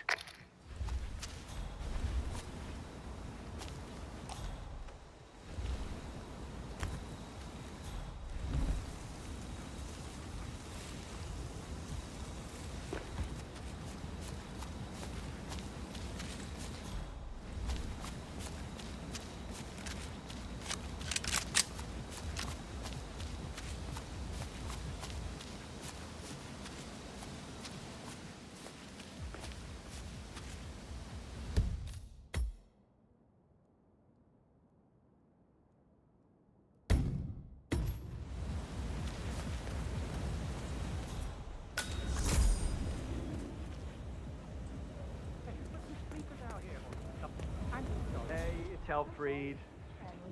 [SPEAKER 9] Hey, it's Helfried.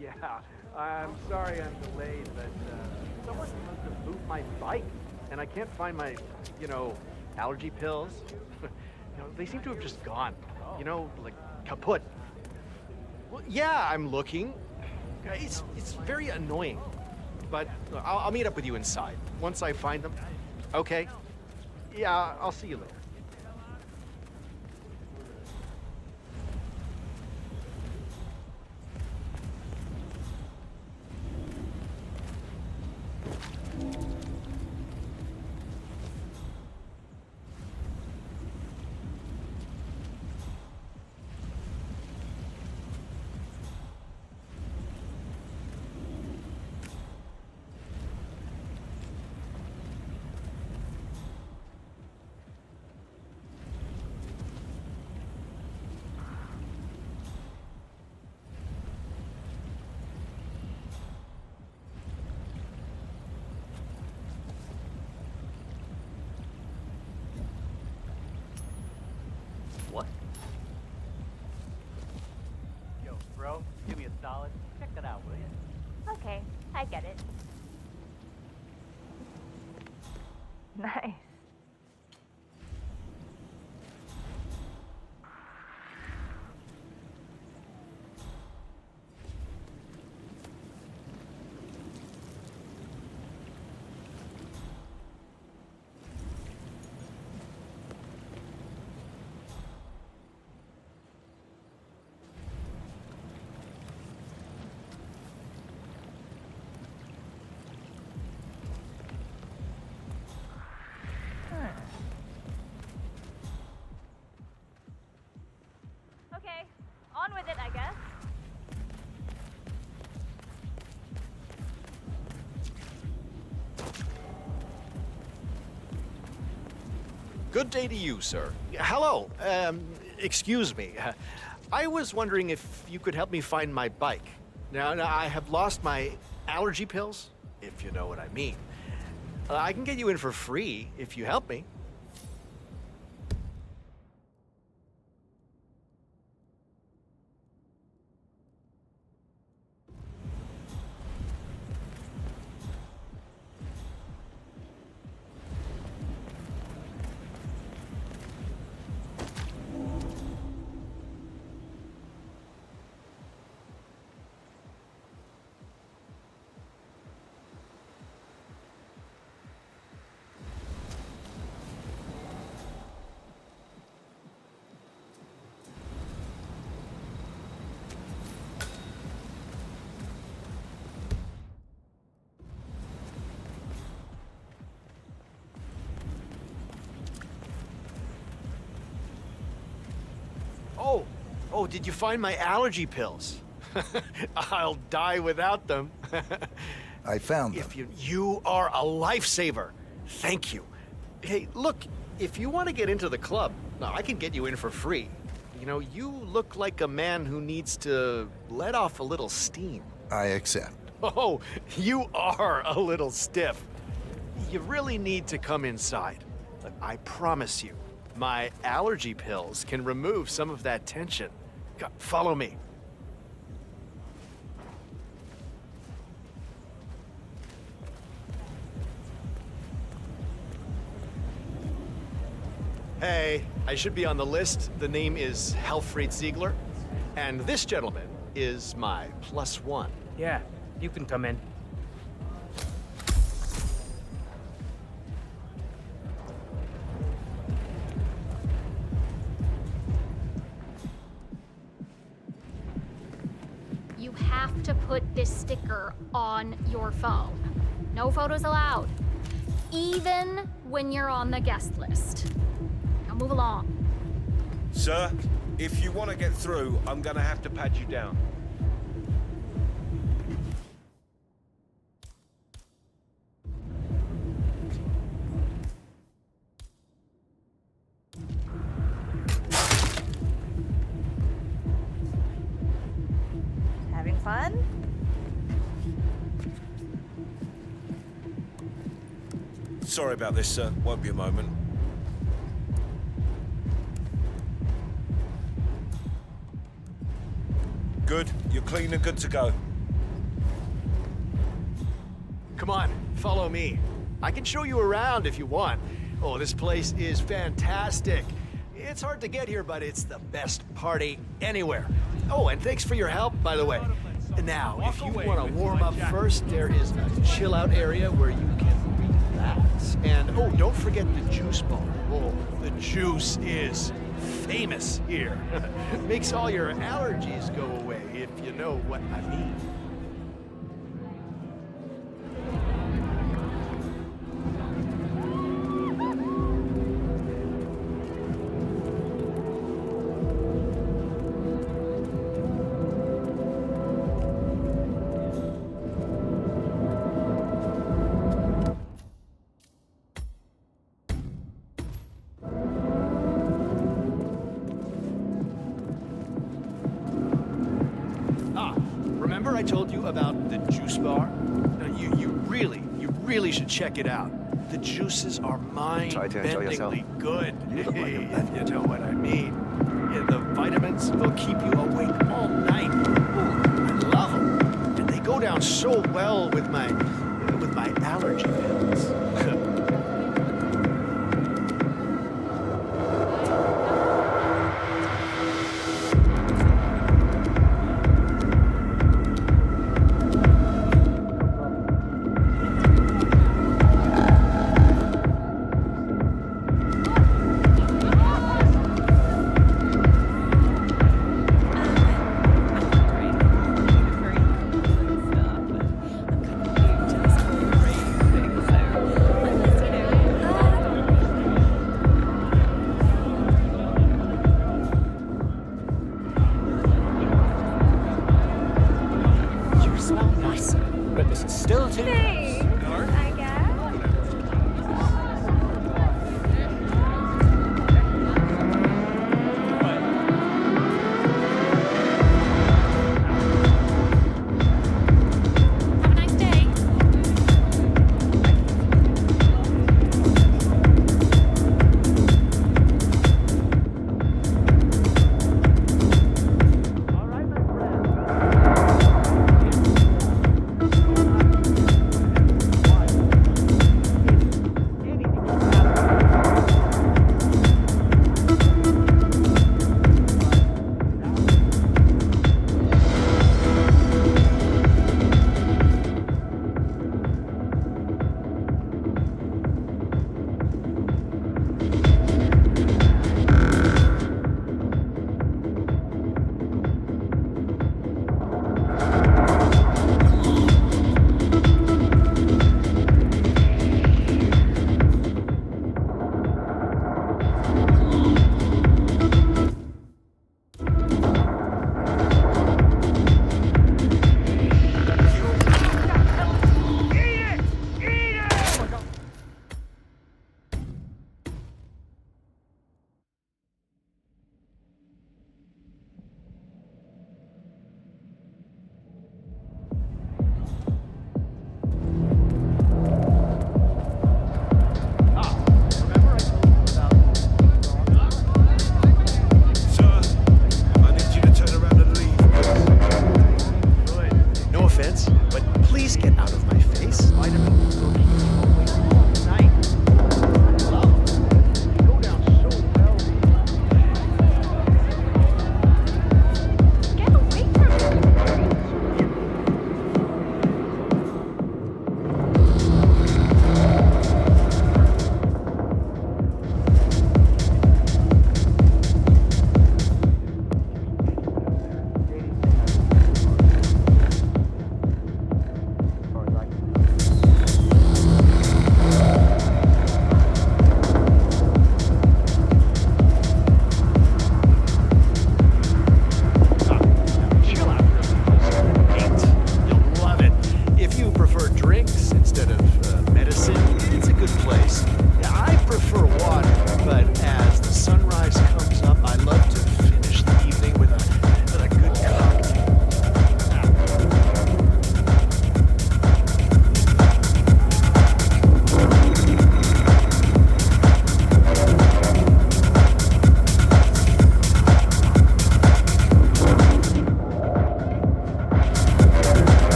[SPEAKER 9] Yeah, I'm sorry I'm delayed, but someone must have moved my bike, and I can't find my, allergy pills. They seem to have just gone. Like kaput. Well, yeah, I'm looking. It's very annoying, but I'll meet up with you inside once I find them. Okay? Yeah, I'll see you later.
[SPEAKER 6] What? Yo, bro, give me a solid. Check that out, will you?
[SPEAKER 4] Okay, I get it. Nice. Okay, on with it, I guess.
[SPEAKER 9] Good day to you, sir. Hello. Excuse me. I was wondering if you could help me find my bike. Now, I have lost my allergy pills, if you know what I mean. I can get you in for free if you help me. Oh, did you find my allergy pills? I'll die without them.
[SPEAKER 3] I found them.
[SPEAKER 9] You are a lifesaver. Thank you. Hey, look, if you want to get into the club, I can get you in for free. You know, you look like a man who needs to let off a little steam.
[SPEAKER 3] I accept.
[SPEAKER 9] Oh, you are a little stiff. You really need to come inside. Look, I promise you, my allergy pills can remove some of that tension. Follow me. Hey, I should be on the list. The name is Helfried Ziegler, and this gentleman is my +1.
[SPEAKER 5] Yeah, you can come in.
[SPEAKER 10] You have to put this sticker on your phone. No photos allowed. Even when you're on the guest list. Now move along.
[SPEAKER 17] Sir, if you want to get through, I'm gonna have to pad you down.
[SPEAKER 4] Having fun?
[SPEAKER 17] Sorry about this, sir. Won't be a moment. Good. You're clean and good to go.
[SPEAKER 9] Come on, follow me. I can show you around if you want. Oh, this place is fantastic. It's hard to get here, but it's the best party anywhere. Oh, and thanks for your help, by the way. Now, if you want to warm up first, there is a chill-out area where you can relax. And, oh, don't forget the juice bar. Oh, the juice is famous here. Makes all your allergies go away, if you know what I mean. Remember I told you about the juice bar? You really should check it out. The juices are mind-bendingly good, if you know what I mean. Yeah, the vitamins, they'll keep you awake all night. Ooh, I love them. And they go down so well with my allergy pills.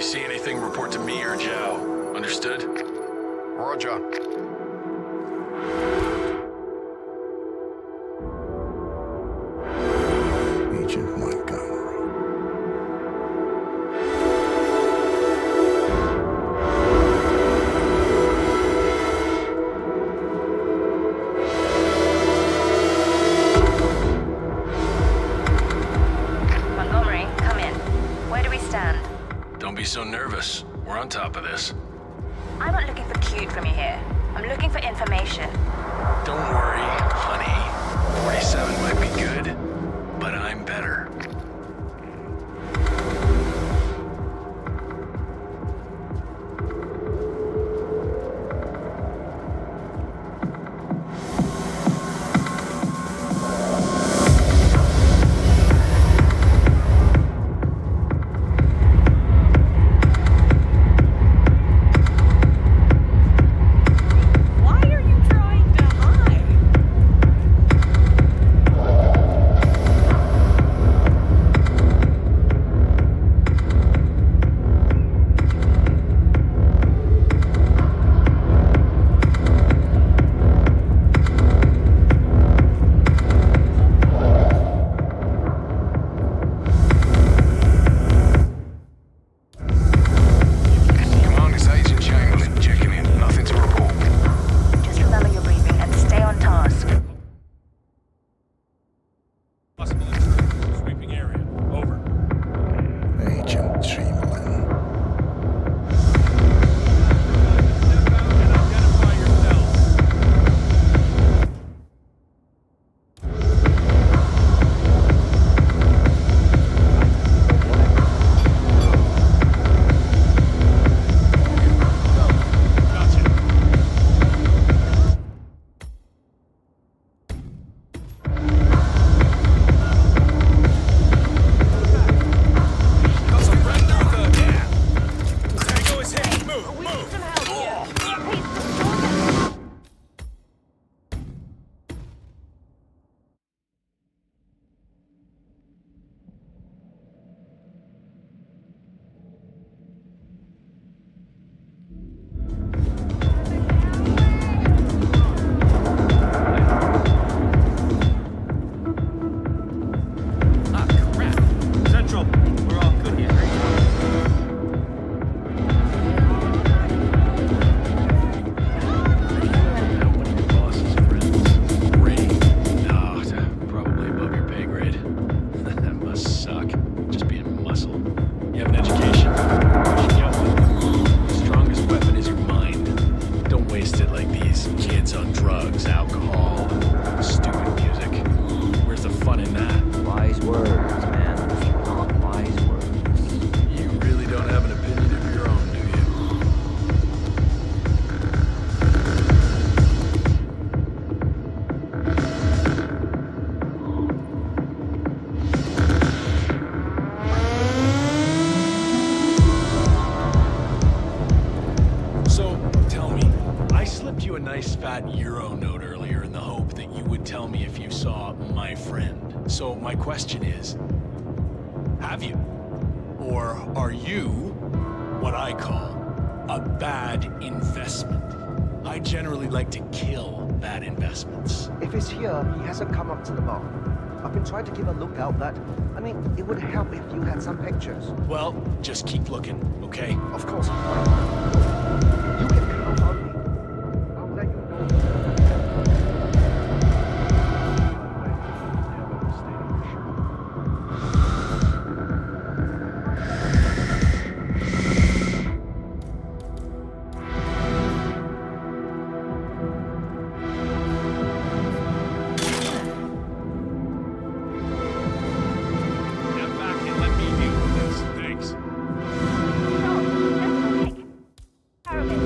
[SPEAKER 7] see anything, report to me or Zhao. Understood?
[SPEAKER 11] Roger.
[SPEAKER 3] Agent Montgomery.
[SPEAKER 4] Montgomery, come in. Where do we stand?
[SPEAKER 7] Don't be so nervous. We're on top of this.
[SPEAKER 4] I'm not looking for cute from you here. I'm looking for information.
[SPEAKER 7] Don't worry, honey. 47 might be good, but I'm better. nice fat euro note earlier in the hope that you would tell me if you saw my friend. So my question is, have you? Or are you what I call a bad investment? I generally like to kill bad investments.
[SPEAKER 18] If he's here, he hasn't come up to the bar. I've been trying to keep a lookout, but I mean, it would help if you had some pictures.
[SPEAKER 7] Well, just keep looking, okay?
[SPEAKER 18] Of course. You can count on me. I'll let you
[SPEAKER 4] Pyramid.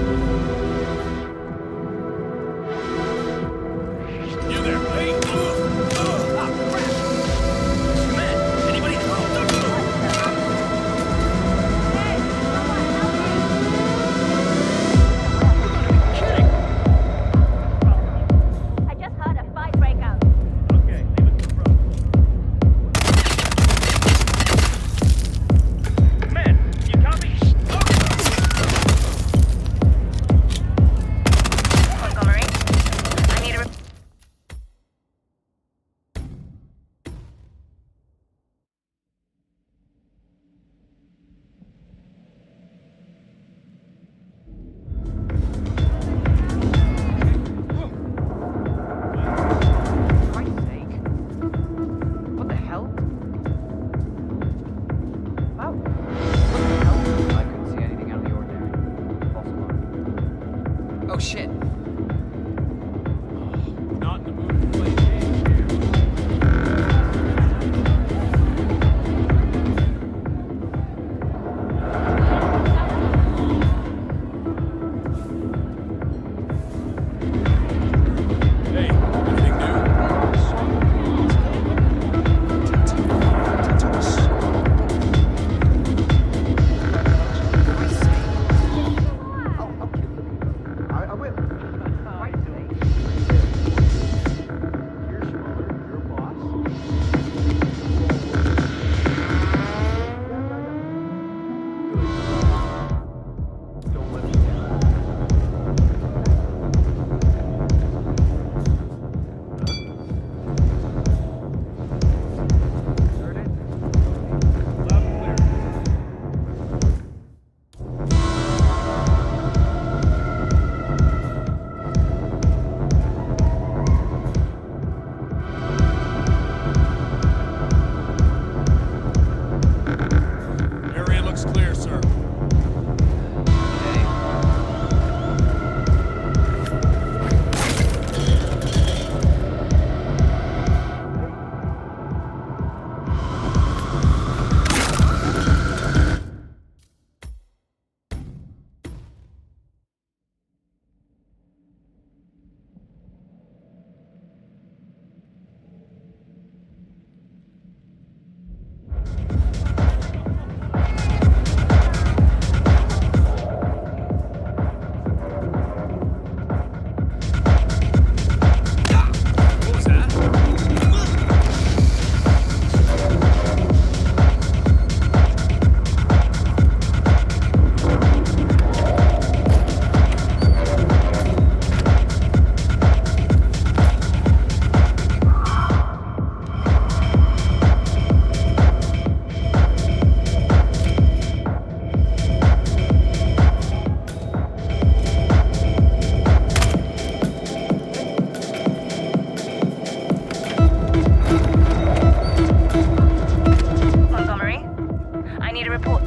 [SPEAKER 4] need a report.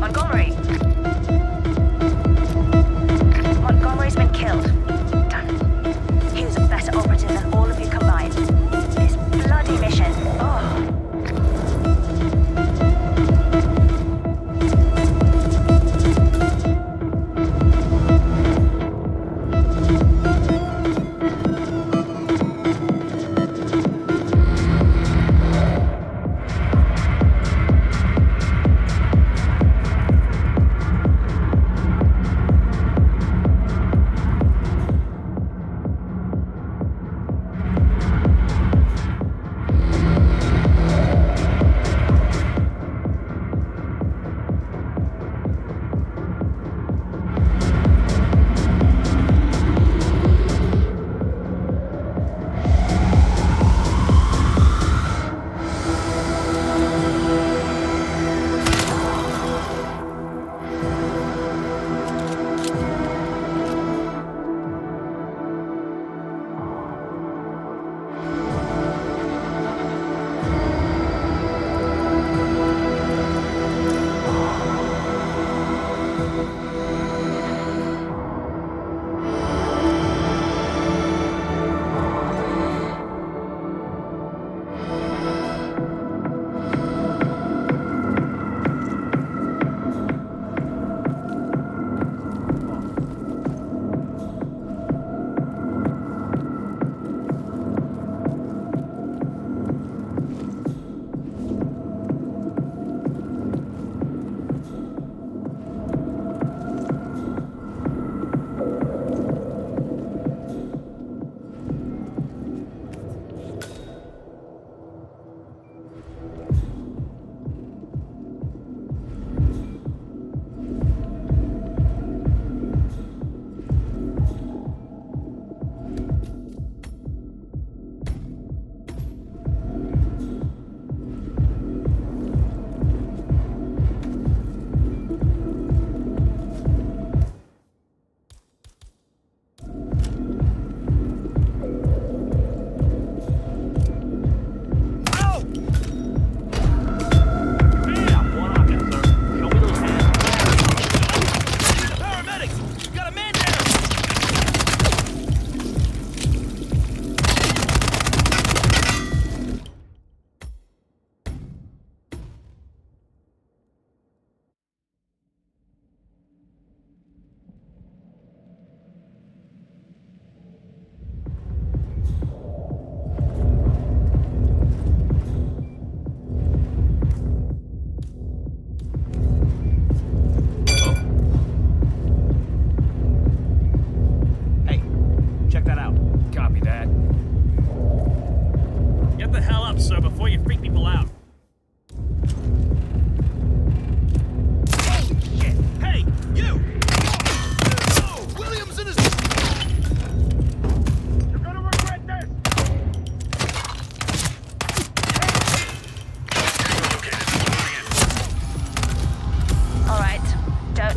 [SPEAKER 4] Montgomery. Montgomery's been killed. Done. He was a better operative than all of you combined. This bloody mission. Oh.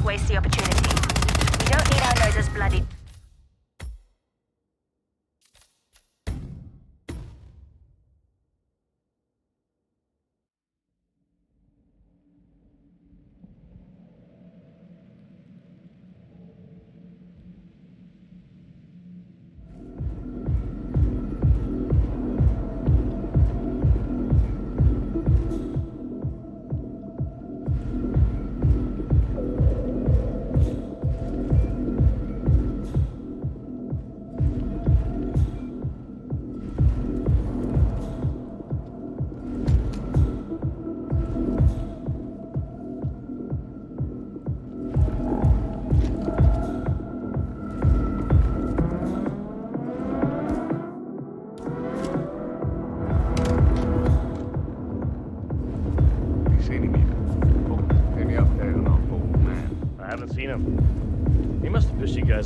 [SPEAKER 4] waste the opportunity. We don't need our noses bloodied.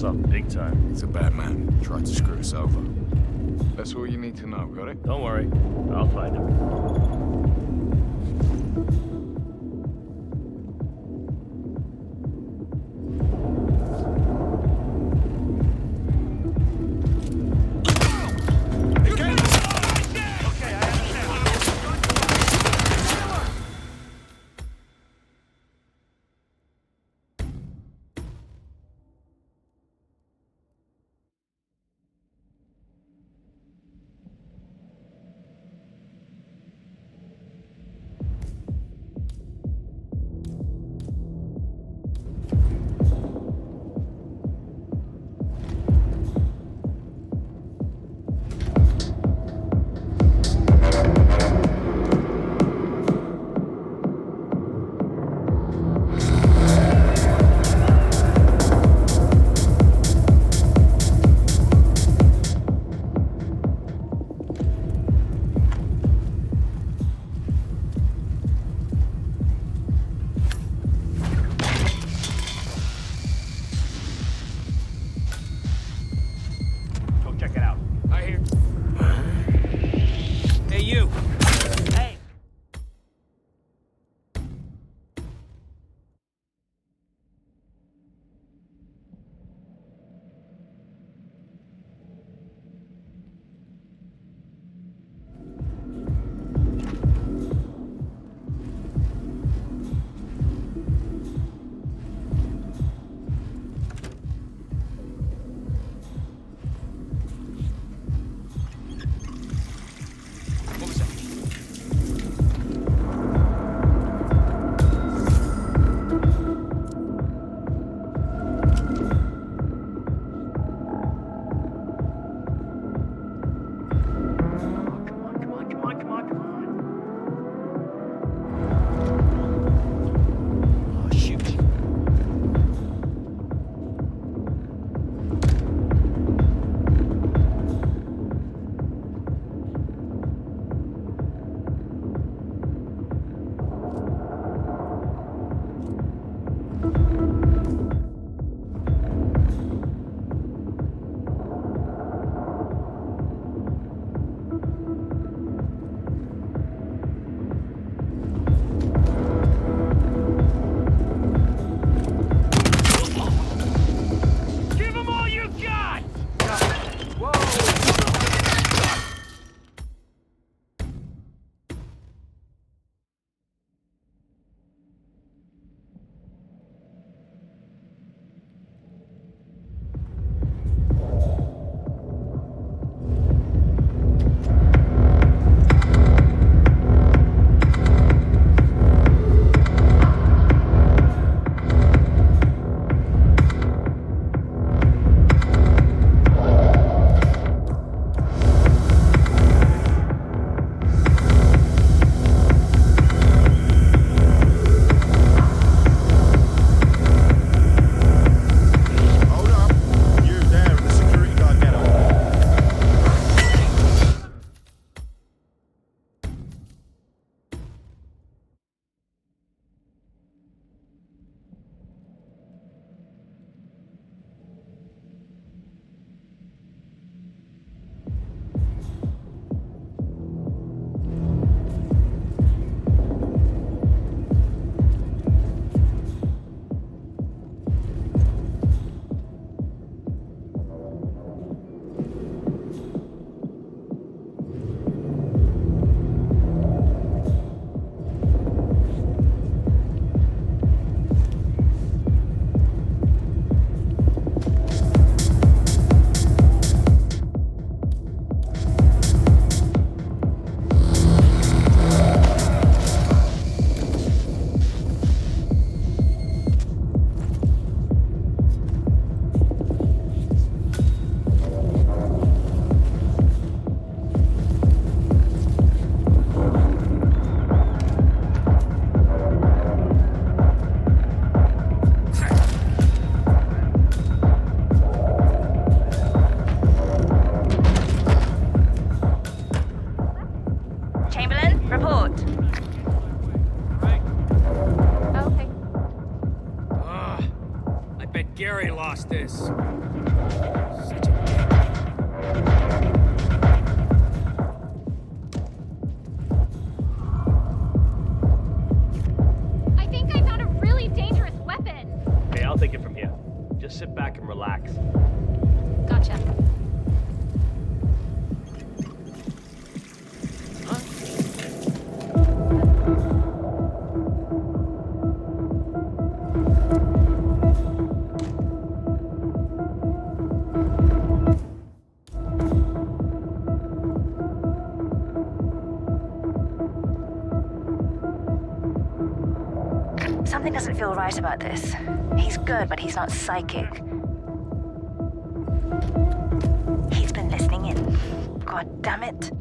[SPEAKER 11] Off big time.
[SPEAKER 12] He's a bad man. Tried to screw us over. That's all you need to know, got it?
[SPEAKER 11] Don't worry. I'll find him.
[SPEAKER 8] Gary lost this.
[SPEAKER 10] I think I found a really dangerous weapon.
[SPEAKER 11] Hey, I'll take it from here. Just sit back and relax.
[SPEAKER 10] Gotcha.
[SPEAKER 4] Something doesn't feel right about this. He's good, but he's not psychic. He's been listening in. God damn it.